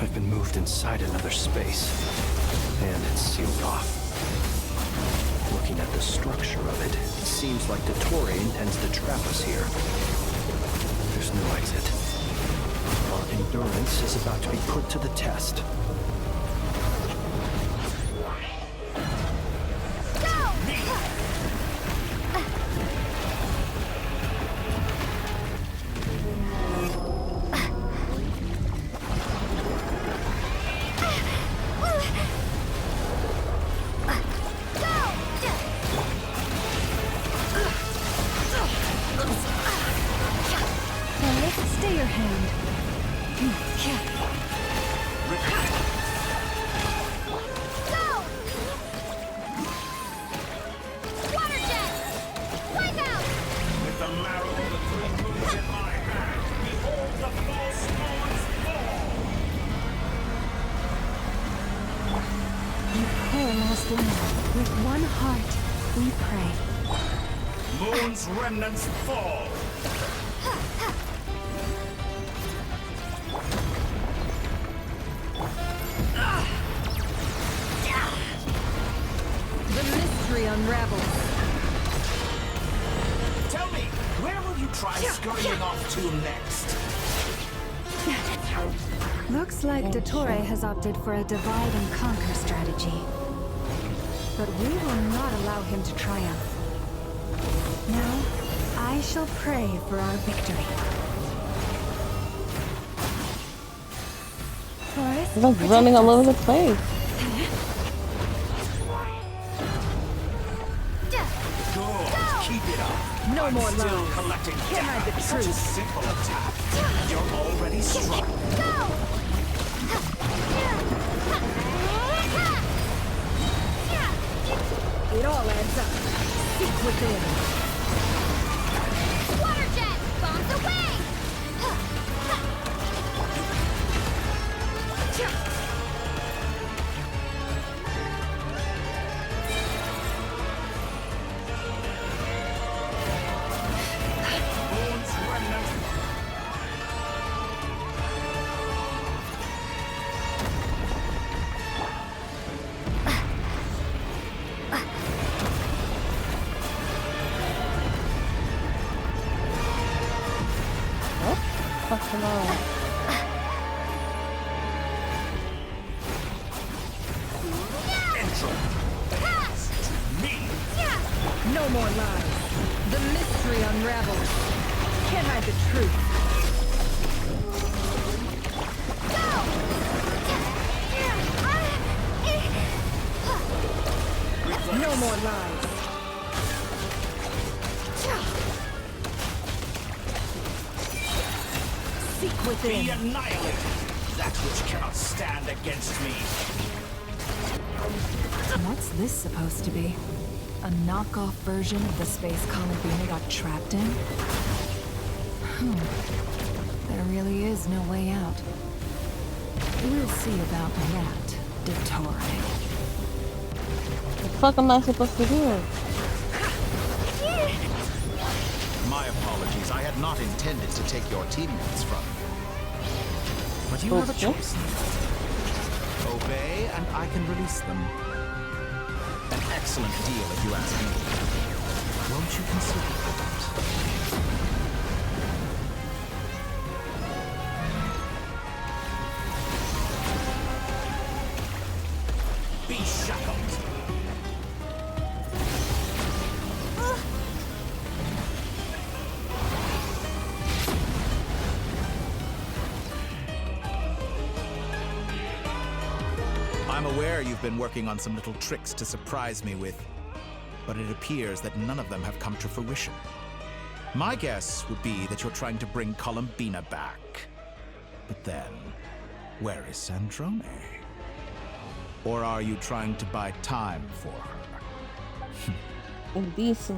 I've been moved inside another space. And it's sealed off. Looking at the structure of it, it seems like Dottore intends to trap us here. There's no exit. Our endurance is about to be put to the test. Stay your hand. Water jet! Wipe out! With the marrow of the three moons in my hand, behold the false moons fall! You poor lost lamb. With one heart, we pray. Moon's remnants fall! The mystery unravels. Tell me, where will you try scurrying off to next? Looks like Dottore has opted for a divide and conquer strategy. But we will not allow him to triumph. Now, I shall pray for our victory. Forest, It's like running all over the place. Keep it up. No I'm more still lies. collecting Can't hide the data. Such a truth. simple attack. You're already struck. It all adds up. Seek within. Water jet! Bombs away! Moon's remnant. Fucking on. No more lies. The mystery unravels. Can't hide the truth. No more lies. Seek within. Be annihilated. That which cannot stand against me. What's this supposed to be? A knockoff version of the space Columbina got trapped in? There really is no way out. We'll see about that, Dottore. The fuck am I supposed to do? My apologies. I had not intended to take your teammates from you. But you have a choice. Obey, and I can release them. An excellent deal, if you ask me. Won't you consider that? Be shackled. I'm aware you've been working on some little tricks to surprise me with, but it appears that none of them have come to fruition. My guess would be that you're trying to bring Columbina back. But then, where is Sandrone? Or are you trying to buy time for her?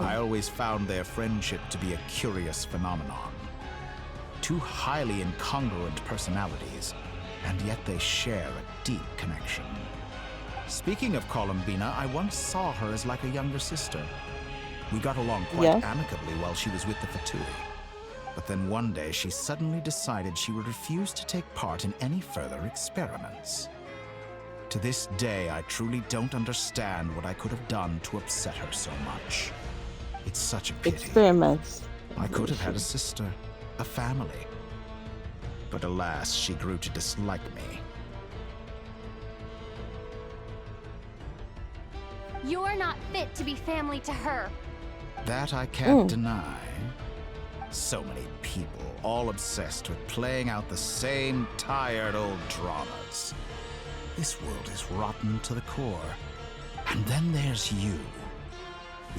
I always found their friendship to be a curious phenomenon. Two highly incongruent personalities, and yet they share a deep connection. Speaking of Columbina, I once saw her as like a younger sister. We got along quite amicably while she was with the VIII. But then one day she suddenly decided she would refuse to take part in any further experiments. To this day, I truly don't understand what I could have done to upset her so much. It's such a pity. Experiments. I could have had a sister, a family. But alas, she grew to dislike me. You're not fit to be family to her. That I can't deny. So many people, all obsessed with playing out the same tired old dramas. This world is rotten to the core. And then there's you.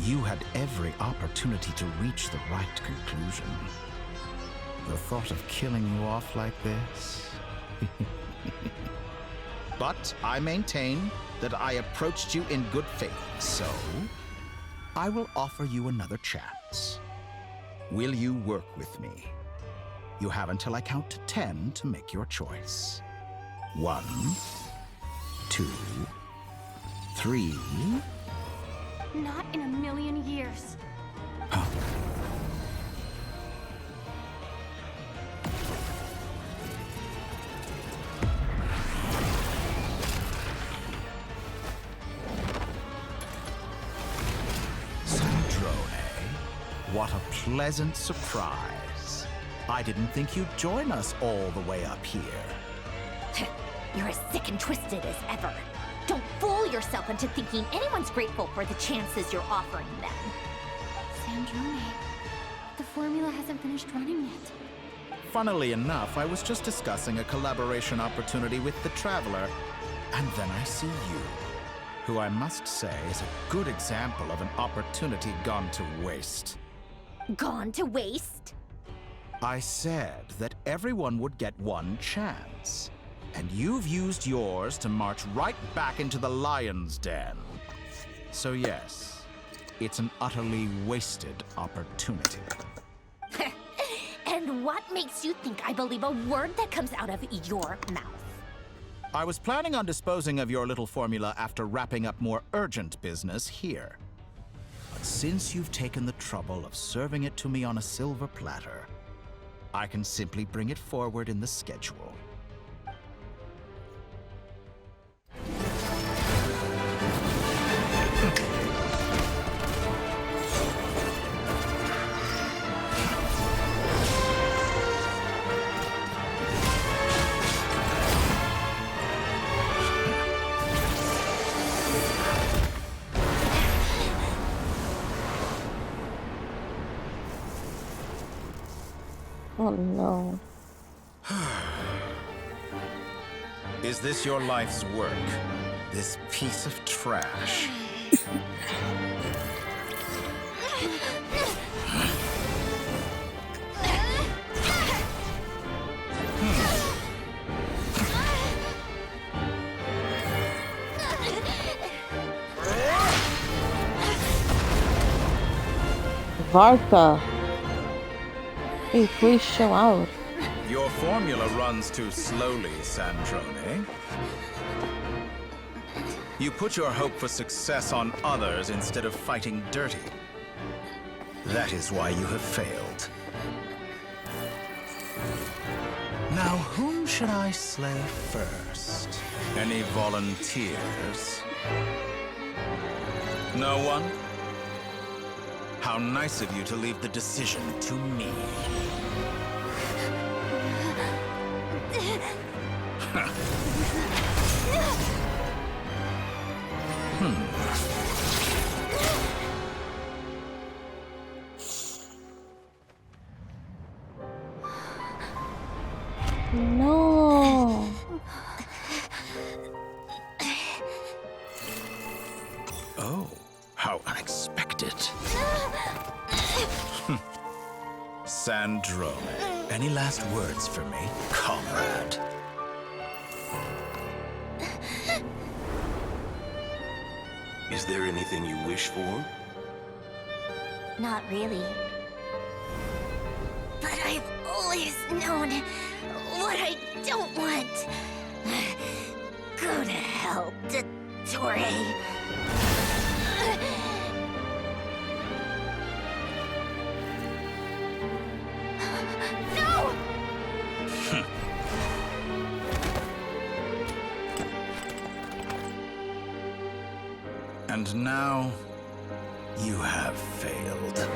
You had every opportunity to reach the right conclusion. The thought of killing you off like this? But I maintain that I approached you in good faith, so I will offer you another chance. Will you work with me? You have until I count to 10 to make your choice. 1, 2, 3. Not in a million years. What a pleasant surprise. I didn't think you'd join us all the way up here. You're as sick and twisted as ever. Don't fool yourself into thinking anyone's grateful for the chances you're offering them. Sandrone, the formula hasn't finished running yet. Funnily enough, I was just discussing a collaboration opportunity with the Traveler, and then I see you, who I must say is a good example of an opportunity gone to waste. Gone to waste? I said that everyone would get one chance, and you've used yours to march right back into the lion's den. So yes, it's an utterly wasted opportunity. And what makes you think I believe a word that comes out of your mouth? I was planning on disposing of your little formula after wrapping up more urgent business here. But since you've taken the trouble of serving it to me on a silver platter, I can simply bring it forward in the schedule. Oh no. Is this your life's work? This piece of trash? Varka. Hey, please show out. Your formula runs too slowly, Sandrone. You put your hope for success on others instead of fighting dirty. That is why you have failed. Now, whom should I slay first? Any volunteers? No one? How nice of you to leave the decision to me. No. Oh, how unexpected. Sandrone, any last words for me, comrade? Is there anything you wish for? Not really. But I've always known what I don't want. Go to hell, Dottore. And now, you have failed.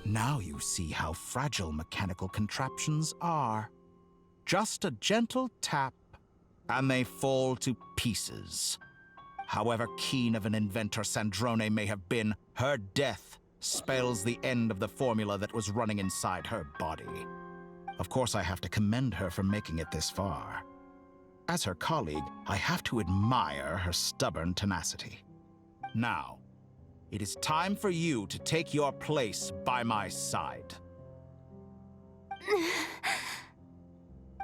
Now you see how fragile mechanical contraptions are. Just a gentle tap, and they fall to pieces. However keen of an inventor Sandrone may have been, her death spells the end of the formula that was running inside her body. Of course, I have to commend her for making it this far. As her colleague, I have to admire her stubborn tenacity. Now, it is time for you to take your place by my side.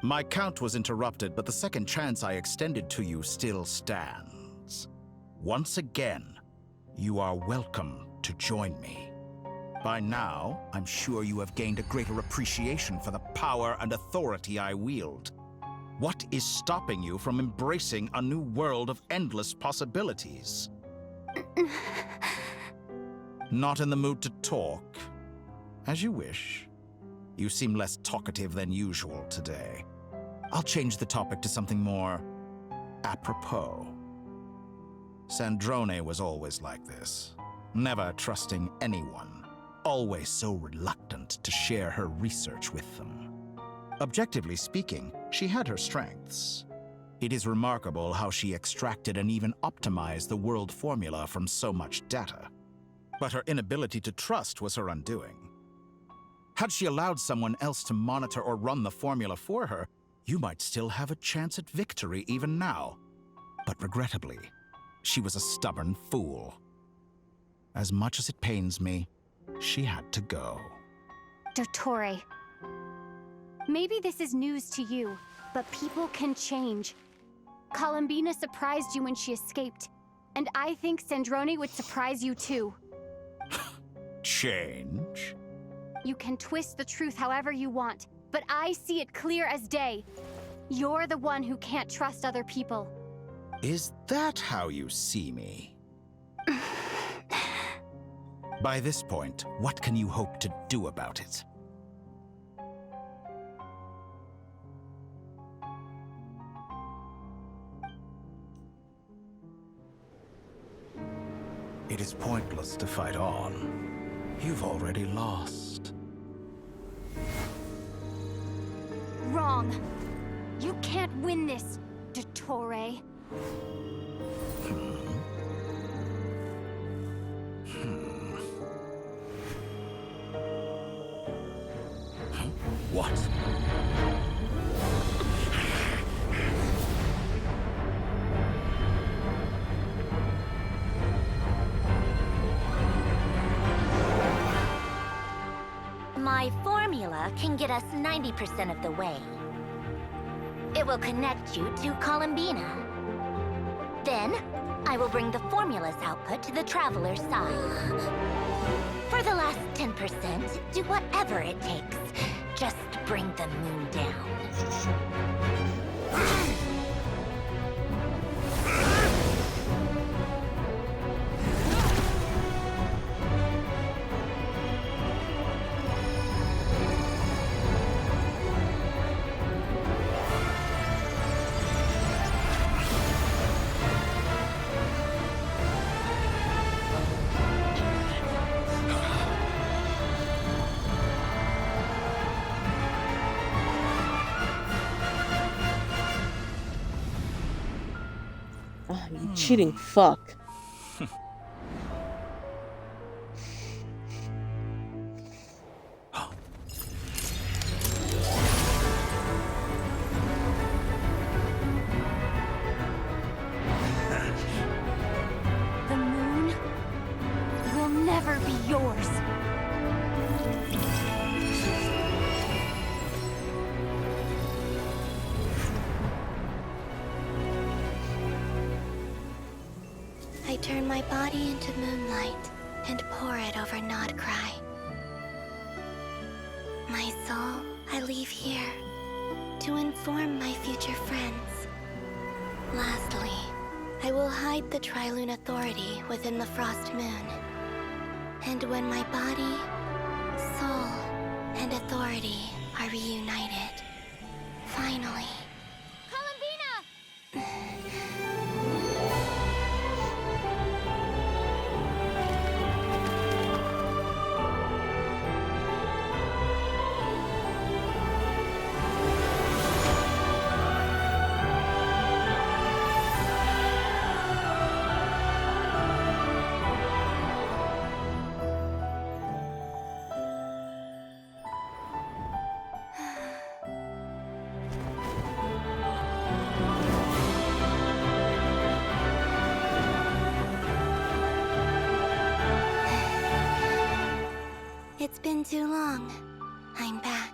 My count was interrupted, but the second chance I extended to you still stands. Once again, you are welcome to join me. By now, I'm sure you have gained a greater appreciation for the power and authority I wield. What is stopping you from embracing a new world of endless possibilities? Not in the mood to talk? As you wish. You seem less talkative than usual today. I'll change the topic to something more apropos. Sandrone was always like this, never trusting anyone. Always so reluctant to share her research with them. Objectively speaking, she had her strengths. It is remarkable how she extracted and even optimized the world formula from so much data. But her inability to trust was her undoing. Had she allowed someone else to monitor or run the formula for her, you might still have a chance at victory even now. But regrettably, she was a stubborn fool. As much as it pains me, she had to go. Dottore. Maybe this is news to you, but people can change. Columbina surprised you when she escaped, and I think Sandrone would surprise you too. Change? You can twist the truth however you want, but I see it clear as day. You're the one who can't trust other people. Is that how you see me? By this point, what can you hope to do about it? It is pointless to fight on. You've already lost. Wrong. You can't win this, Dottore. What? My formula can get us 90% of the way. It will connect you to Columbina. Then, I will bring the formula's output to the Traveler's side. For the last 10%, do whatever it takes. Just bring the moon down. Oh, you cheating fuck. The moon will never be yours. I turn my body into moonlight and pour it over Nod Cry. My soul, I leave here to inform my future friends. Lastly, I will hide the Trilune Authority within the Frost Moon. And when my body, soul, and authority are reunited, finally... It's been too long. I'm back.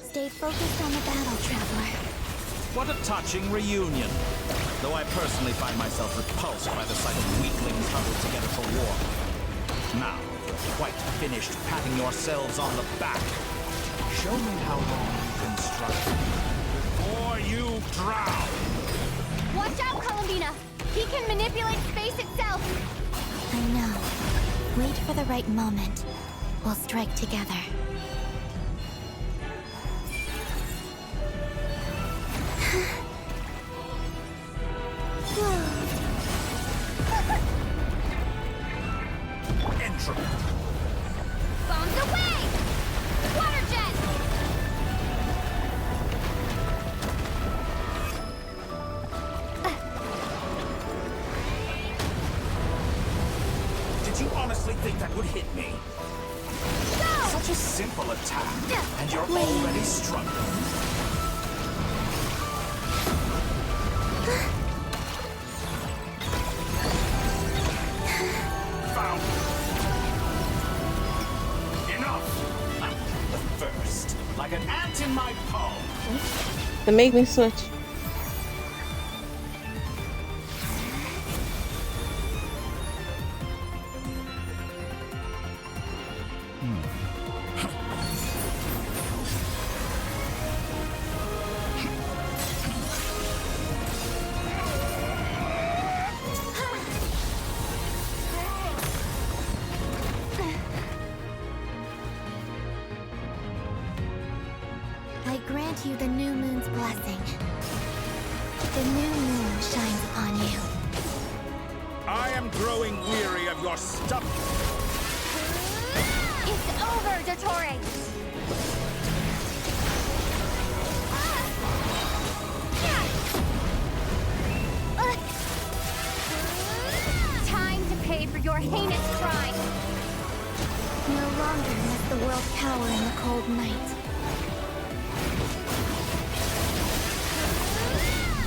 Stay focused on the battle, Traveler. What a touching reunion. Though I personally find myself repulsed by the sight of weaklings huddled together for war. Now, you're quite finished patting yourselves on the back. Show me how long you can struggle before you drown. Watch out, Columbina! He can manipulate space itself! I know. Wait for the right moment. We'll strike together. Entropy. Bombs away! Water jet! Did you honestly think that would hit me? Go! Such a simple attack, and you're already struggling. Found it. Enough! The first, like an ant in my palm. They make me switch. I grant you the new moon's blessing. The new moon shines upon you. I am growing weary of your stuff. It's over, Dottore! Time to pay for your heinous crime! No longer must the world cower in the cold night.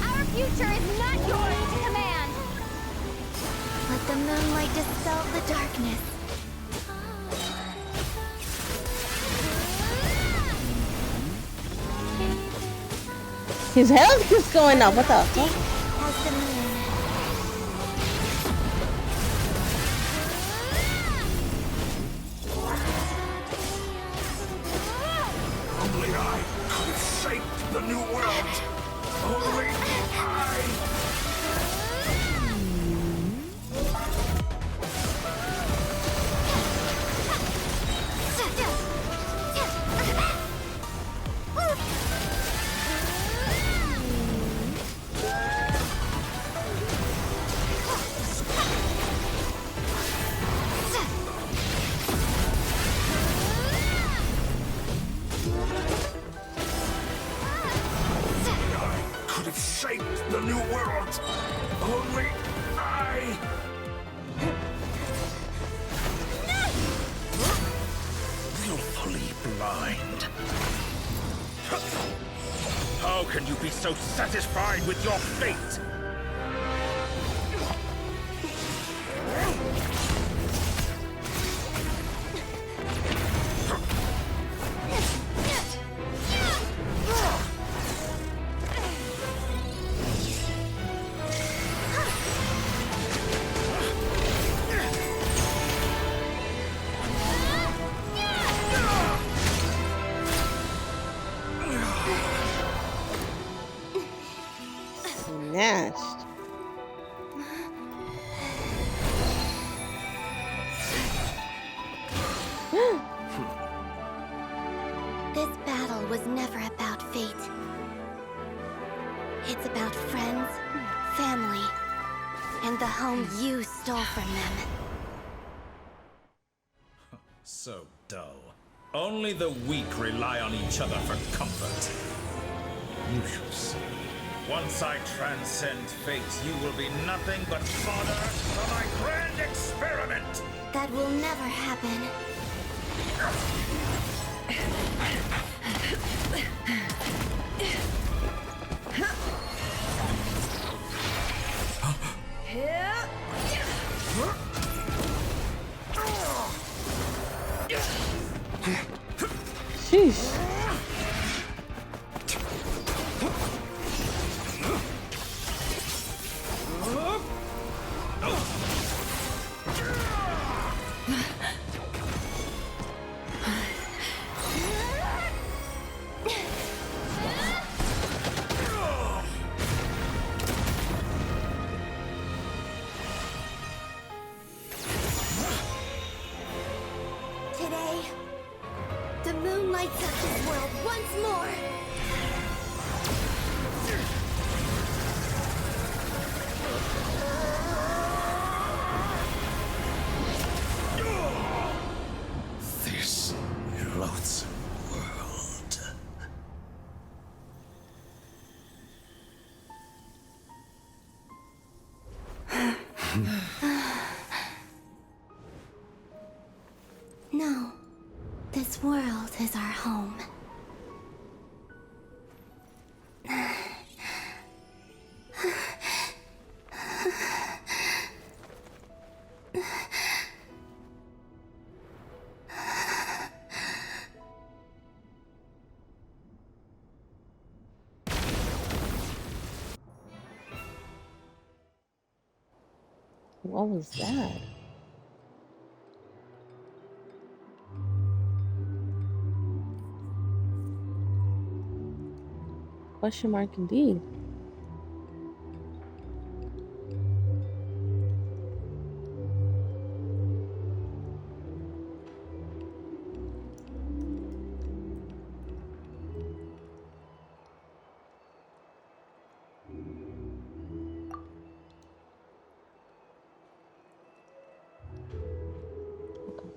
Our future is not yours to command! Let the moonlight dispel the darkness His health keeps going up. What the fuck? Has the moon. Only I could have shaped the new world. Only I. Could have shaped the new world. Only I. Willfully blind. How can you be so satisfied with your fate? Snatched. This battle was never about fate. It's about friends, family, and the home you stole from them. So dull. Only the weak rely on each other for comfort. You shall see. Once I transcend fate, you will be nothing but fodder for my grand experiment! That will never happen. Sheesh. Today, the moon lights up this world once more. This loathsome world. No, this world is our home. What was that? Question mark indeed.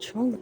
Controller.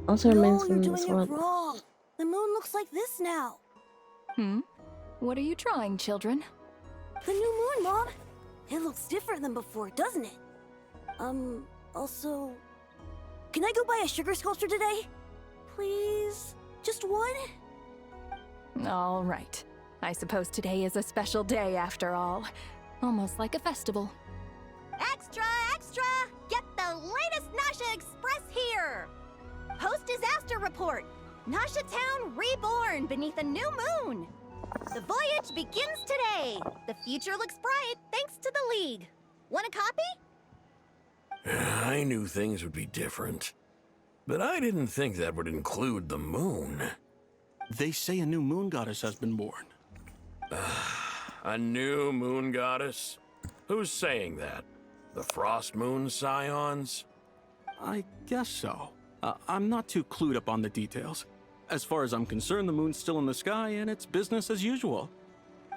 Also No, reminds me you're of doing this it one. wrong. The moon looks like this now. What are you trying, children? The new moon, Mom. It looks different than before, doesn't it? Also... Can I go buy a sugar sculpture today? Please? Just one? All right. I suppose today is a special day after all. Almost like a festival. Extra, extra! Get the latest Nasha Express here! Post-disaster report! Nasha Town reborn beneath a new moon! The voyage begins today! The future looks bright thanks to the League. Want a copy? I knew things would be different. But I didn't think that would include the moon. They say a new moon goddess has been born. A new moon goddess? Who's saying that? The Frost Moon Scions? I guess so. I'm not too clued up on the details. As far as I'm concerned, the moon's still in the sky and it's business as usual.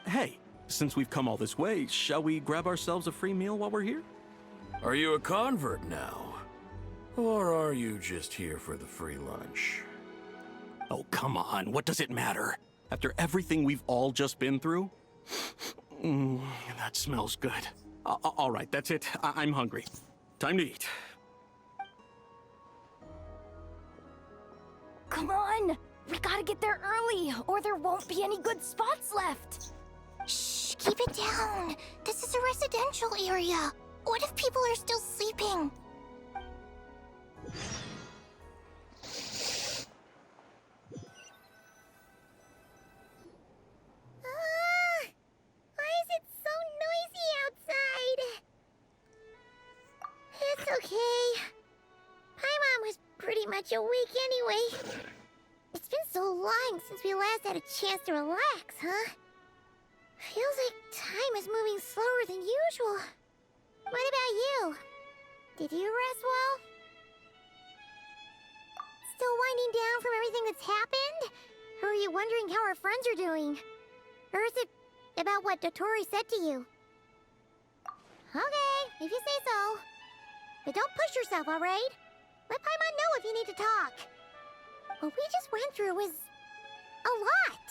Hey, since we've come all this way, shall we grab ourselves a free meal while we're here? Are you a convert now? Or are you just here for the free lunch? Oh, come on. What does it matter? After everything we've all just been through? That smells good. All right, that's it. I'm hungry. Time to eat. Come on! We gotta get there early, or there won't be any good spots left! Shh, keep it down. This is a residential area. What if people are still sleeping? Why is it so noisy outside? It's okay. Paimon was pretty much awake anyway. It's been so long since we last had a chance to relax, huh? Feels like time is moving slower than usual. What about you? Did you rest well? Still winding down from everything that's happened? Or are you wondering how our friends are doing? Or is it about what Dotori said to you? Okay, if you say so. But don't push yourself, alright? Let Paimon know if you need to talk. What we just went through was a lot.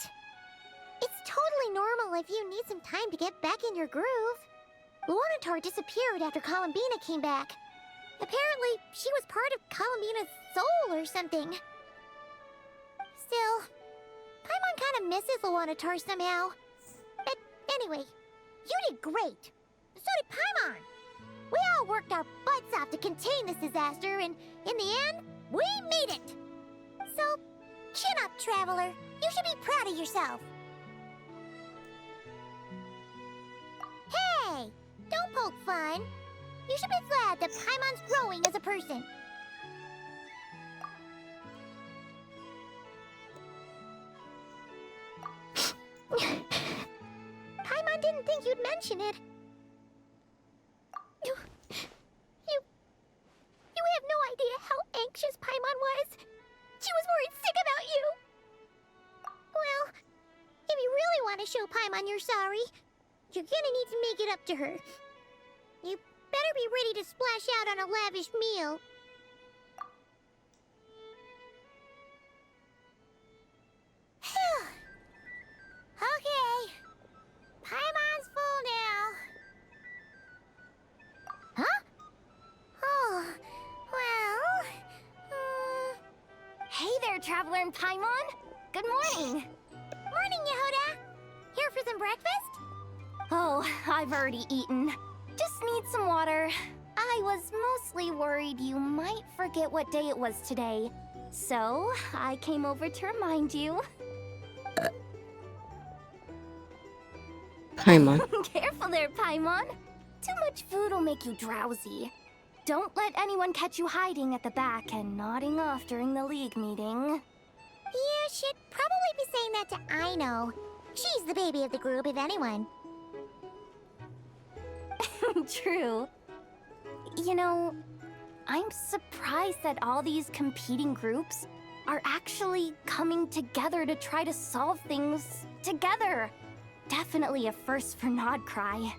It's totally normal if you need some time to get back in your groove. Luanatar disappeared after Columbina came back. Apparently, she was part of Columbina's soul or something. Still, Paimon kind of misses Luanatar somehow. But anyway, you did great. So did Paimon. We all worked our butts off to contain this disaster, and in the end, we made it. So, chin up, Traveler. You should be proud of yourself. Hey, don't poke fun. You should be glad that Paimon's growing as a person. Paimon didn't think you'd mention it. You have no idea how anxious Paimon was. She was worried sick about you. Well, if you really want to show Paimon you're sorry, you're gonna need to make it up to her. You better be ready to splash out on a lavish meal. Phew. Okay. Paimon's full now. Huh? Oh, well... Hey there, Traveler and Paimon! Good morning! Morning, Yehoda! Here for some breakfast? Oh, I've already eaten. Just need some water. I was mostly worried you might forget what day it was today. So, I came over to remind you. Paimon. Careful there, Paimon. Too much food will make you drowsy. Don't let anyone catch you hiding at the back and nodding off during the League meeting. You should probably be saying that to Aino. She's the baby of the group, if anyone. True. You know, I'm surprised that all these competing groups are actually coming together to try to solve things together. Definitely a first for Nodcry.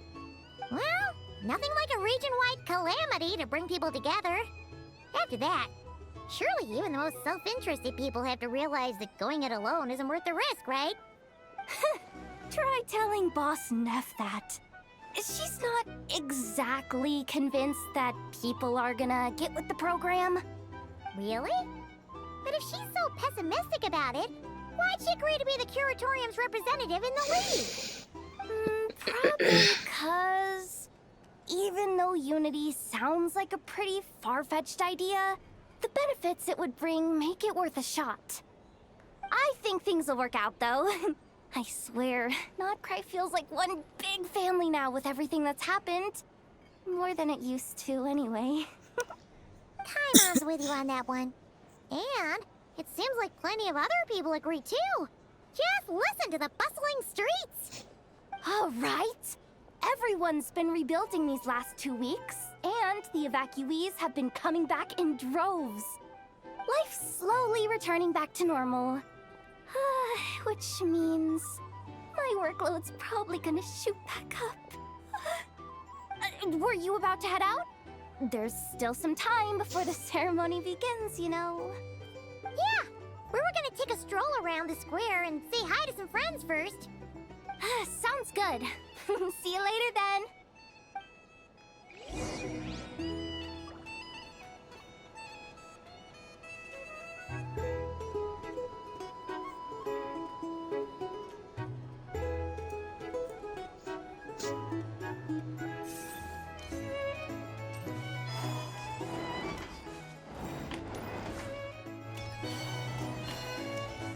Well, nothing like a region-wide calamity to bring people together. After that, Surely even the most self-interested people have to realize that going it alone isn't worth the risk, right? Try telling Boss Neff that. She's not exactly convinced that people are gonna get with the program. Really? But if she's so pessimistic about it, why'd she agree to be the Curatorium's representative in the league? Probably because even though Unity sounds like a pretty far-fetched idea, the benefits it would bring make it worth a shot. I think things will work out, though. I swear, Notcry feels like one big family now with everything that's happened. More than it used to, anyway. Kaimon's with you on that one. And it seems like plenty of other people agree, too. Just listen to the bustling streets. All right. Everyone's been rebuilding these last 2 weeks, and the evacuees have been coming back in droves. Life's slowly returning back to normal. Which means my workload's probably gonna shoot back up. Were you about to head out? There's still some time before the ceremony begins, you know. Yeah, we were gonna take a stroll around the square and say hi to some friends first. Sounds good. See you later then.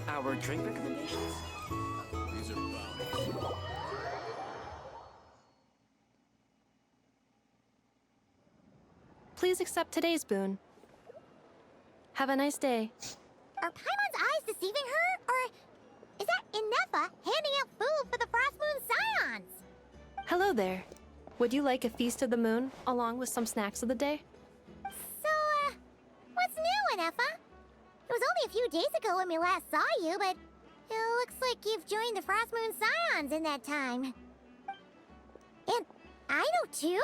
Our drink recommendations? These are bounties. Please accept today's boon. Have a nice day. Are Paimon's eyes deceiving her? Or is that Inefa handing out food for the Frost Moon Scions? Hello there. Would you like a feast of the moon along with some snacks of the day? So, what's new, Inefa? It was only a few days ago when we last saw you, but it looks like you've joined the Frost Moon Scions in that time. And I know too?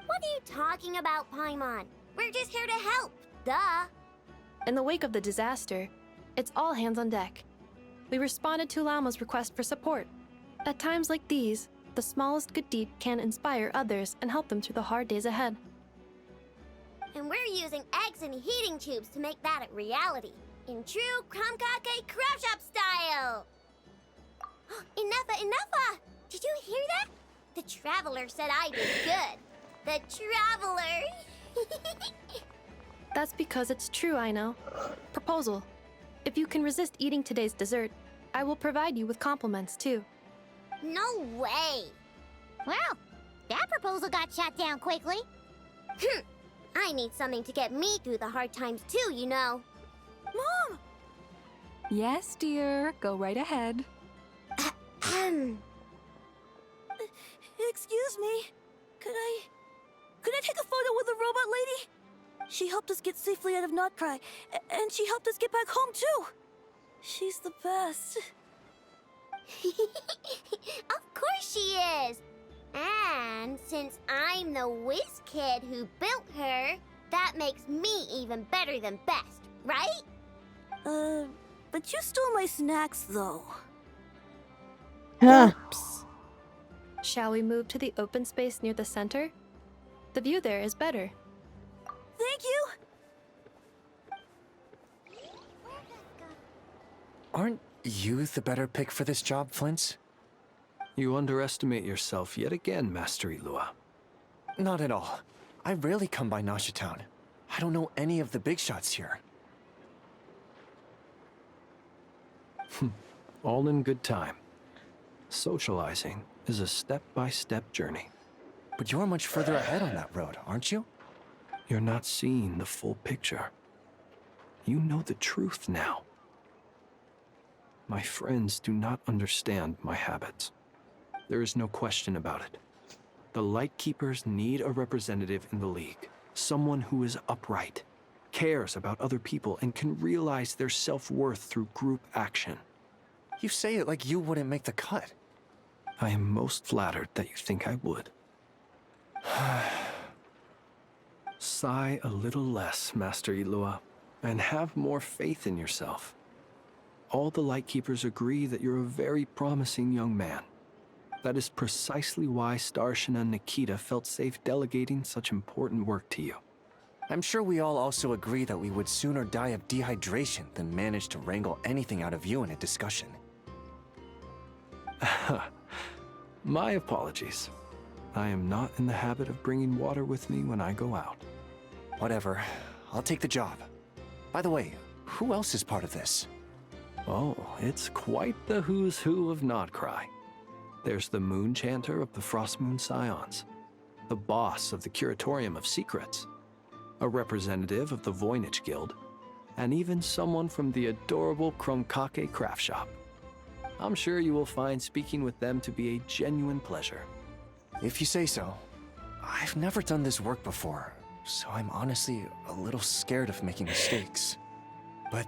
What are you talking about, Paimon? We're just here to help, duh. In the wake of the disaster, it's all hands on deck. We responded to Lama's request for support. At times like these, the smallest good deed can inspire others and help them through the hard days ahead. And we're using eggs and heating tubes to make that a reality. In true Kromkake Craft Shop style! Enough! Did you hear that? The Traveler said I did good. The Traveler! That's because it's true, I know. Proposal. If you can resist eating today's dessert, I will provide you with compliments, too. No way! Well, that proposal got shot down quickly. I need something to get me through the hard times too, you know. Mom! Yes, dear. Go right ahead. Excuse me. Could I take a photo with the robot lady? She helped us get safely out of Notcry, and she helped us get back home too. She's the best. Of course she is! And since I'm the whiz kid who built her, that makes me even better than best, right? But you stole my snacks though. Oops. Shall we move to the open space near the center? The view there is better. Thank you! Aren't you the better pick for this job, Flint? You underestimate yourself yet again, Master Ilua. Not at all. I rarely come by Nasha Town. I don't know any of the big shots here. All in good time. Socializing is a step-by-step journey. But you're much further ahead on that road, aren't you? You're not seeing the full picture. You know the truth now. My friends do not understand my habits. There is no question about it. The Lightkeepers need a representative in the League. Someone who is upright, cares about other people, and can realize their self-worth through group action. You say it like you wouldn't make the cut. I am most flattered that you think I would. Sigh a little less, Master Ilua, and have more faith in yourself. All the Lightkeepers agree that you're a very promising young man. That is precisely why Starshin and Nikita felt safe delegating such important work to you. I'm sure we all also agree that we would sooner die of dehydration than manage to wrangle anything out of you in a discussion. My apologies. I am not in the habit of bringing water with me when I go out. Whatever. I'll take the job. By the way, who else is part of this? Oh, it's quite the who's who of Nodcry. There's the Moon Chanter of the Frostmoon Scions, the boss of the Curatorium of Secrets, a representative of the Voynich Guild, and even someone from the adorable Kromkake craft shop. I'm sure you will find speaking with them to be a genuine pleasure. If you say so. I've never done this work before, so I'm honestly a little scared of making mistakes. But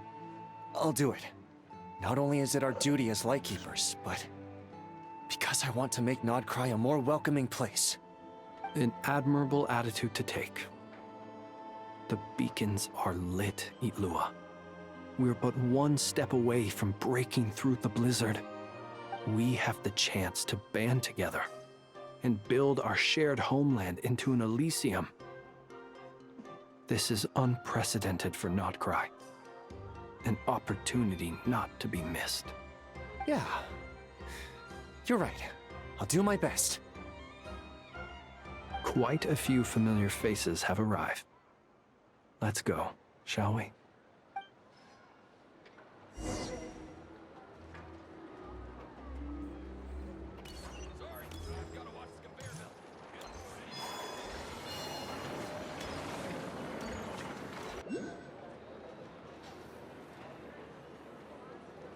I'll do it. Not only is it our duty as Lightkeepers, but because I want to make Nodcry a more welcoming place. An admirable attitude to take. The beacons are lit, Ilua. We're but one step away from breaking through the blizzard. We have the chance to band together and build our shared homeland into an Elysium. This is unprecedented for Nodcry. An opportunity not to be missed. Yeah. You're right. I'll do my best. Quite a few familiar faces have arrived. Let's go, shall we?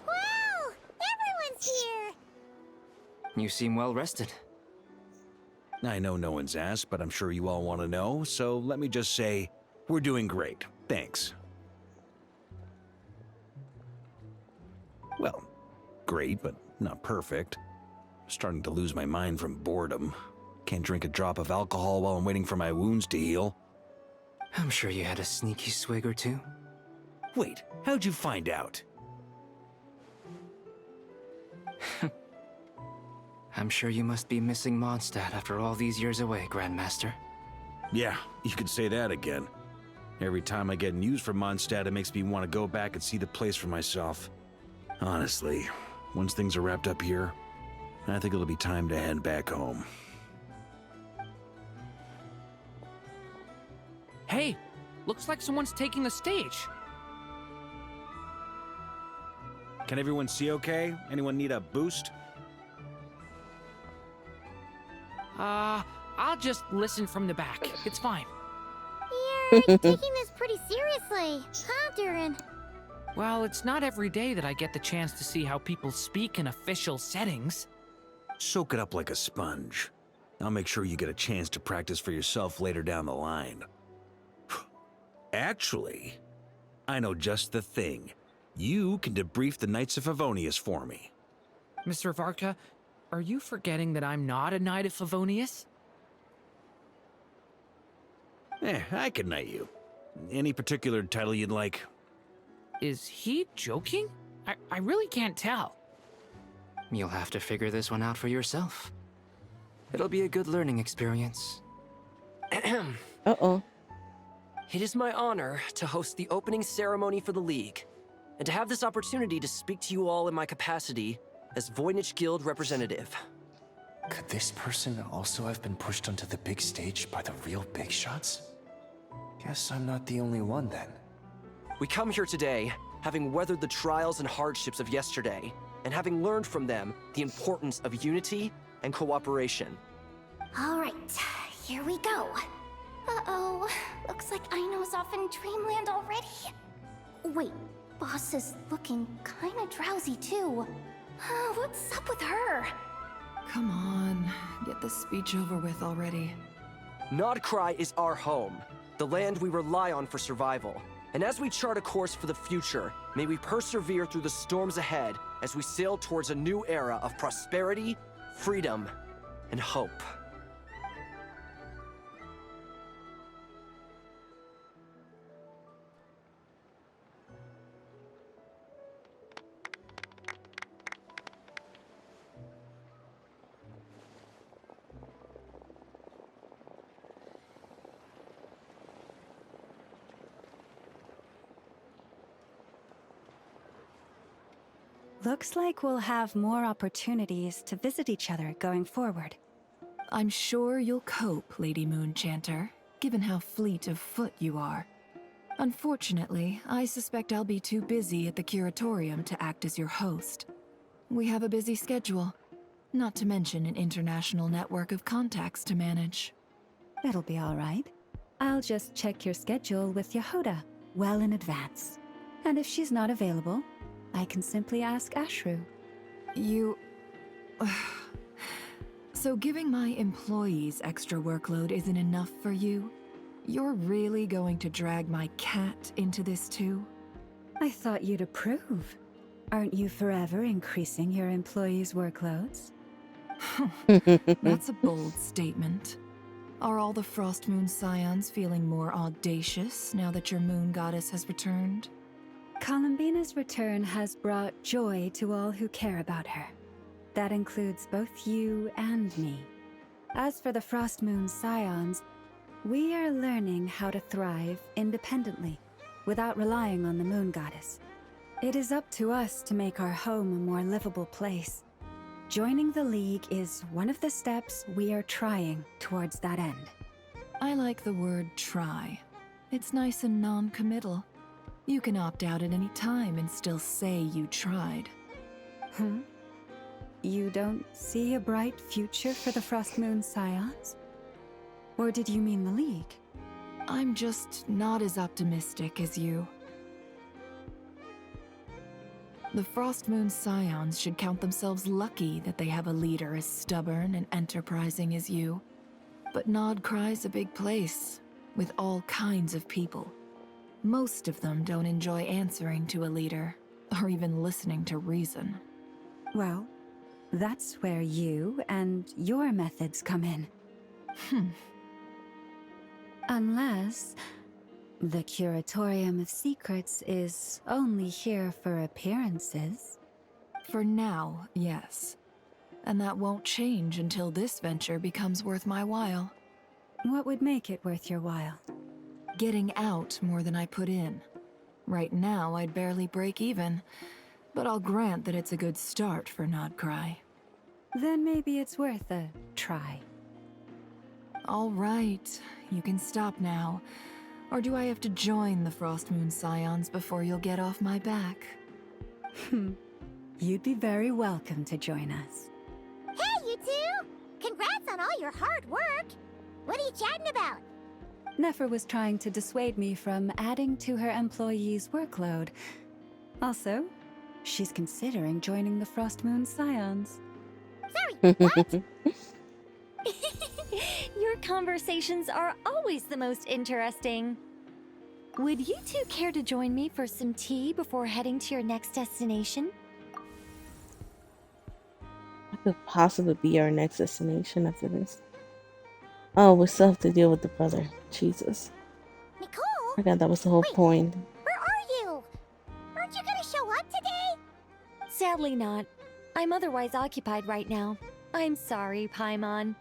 Wow! Everyone's here! You seem well rested. I know no one's asked, but I'm sure you all want to know, so let me just say, we're doing great. Thanks. Well, great, but not perfect. Starting to lose my mind from boredom. Can't drink a drop of alcohol while I'm waiting for my wounds to heal. I'm sure you had a sneaky swig or two. Wait, how'd you find out? I'm sure you must be missing Mondstadt after all these years away, Grandmaster. Yeah, you could say that again. Every time I get news from Mondstadt, it makes me want to go back and see the place for myself. Honestly, once things are wrapped up here, I think it'll be time to head back home. Hey, looks like someone's taking the stage. Can everyone see okay? Anyone need a boost? I'll just listen from the back. It's fine. You're taking this pretty seriously, huh, Durin? Well, it's not every day that I get the chance to see how people speak in official settings. Soak it up like a sponge. I'll make sure you get a chance to practice for yourself later down the line. Actually, I know just the thing. You can debrief the Knights of Favonius for me. Mr. Varka, are you forgetting that I'm not a Knight of Favonius? I can knight you. Any particular title you'd like? Is he joking? I really can't tell. You'll have to figure this one out for yourself. It'll be a good learning experience. Uh-oh. It is my honor to host the opening ceremony for the League, and to have this opportunity to speak to you all in my capacity as Voynich Guild representative. Could this person also have been pushed onto the big stage by the real big shots? Guess I'm not the only one then. We come here today, having weathered the trials and hardships of yesterday, and having learned from them the importance of unity and cooperation. All right, here we go. Uh-oh. Looks like Aino's off in dreamland already. Wait, Boss is looking kinda drowsy too. What's up with her? Come on, get this speech over with already. Nodcry is our home, the land we rely on for survival. And as we chart a course for the future, may we persevere through the storms ahead as we sail towards a new era of prosperity, freedom, and hope. Looks like we'll have more opportunities to visit each other going forward. I'm sure you'll cope, Lady Moonchanter, given how fleet of foot you are. Unfortunately, I suspect I'll be too busy at the curatorium to act as your host. We have a busy schedule, not to mention an international network of contacts to manage. It'll be all right. I'll just check your schedule with Yehoda well in advance. And if she's not available, I can simply ask Ashru. You... So giving my employees extra workload isn't enough for you? You're really going to drag my cat into this too? I thought you'd approve. Aren't you forever increasing your employees' workloads? That's a bold statement. Are all the Frost Moon Scions feeling more audacious now that your moon goddess has returned? Columbina's return has brought joy to all who care about her. That includes both you and me. As for the Frost Moon Scions, we are learning how to thrive independently, without relying on the moon goddess. It is up to us to make our home a more livable place. Joining the League is one of the steps we are trying towards that end. I like the word try. It's nice and non-committal. You can opt out at any time and still say you tried. You don't see a bright future for the Frost Moon Scions? Or did you mean the League? I'm just not as optimistic as you. The Frost Moon Scions should count themselves lucky that they have a leader as stubborn and enterprising as you. But Nod Cry's a big place, with all kinds of people. Most of them don't enjoy answering to a leader, or even listening to reason. Well, that's where you and your methods come in. Unless the Curatorium of Secrets is only here for appearances. For now, yes. And that won't change until this venture becomes worth my while. What would make it worth your while? Getting out more than I put in. Right now, I'd barely break even, but I'll grant that it's a good start for Nod Cry. Then maybe it's worth a try. All right, you can stop now. Or do I have to join the Frost Moon Scions before you'll get off my back? You'd be very welcome to join us. Hey, you two! Congrats on all your hard work! What are you chatting about? Nefer was trying to dissuade me from adding to her employees' workload. Also, she's considering joining the Frost Moon Scions. Sorry, what? Your conversations are always the most interesting. Would you two care to join me for some tea before heading to your next destination? What could possibly be our next destination after this? Oh, we still have to deal with the brother. Jesus. Nicole? I thought that was the whole point. Where are you? Aren't you gonna show up today? Sadly not. I'm otherwise occupied right now. I'm sorry, Paimon.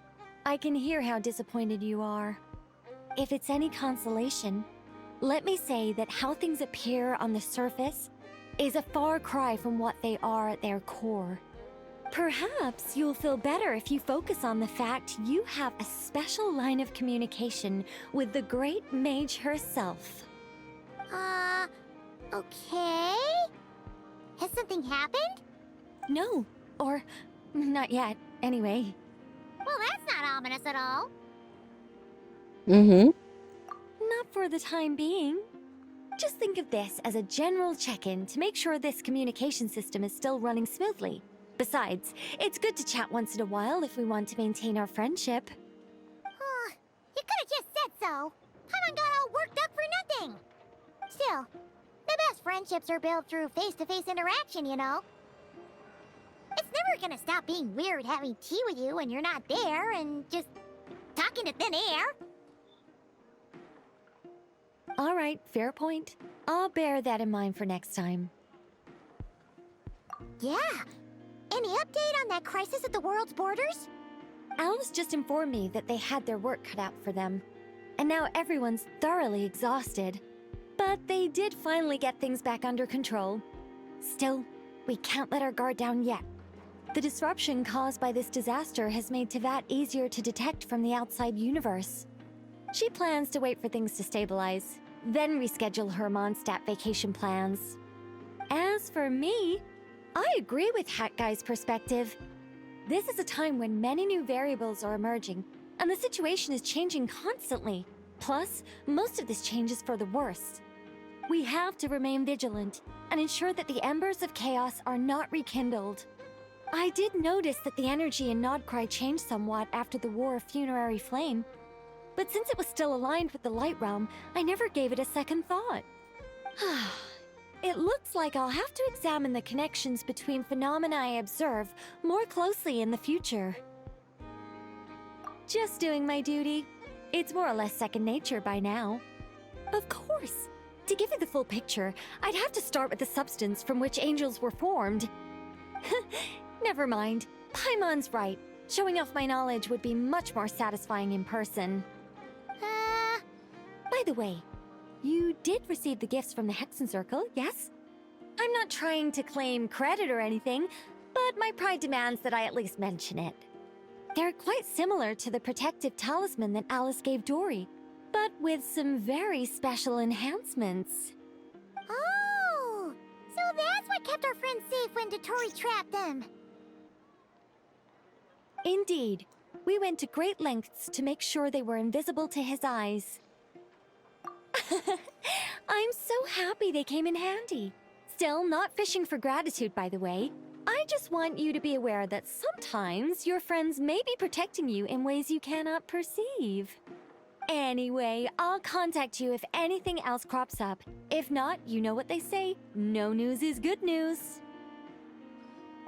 I can hear how disappointed you are. If it's any consolation, let me say that how things appear on the surface is a far cry from what they are at their core. Perhaps you'll feel better if you focus on the fact you have a special line of communication with the great mage herself. Okay? Has something happened? No, or not yet, anyway. Well, that's not ominous at all. Not for the time being. Just think of this as a general check-in to make sure this communication system is still running smoothly. Besides, it's good to chat once in a while if we want to maintain our friendship. You could've just said so. Paimon got all worked up for nothing. Still, the best friendships are built through face-to-face interaction, you know. It's never gonna stop being weird having tea with you when you're not there and just talking to thin air. All right, fair point. I'll bear that in mind for next time. Yeah. Any update on that crisis at the world's borders? Alice just informed me that they had their work cut out for them. And now everyone's thoroughly exhausted. But they did finally get things back under control. Still, we can't let our guard down yet. The disruption caused by this disaster has made Tevat easier to detect from the outside universe. She plans to wait for things to stabilize, then reschedule her Mondstadt vacation plans. As for me, I agree with Hat Guy's perspective. This is a time when many new variables are emerging, and the situation is changing constantly. Plus, most of this change is for the worse. We have to remain vigilant and ensure that the embers of chaos are not rekindled. I did notice that the energy in Nodcry changed somewhat after the War of Funerary Flame, but since it was still aligned with the Light Realm, I never gave it a second thought. It looks like I'll have to examine the connections between phenomena I observe more closely in the future. Just doing my duty. It's more or less second nature by now. Of course, to give you the full picture, I'd have to start with the substance from which angels were formed. Never mind. Paimon's right. Showing off my knowledge would be much more satisfying in person. By the way, you did receive the gifts from the Hexen Circle, yes? I'm not trying to claim credit or anything, but my pride demands that I at least mention it. They're quite similar to the protective talisman that Alice gave Dory, but with some very special enhancements. Oh! So that's what kept our friends safe when Dory trapped them. Indeed. We went to great lengths to make sure they were invisible to his eyes. I'm so happy they came in handy. Still, not fishing for gratitude, by the way. I just want you to be aware that sometimes your friends may be protecting you in ways you cannot perceive. Anyway, I'll contact you if anything else crops up. If not, you know what they say, no news is good news.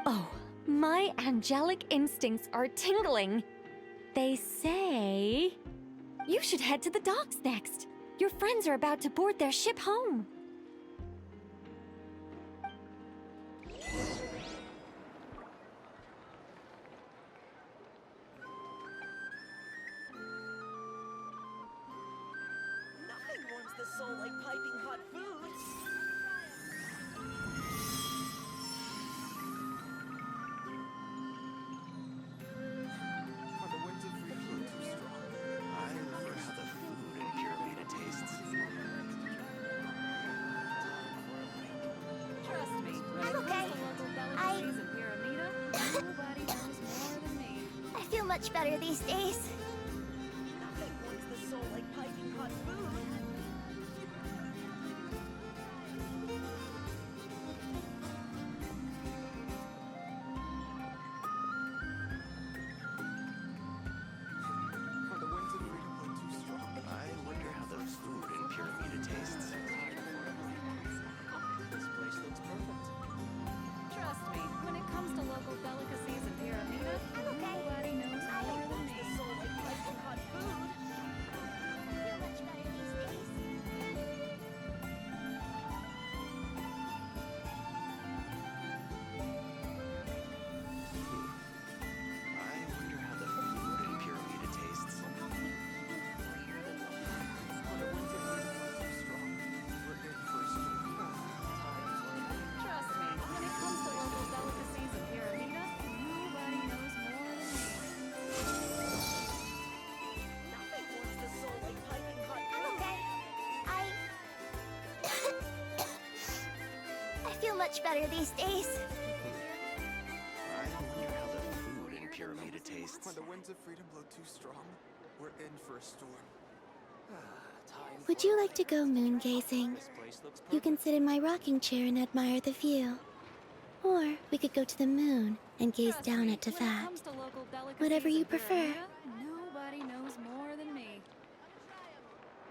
Oh, my angelic instincts are tingling. They say you should head to the docks next. Your friends are about to board their ship home. Nothing warms the soul like piping hot food. Much better these days. Nothing warms the soul like piping hot food. Are the winds of freedom blow too strong? I wonder how the food in Pyramida tastes. This place looks perfect. Trust me, when it comes to local delicacies in Pyramida, nobody knows more than me. The soul like piping hot food. I feel much better these days. I wonder how the food in Pyramida tastes. Are the winds of freedom blow too strong? We're in for a storm. Trust me, when it comes to local delicacies in Pyramida, nobody knows more than me. Nothing warms the soul like piping hot food. I'm okay. I feel much better these days. I wonder how the food in Pyramida tastes. Are the winds of freedom blow too strong? We're in for a storm. Would you like to go moon gazing? You can sit in my rocking chair and admire the view. Or we could go to the moon and gaze down at Tevat. Whatever you prefer. Nobody knows more than me.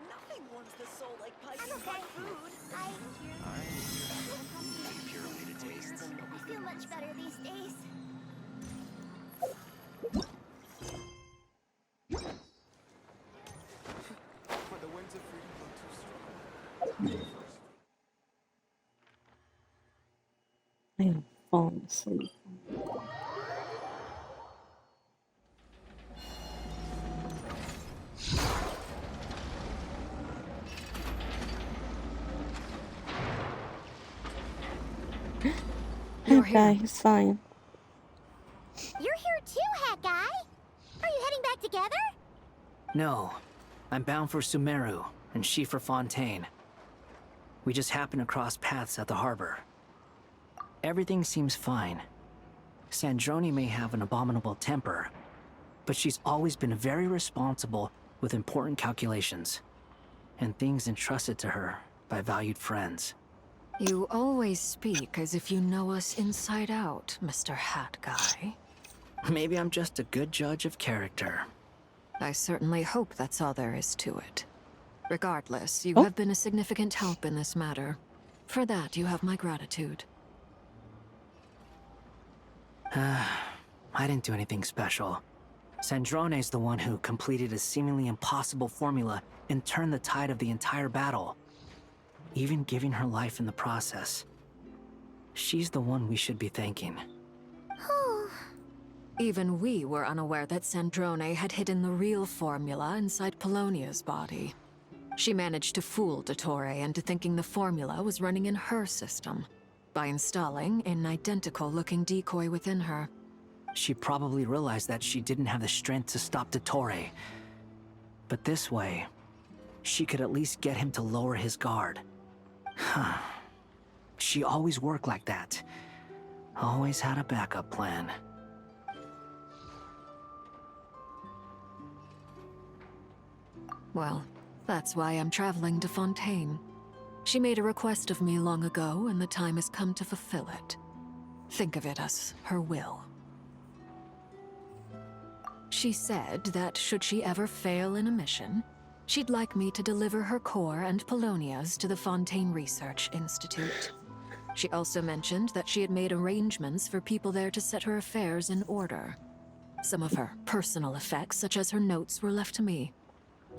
Nothing warms the soul like piping hot food. I wonder how the food in Pyramida tastes. I feel much better these days. Are the winds of freedom blow too strong? I am falling asleep. Your guy. here. He's fine. You're here too, Hat Guy. Are you heading back together? No, I'm bound for Sumeru, and she for Fontaine. We just happened to cross paths at the harbor. Everything seems fine. Sandrone may have an abominable temper, but she's always been very responsible with important calculations, and things entrusted to her by valued friends. You always speak as if you know us inside out, Mr. Hat Guy. Maybe I'm just a good judge of character. I certainly hope that's all there is to it. Regardless, you Oh. have been a significant help in this matter. For that, you have my gratitude. I didn't do anything special. Sandrone's the one who completed a seemingly impossible formula and turned the tide of the entire battle, even giving her life in the process. She's the one we should be thanking. Even we were unaware that Sandrone had hidden the real formula inside Polonia's body. She managed to fool Dottore into thinking the formula was running in her system by installing an identical-looking decoy within her. She probably realized that she didn't have the strength to stop Dottore. But this way, she could at least get him to lower his guard. She always worked like that. Always had a backup plan. Well, that's why I'm traveling to Fontaine. She made a request of me long ago, and the time has come to fulfill it. Think of it as her will. She said that should she ever fail in a mission, she'd like me to deliver her core and Polonia's to the Fontaine Research Institute. She also mentioned that she had made arrangements for people there to set her affairs in order. Some of her personal effects, such as her notes, were left to me.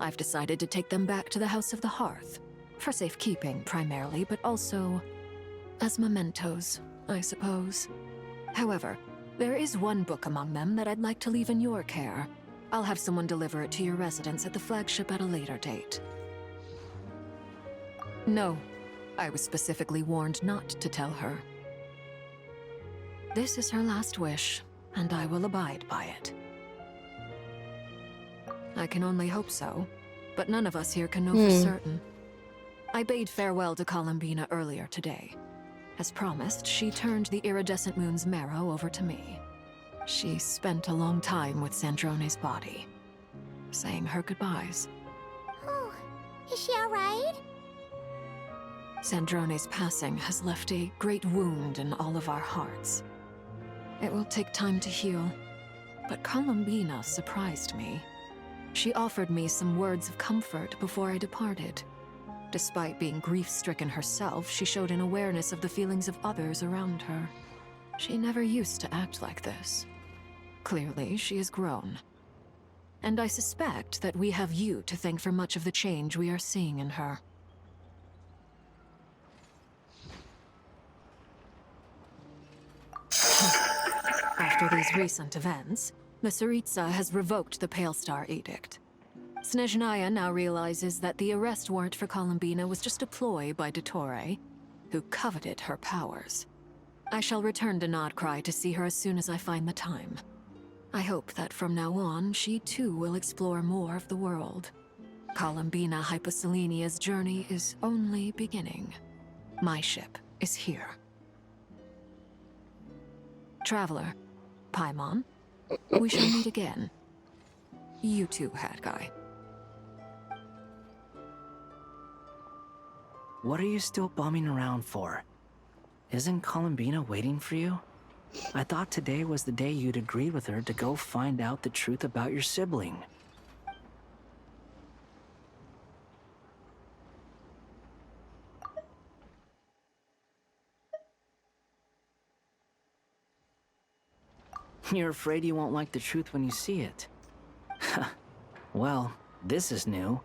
I've decided to take them back to the House of the Hearth, for safekeeping primarily, but also as mementos, I suppose. However, there is one book among them that I'd like to leave in your care. I'll have someone deliver it to your residence at the flagship at a later date. No, I was specifically warned not to tell her. This is her last wish, and I will abide by it. I can only hope so, but none of us here can know for certain. I bade farewell to Columbina earlier today. As promised, she turned the iridescent moon's marrow over to me. She spent a long time with Sandrone's body, saying her goodbyes. Oh, is she alright? Sandrone's passing has left a great wound in all of our hearts. It will take time to heal, but Columbina surprised me. She offered me some words of comfort before I departed. Despite being grief-stricken herself, she showed an awareness of the feelings of others around her. She never used to act like this. Clearly, she has grown. And I suspect that we have you to thank for much of the change we are seeing in her. After these recent events, the Tsaritsa has revoked the Pale Star Edict. Snezhnaya now realizes that the arrest warrant for Columbina was just a ploy by Dottore, who coveted her powers. I shall return to Nodcry to see her as soon as I find the time. I hope that from now on, she too will explore more of the world. Columbina Hyposelenia's journey is only beginning. My ship is here. Traveler, Paimon, we shall meet again. You too, Hat Guy. What are you still bumming around for? Isn't Columbina waiting for you? I thought today was the day you'd agreed with her to go find out the truth about your sibling. You're afraid you won't like the truth when you see it. Well, this is new.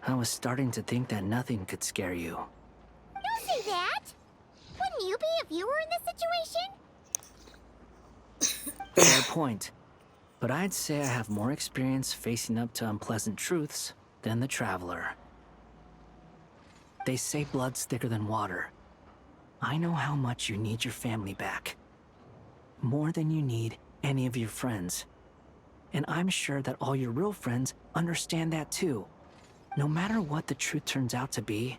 I was starting to think that nothing could scare you. Don't say that! Wouldn't you be if you were in this situation? Fair point. But I'd say I have more experience facing up to unpleasant truths than the Traveler. They say blood's thicker than water. I know how much you need your family back. More than you need any of your friends. And I'm sure that all your real friends understand that too. No matter what the truth turns out to be,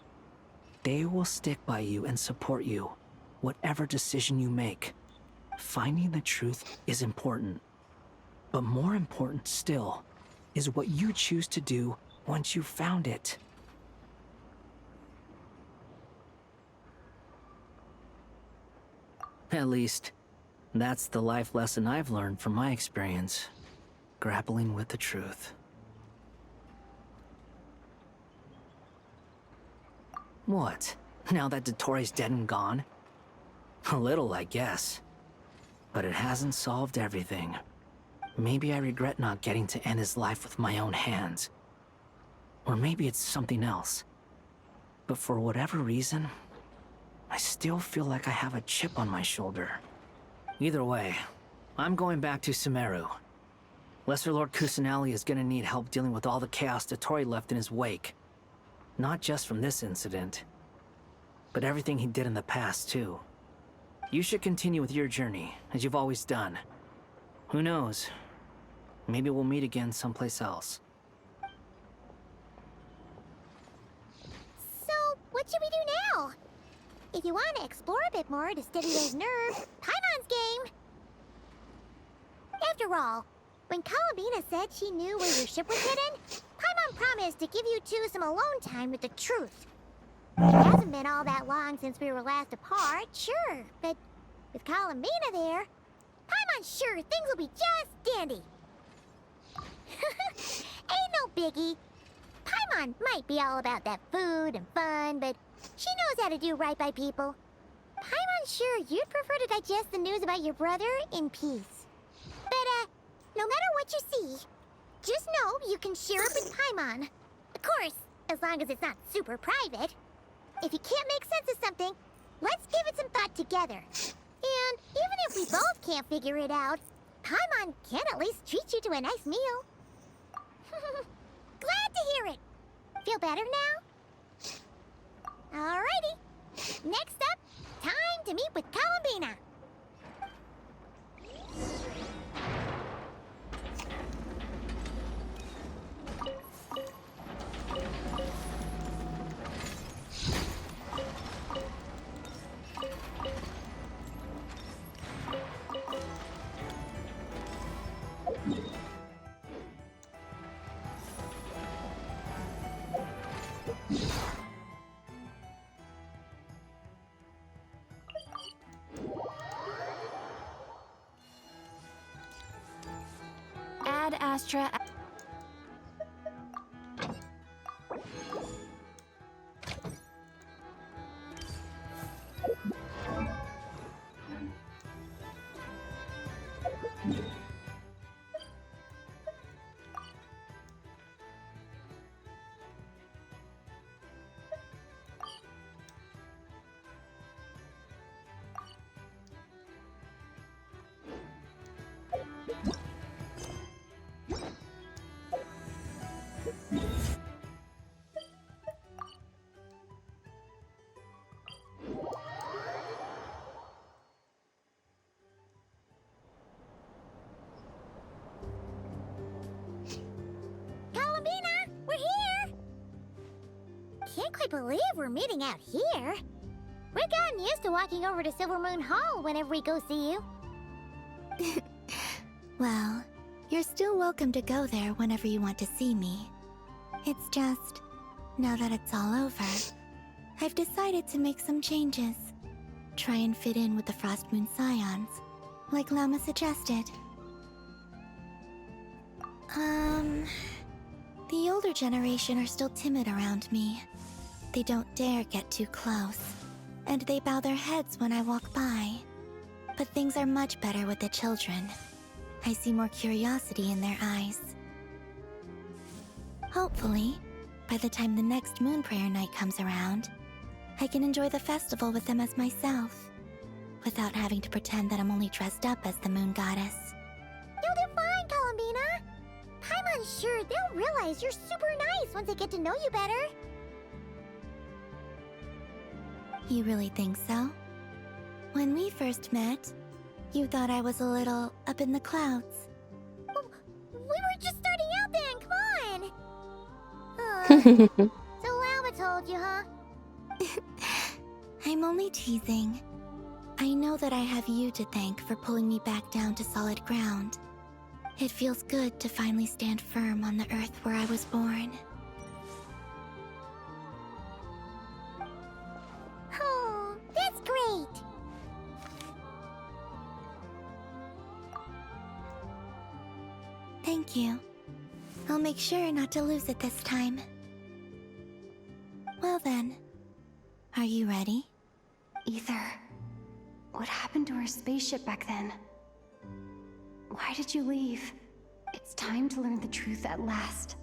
they will stick by you and support you, whatever decision you make. Finding the truth is important. But more important still is what you choose to do once you've found it. At least, that's the life lesson I've learned from my experience, grappling with the truth. What? Now that Dottoro's dead and gone? A little, I guess. But it hasn't solved everything. Maybe I regret not getting to end his life with my own hands. Or maybe it's something else. But for whatever reason, I still feel like I have a chip on my shoulder. Either way, I'm going back to Sumeru. Lesser Lord Kusanali is gonna need help dealing with all the chaos Dottori left in his wake. Not just from this incident, but everything he did in the past, too. You should continue with your journey, as you've always done. Who knows? Maybe we'll meet again someplace else. So, what should we do now? If you want to explore a bit more to steady those nerves, Paimon's game! After all, when Columbina said she knew where your ship was hidden, Paimon promised to give you two some alone time with the truth. It hasn't been all that long since we were last apart, sure, but with Columbina there, Paimon's sure things will be just dandy. Ain't no biggie. Paimon might be all about that food and fun, but she knows how to do right by people. Paimon's sure you'd prefer to digest the news about your brother in peace. But, no matter what you see, just know you can share it with Paimon. Of course, as long as it's not super private. If you can't make sense of something, let's give it some thought together. And even if we both can't figure it out, Paimon can at least treat you to a nice meal. Glad to hear it. Feel better now? Alrighty. Next up, time to meet with Columbina. Ad Astra. Can't quite believe we're meeting out here. We've gotten used to walking over to Silver Moon Hall whenever we go see you. Well, you're still welcome to go there whenever you want to see me. It's just, now that it's all over, I've decided to make some changes. Try and fit in with the Frost Moon Scions, like Lama suggested. The older generation are still timid around me. They don't dare get too close, and they bow their heads when I walk by. But things are much better with the children. I see more curiosity in their eyes. Hopefully, by the time the next Moon Prayer Night comes around, I can enjoy the festival with them as myself, without having to pretend that I'm only dressed up as the Moon Goddess. You'll do fine, Columbina. Paimon's sure they'll realize you're super nice once they get to know you better. You really think so? When we first met, you thought I was a little up in the clouds. We were just starting out then, come on! So Lama told you, huh? I'm only teasing. I know that I have you to thank for pulling me back down to solid ground. It feels good to finally stand firm on the earth where I was born. Oh, that's great! Thank you. I'll make sure not to lose it this time. Well then, are you ready? Ether, what happened to our spaceship back then? Why did you leave? It's time to learn the truth at last.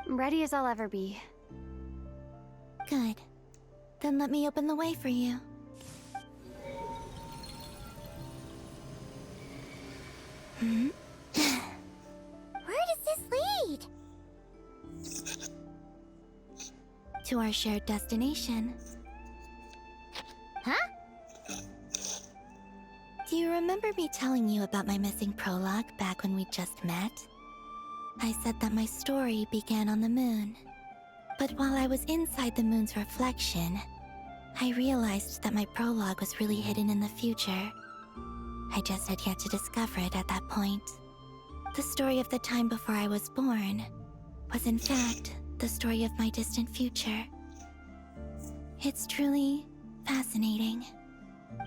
I'm ready as I'll ever be. Good. Then let me open the way for you. Where does this lead? To our shared destination. Huh? Do you remember me telling you about my missing prologue back when we just met? I said that my story began on the moon. But while I was inside the moon's reflection, I realized that my prologue was really hidden in the future. I just had yet to discover it at that point. The story of the time before I was born was in fact the story of my distant future. It's truly fascinating.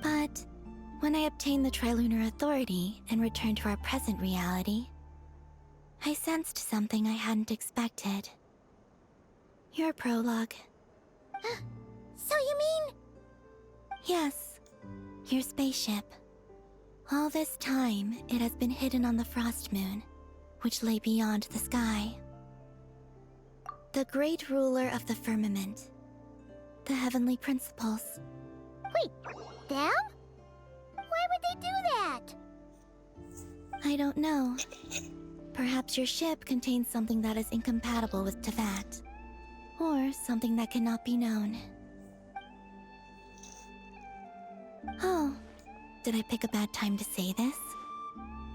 But when I obtained the Trilunar Authority and returned to our present reality, I sensed something I hadn't expected. Your prologue. So you mean... Yes, your spaceship. All this time, it has been hidden on the Frost Moon, which lay beyond the sky. The great ruler of the firmament. The heavenly principles. Wait, them? Why would they do that? I don't know. Perhaps your ship contains something that is incompatible with Tevat. Or something that cannot be known. Oh, did I pick a bad time to say this?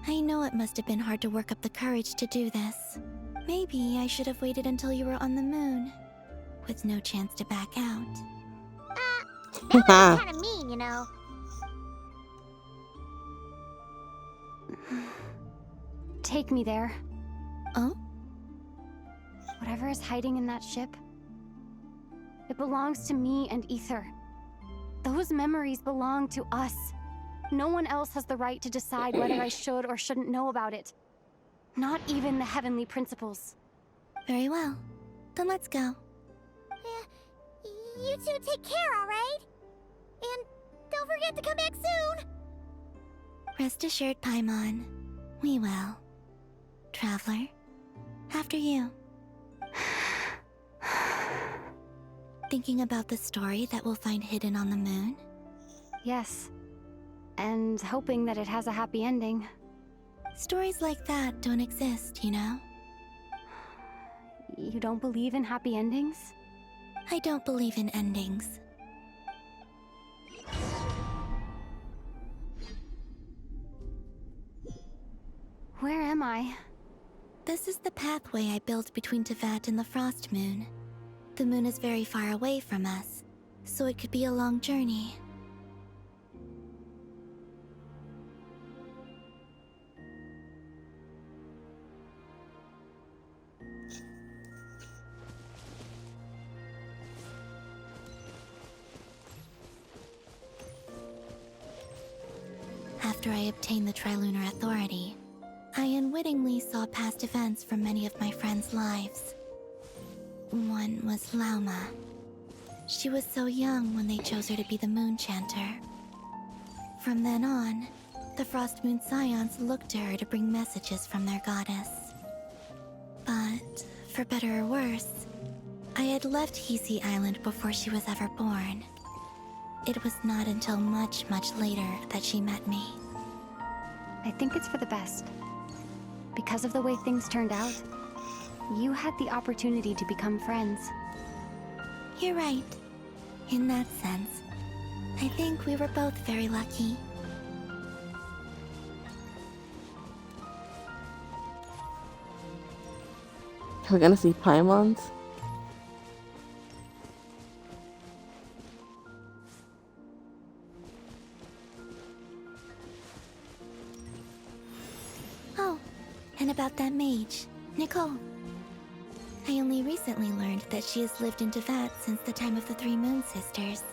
I know it must have been hard to work up the courage to do this. Maybe I should have waited until you were on the moon, with no chance to back out. That was kind of mean, you know. Take me there. Oh? Whatever is hiding in that ship, it belongs to me and Ether. Those memories belong to us. No one else has the right to decide whether I should or shouldn't know about it. Not even the heavenly principles. Very well. Then let's go. You two take care, alright? And don't forget to come back soon! Rest assured, Paimon. We will. Traveler, after you. Thinking about the story that we'll find hidden on the moon? Yes. And hoping that it has a happy ending. Stories like that don't exist, you know? You don't believe in happy endings? I don't believe in endings. Where am I? This is the pathway I built between Tevat and the Frost Moon. The moon is very far away from us, so it could be a long journey. After I obtained the Trilunar Authority, I unwittingly saw past events from many of my friends' lives. One was Lauma. She was so young when they chose her to be the Moon Chanter. From then on, the Frost Moon Scions looked to her to bring messages from their goddess. But, for better or worse, I had left Hisi Island before she was ever born. It was not until much, much later that she met me. I think it's for the best. Because of the way things turned out, you had the opportunity to become friends. You're right, in that sense. I think we were both very lucky. We're gonna see Paimons. Oh, and about that mage, Nicole. I only recently learned that she has lived in VIII since the time of the Three Moon Sisters.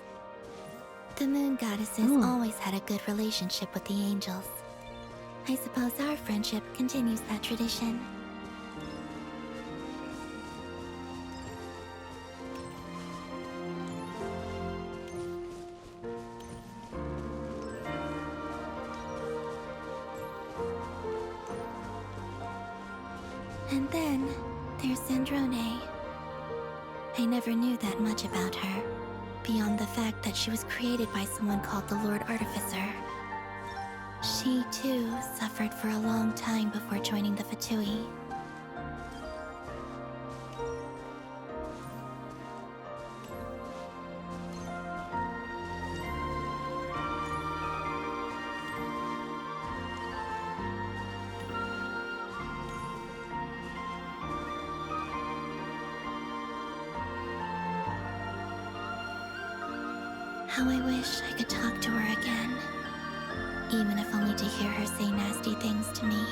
The moon goddesses always had a good relationship with the angels. I suppose our friendship continues that tradition. And then there's Sandrone. I never knew that much about her, beyond the fact that she was created by someone called the Lord Artificer. She, too, suffered for a long time before joining the VIII. How I wish I could talk to her again. Even if only to hear her say nasty things to me.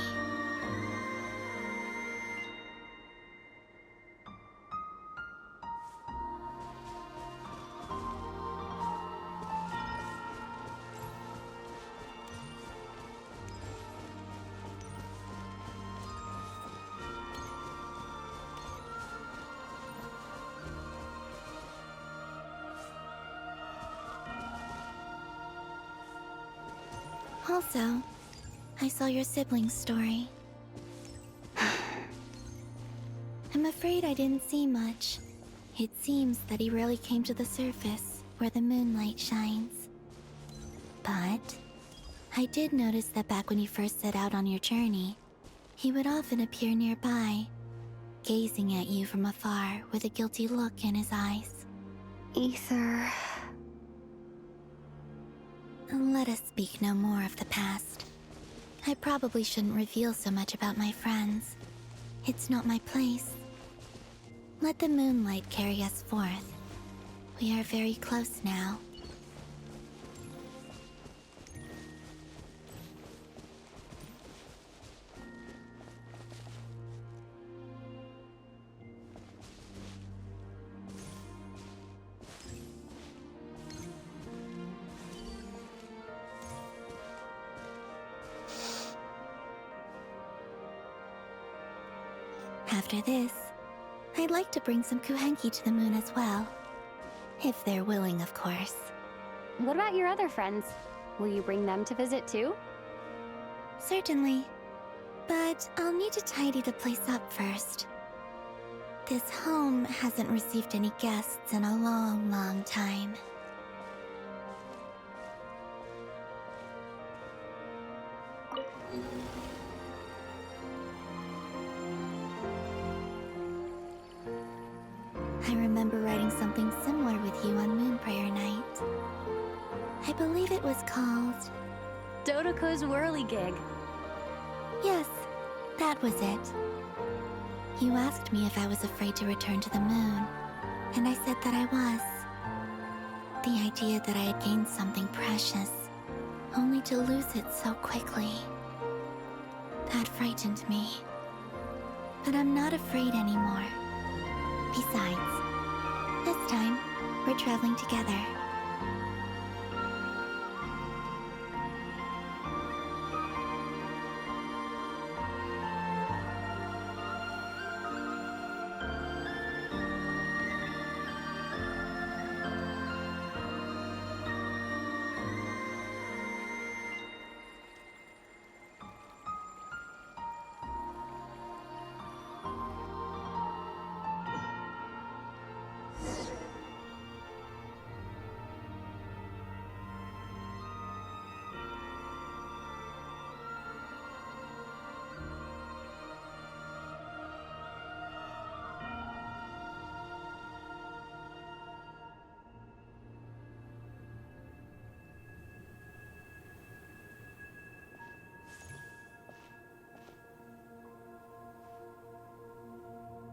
Also, I saw your sibling's story. I'm afraid I didn't see much. It seems that he rarely came to the surface, where the moonlight shines. But I did notice that back when you first set out on your journey, he would often appear nearby, gazing at you from afar with a guilty look in his eyes. Ether. Let us speak no more of the past. I probably shouldn't reveal so much about my friends. It's not my place. Let the moonlight carry us forth. We are very close now. After this, I'd like to bring some Kuhenki to the moon as well. If they're willing, of course. What about your other friends? Will you bring them to visit too? Certainly. But I'll need to tidy the place up first. This home hasn't received any guests in a long, long time. I remember writing something similar with you on Moon Prayer Night. I believe it was called... Dodoko's Whirligig. Yes, that was it. You asked me if I was afraid to return to the moon, and I said that I was. The idea that I had gained something precious, only to lose it so quickly. That frightened me. But I'm not afraid anymore. Besides, this time, we're traveling together.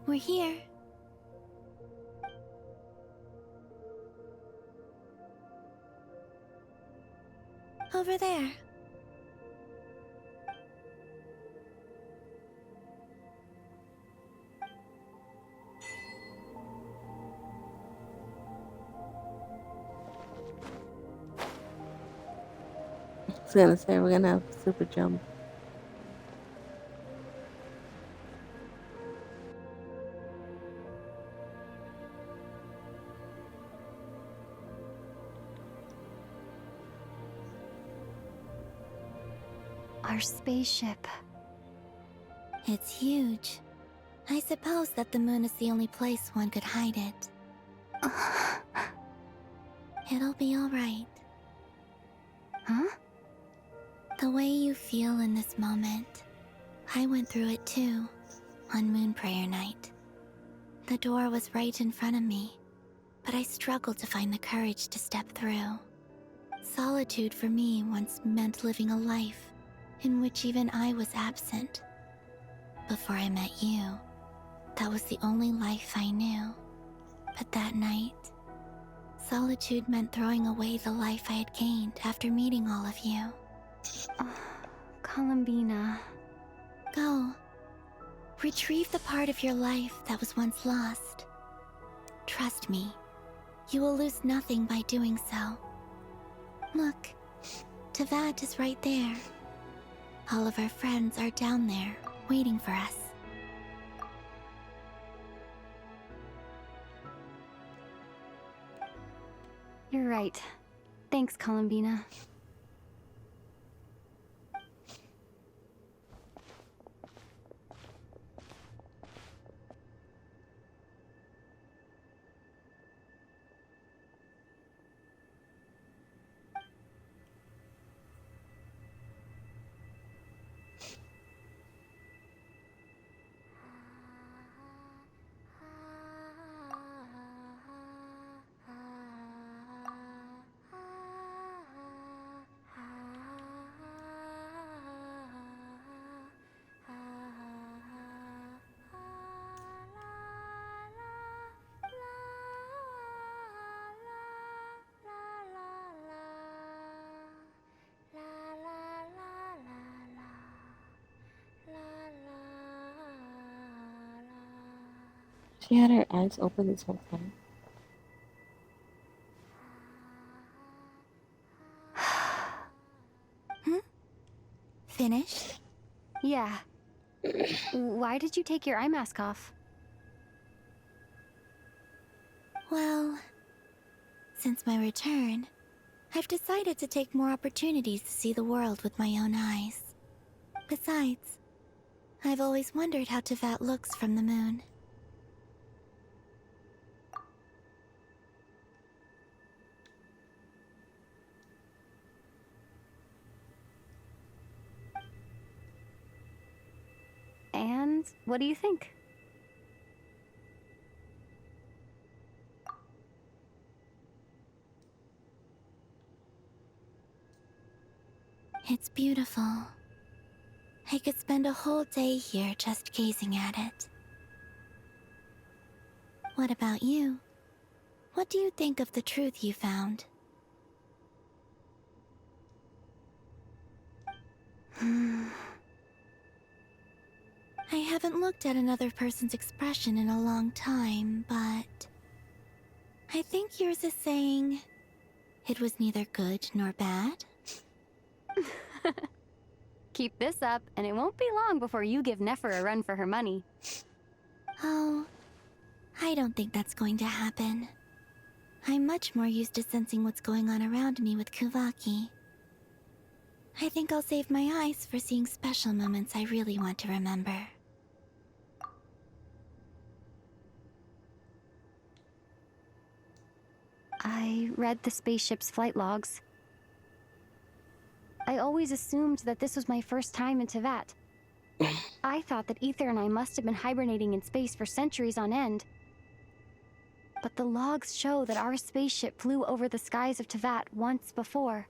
We're here. Over there. I was gonna say we're gonna have a super jump. Our spaceship. It's huge. I suppose that the moon is the only place one could hide it. It'll be alright. Huh? The way you feel in this moment, I went through it too, on Moon Prayer Night. The door was right in front of me, but I struggled to find the courage to step through. Solitude for me once meant living a life in which even I was absent. Before I met you, that was the only life I knew. But that night, solitude meant throwing away the life I had gained after meeting all of you. Columbina. Go. Retrieve the part of your life that was once lost. Trust me, you will lose nothing by doing so. Look, Teyvat is right there. All of our friends are down there, waiting for us. You're right. Thanks, Columbina. She had her eyes open this whole time. Finished? Yeah. Why did you take your eye mask off? Well, since my return, I've decided to take more opportunities to see the world with my own eyes. Besides, I've always wondered how Teyvat looks from the moon. And what do you think? It's beautiful. I could spend a whole day here just gazing at it. What about you? What do you think of the truth you found? I haven't looked at another person's expression in a long time, but I think yours is saying it was neither good nor bad. Keep this up, and it won't be long before you give Nefer a run for her money. Oh, I don't think that's going to happen. I'm much more used to sensing what's going on around me with Kuvaki. I think I'll save my eyes for seeing special moments I really want to remember. I read the spaceship's flight logs. I always assumed that this was my first time in Teyvat. I thought that Ether and I must have been hibernating in space for centuries on end. But the logs show that our spaceship flew over the skies of Teyvat once before.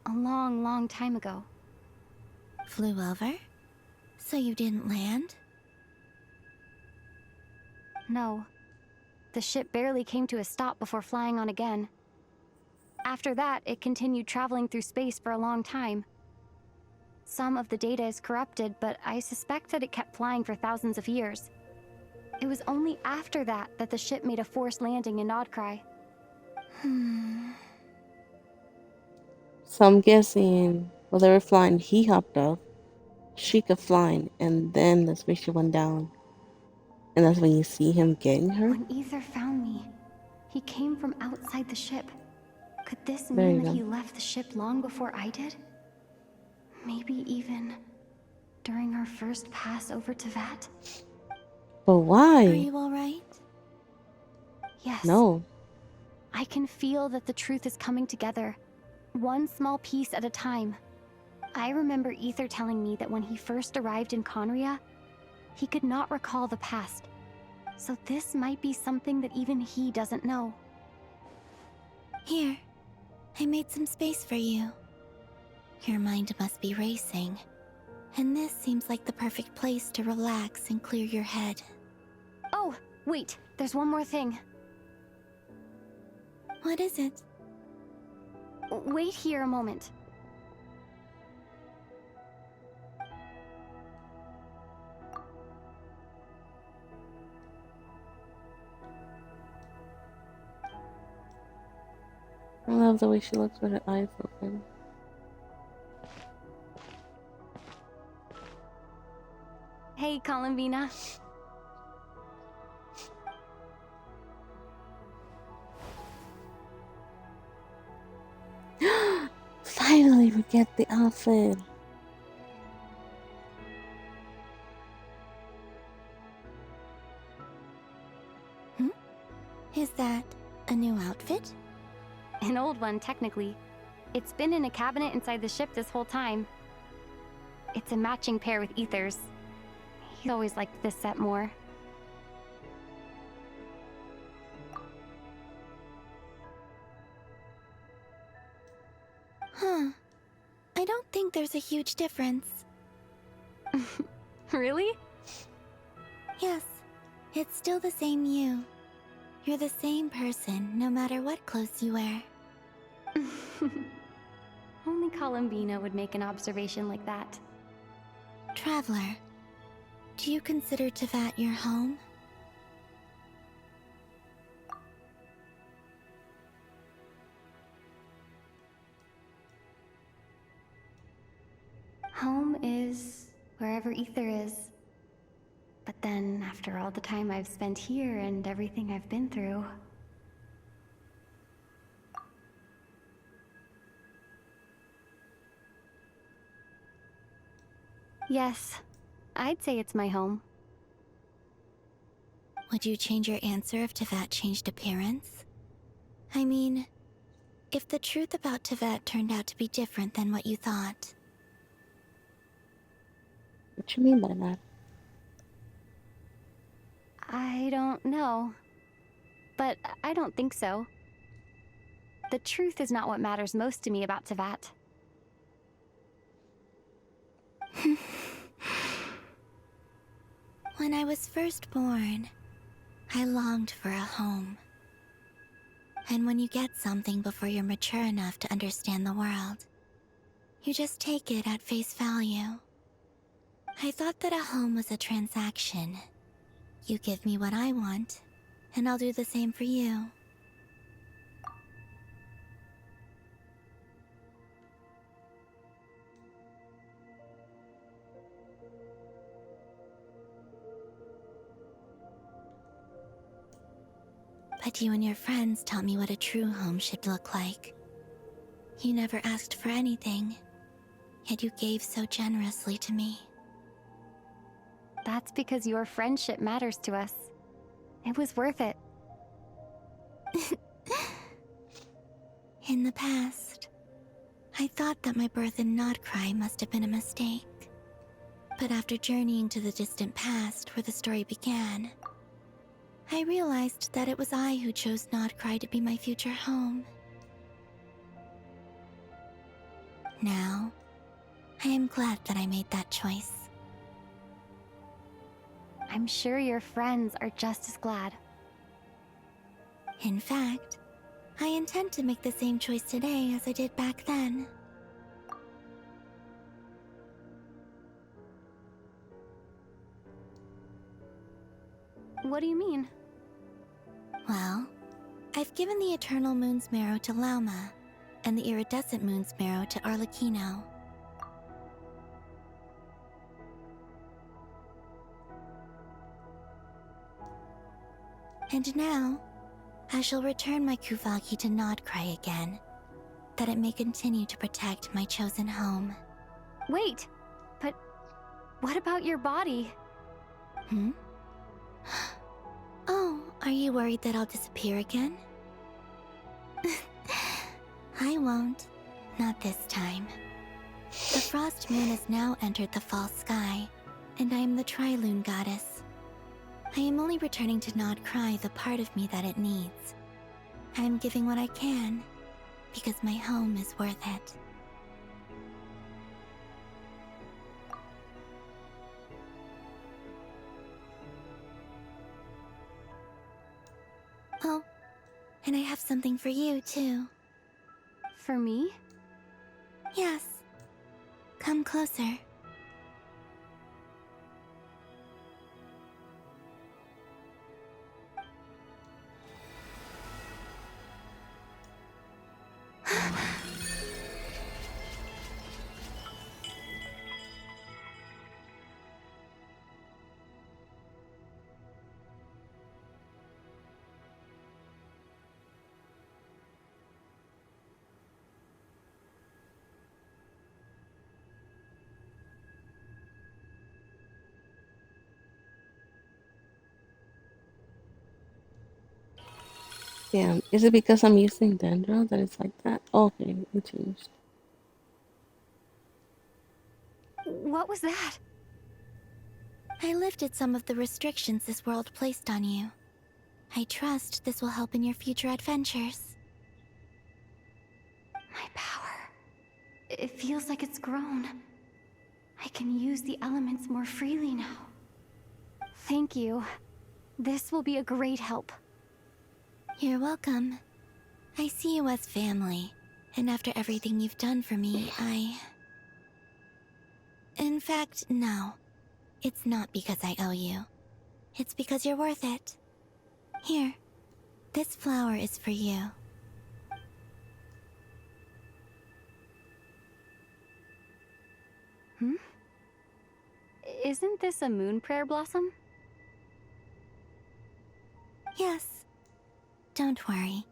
A long, long time ago. Flew over? So you didn't land? No. The ship barely came to a stop before flying on again. After that, it continued traveling through space for a long time. Some of the data is corrupted, but I suspect that it kept flying for thousands of years. It was only after that that the ship made a forced landing in Nodcry. So I'm guessing while they were flying, he hopped off. She kept flying, and then the spaceship went down. And that's when you see him getting her? When Ether found me, he came from outside the ship. Could this There you mean that go. he left the ship long before I did? Maybe even during our first pass over to Vat? But why? Are you alright? Yes. No. I can feel that the truth is coming together, one small piece at a time. I remember Ether telling me that when he first arrived in Conria, he could not recall the past. So this might be something that even he doesn't know. Here, I made some space for you. Your mind must be racing, and this seems like the perfect place to relax and clear your head. Oh, wait, there's one more thing. What is it? Wait here a moment. I love the way she looks with her eyes open. Hey, Columbina. Finally, we get the outfit. Is that a new outfit? An old one, technically. It's been in a cabinet inside the ship this whole time. It's a matching pair with Ether's. He always liked this set more. Huh. I don't think there's a huge difference. Really? Yes. It's still the same you. You're the same person, no matter what clothes you wear. Only Columbina would make an observation like that. Traveler, do you consider Tevat your home? Home is wherever Ether is. But then, after all the time I've spent here and everything I've been through... Yes, I'd say it's my home. Would you change your answer if Tevat changed appearance? I mean, if the truth about Tevat turned out to be different than what you thought. What you mean by that? I don't know. But I don't think so. The truth is not what matters most to me about Tevat. When I was first born, I longed for a home. And when you get something before you're mature enough to understand the world, you just take it at face value. I thought that a home was a transaction. You give me what I want, and I'll do the same for you. But you and your friends taught me what a true home should look like. You never asked for anything, yet you gave so generously to me. That's because your friendship matters to us. It was worth it. In the past, I thought that my birth in Nodcry must have been a mistake. But after journeying to the distant past where the story began, I realized that it was I who chose Nodcry to be my future home. Now, I am glad that I made that choice. I'm sure your friends are just as glad. In fact, I intend to make the same choice today as I did back then. What do you mean? Well, I've given the Eternal Moon's marrow to Lauma, and the Iridescent Moon's marrow to Arlecchino. And now, I shall return my Kuvagi to Nodcry again, that it may continue to protect my chosen home. Wait, but what about your body? Hmm? Oh, are you worried that I'll disappear again? I won't. Not this time. The Frost Moon has now entered the fall sky, and I am the Trilune Goddess. I am only returning to Nodcry the part of me that it needs. I am giving what I can, because my home is worth it. Oh, and I have something for you, too. For me? Yes. Come closer. Damn, is it because I'm using Dendro that it's like that? Okay, it changed. What was that? I lifted some of the restrictions this world placed on you. I trust this will help in your future adventures. My power. It feels like it's grown. I can use the elements more freely now. Thank you. This will be a great help. You're welcome. I see you as family, and after everything you've done for me, In fact, no. It's not because I owe you. It's because you're worth it. Here, this flower is for you. Hmm? Isn't this a moon prayer blossom? Yes. Don't worry.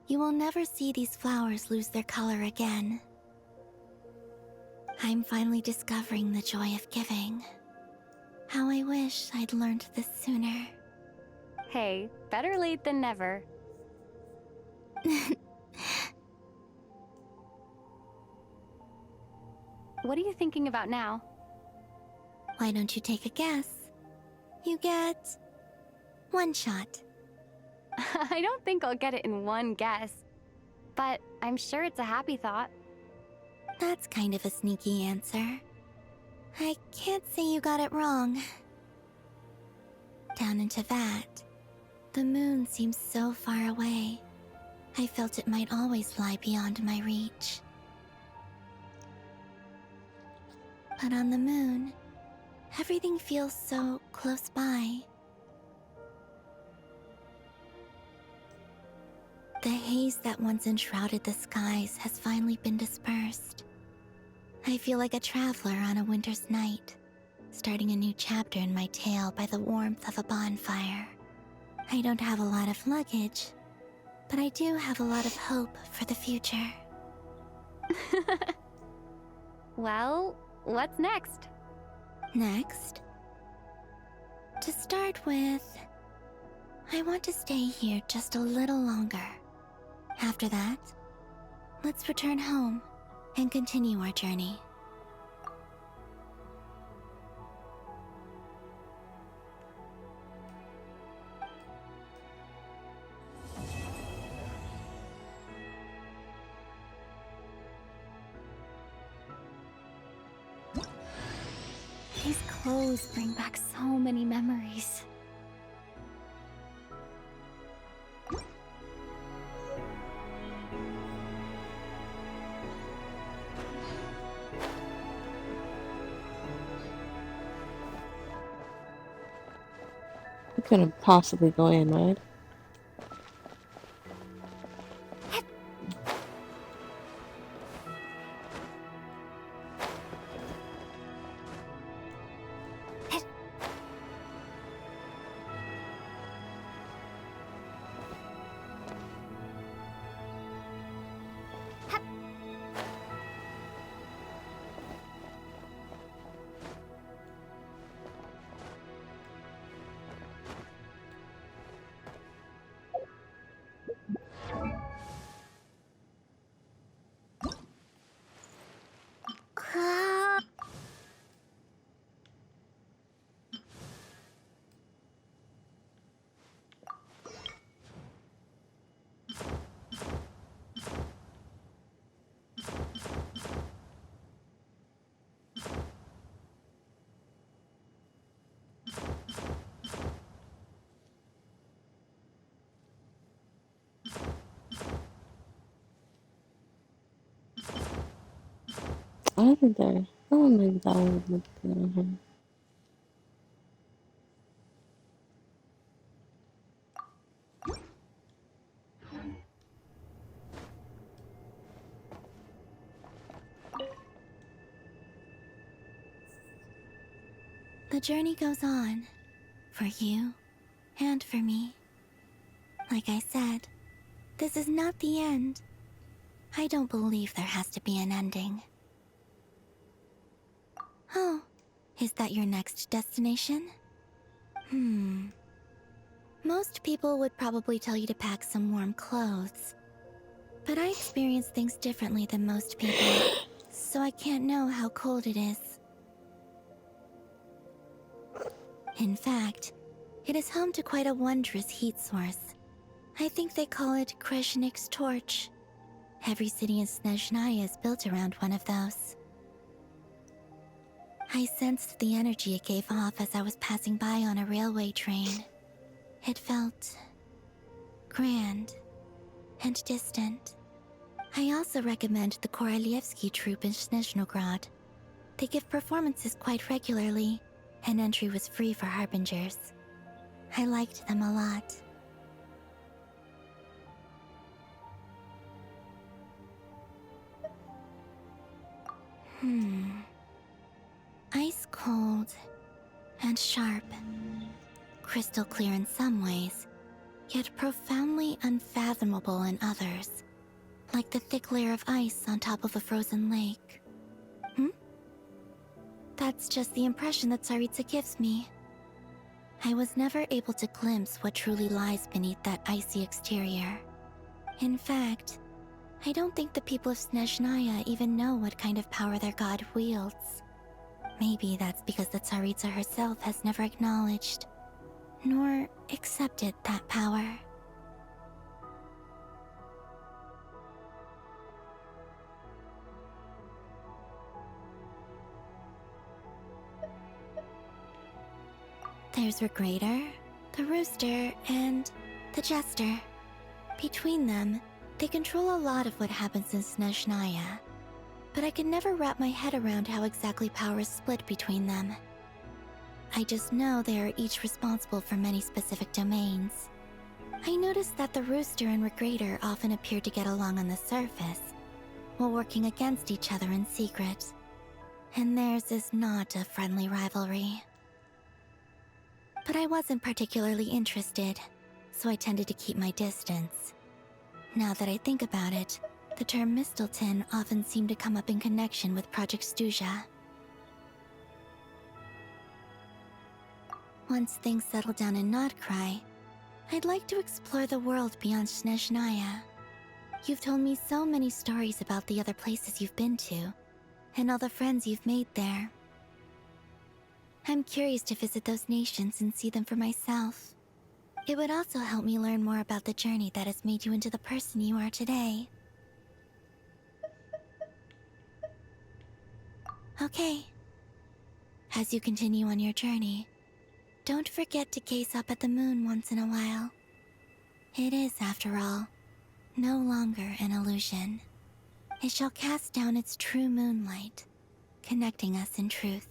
You will never see these flowers lose their color again. I'm finally discovering the joy of giving. How I wish I'd learned this sooner. Hey, better late than never. What are you thinking about now? Why don't you take a guess? You get one shot. I don't think I'll get it in one guess, but I'm sure it's a happy thought. That's kind of a sneaky answer. I can't say you got it wrong. Down in Teyvat, the moon seems so far away. I felt it might always lie beyond my reach. But on the moon, everything feels so close by. The haze that once enshrouded the skies has finally been dispersed. I feel like a traveler on a winter's night, starting a new chapter in my tale by the warmth of a bonfire. I don't have a lot of luggage, but I do have a lot of hope for the future. Well, what's next? Next? To start with, I want to stay here just a little longer. After that, let's return home and continue our journey. These clothes bring back so many memories. We couldn't possibly go in, right? I think there. Oh, maybe that one would look good on her. The journey goes on. For you, and for me. Like I said, this is not the end. I don't believe there has to be an ending. Oh, is that your next destination? Most people would probably tell you to pack some warm clothes. But I experience things differently than most people, so I can't know how cold it is. In fact, it is home to quite a wondrous heat source. I think they call it Kreshnik's torch. Every city in Snezhnaya is built around one of those. I sensed the energy it gave off as I was passing by on a railway train. It felt grand and distant. I also recommend the Korolievsky troupe in Snezhnograd. They give performances quite regularly, and entry was free for harbingers. I liked them a lot. Ice cold and sharp. Crystal clear in some ways, yet profoundly unfathomable in others. Like the thick layer of ice on top of a frozen lake. That's just the impression that Tsaritsa gives me. I was never able to glimpse what truly lies beneath that icy exterior. In fact, I don't think the people of Snezhnaya even know what kind of power their god wields. Maybe that's because the Tsaritsa herself has never acknowledged, nor accepted that power. There's Regrator, the Rooster, and the Jester. Between them, they control a lot of what happens in Snezhnaya. But I can never wrap my head around how exactly power is split between them. I just know they are each responsible for many specific domains. I noticed that the Rooster and Regrator often appear to get along on the surface, while working against each other in secret. And theirs is not a friendly rivalry. But I wasn't particularly interested, so I tended to keep my distance. Now that I think about it, the term Mistelton often seemed to come up in connection with Project Stuja. Once things settle down in Notcry, I'd like to explore the world beyond Snezhnaya. You've told me so many stories about the other places you've been to, and all the friends you've made there. I'm curious to visit those nations and see them for myself. It would also help me learn more about the journey that has made you into the person you are today. Okay. As you continue on your journey, don't forget to gaze up at the moon once in a while. It is, after all, no longer an illusion. It shall cast down its true moonlight, connecting us in truth.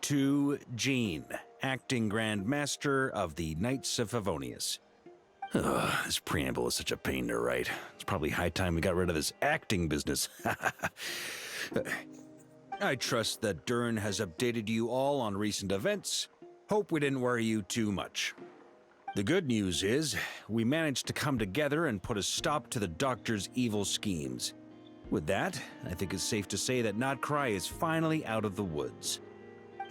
To Jean, acting Grand Master of the Knights of Favonius. Ugh, this preamble is such a pain to write. It's probably high time we got rid of this acting business. I trust that Dern has updated you all on recent events. Hope we didn't worry you too much. The good news is, we managed to come together and put a stop to the Doctor's evil schemes. With that, I think it's safe to say that Notcry is finally out of the woods.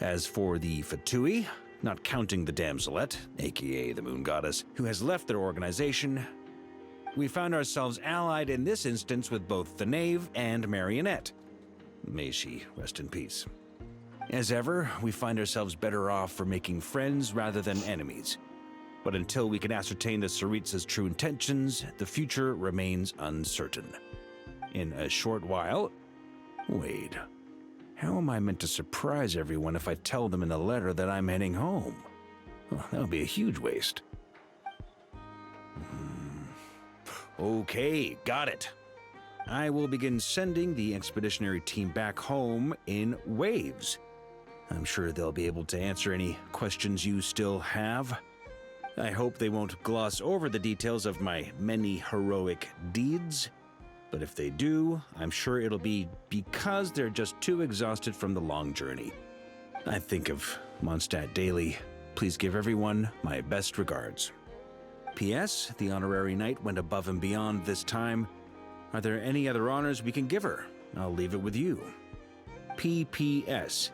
As for the Fatui, not counting the Damselette, aka the Moon Goddess, who has left their organization, we found ourselves allied in this instance with both the Knave and Marionette. May she rest in peace. As ever, we find ourselves better off for making friends rather than enemies. But until we can ascertain the Tsaritsa's true intentions, the future remains uncertain. In a short while... Wait... How am I meant to surprise everyone if I tell them in the letter that I'm heading home? Well, that would be a huge waste. Okay, got it. I will begin sending the expeditionary team back home in waves. I'm sure they'll be able to answer any questions you still have. I hope they won't gloss over the details of my many heroic deeds. But if they do, I'm sure it'll be because they're just too exhausted from the long journey. I think of Mondstadt daily. Please give everyone my best regards. P.S. The honorary knight went above and beyond this time. Are there any other honors we can give her? I'll leave it with you. P.P.S.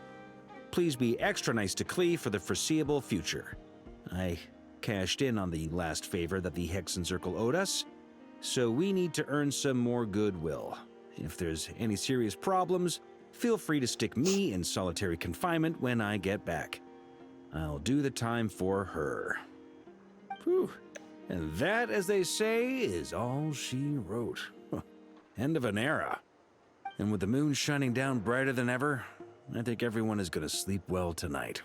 Please be extra nice to Klee for the foreseeable future. I cashed in on the last favor that the Hexen Circle owed us, so we need to earn some more goodwill. If there's any serious problems, feel free to stick me in solitary confinement when I get back. I'll do the time for her. Whew. And that, as they say, is all she wrote. End of an era. And with the moon shining down brighter than ever, I think everyone is going to sleep well tonight.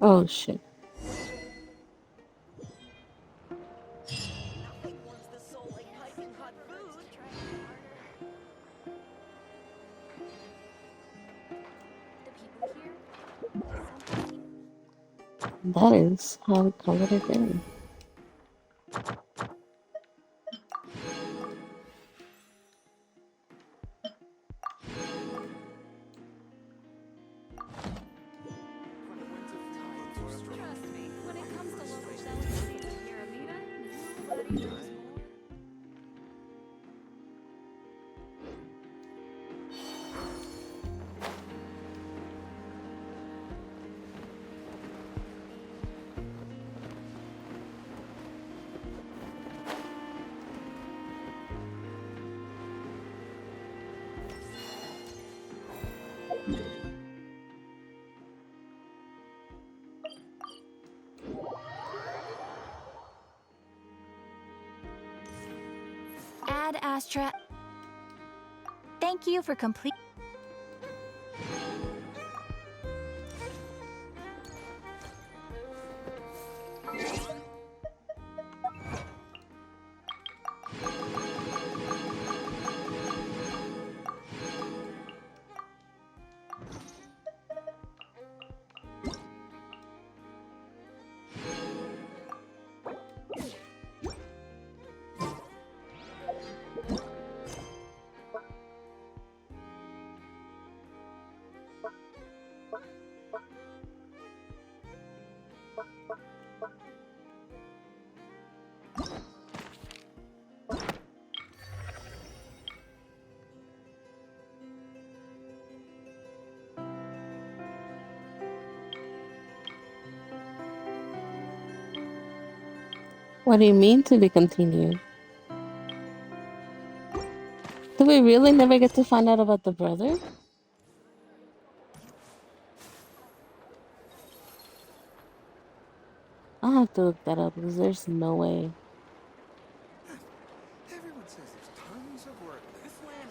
Oh shit. That is how we call it a day. Ad Astra. Thank you for complete. What do you mean to be continued? Do we really never get to find out about the brother? I'll have to look that up because there's no way.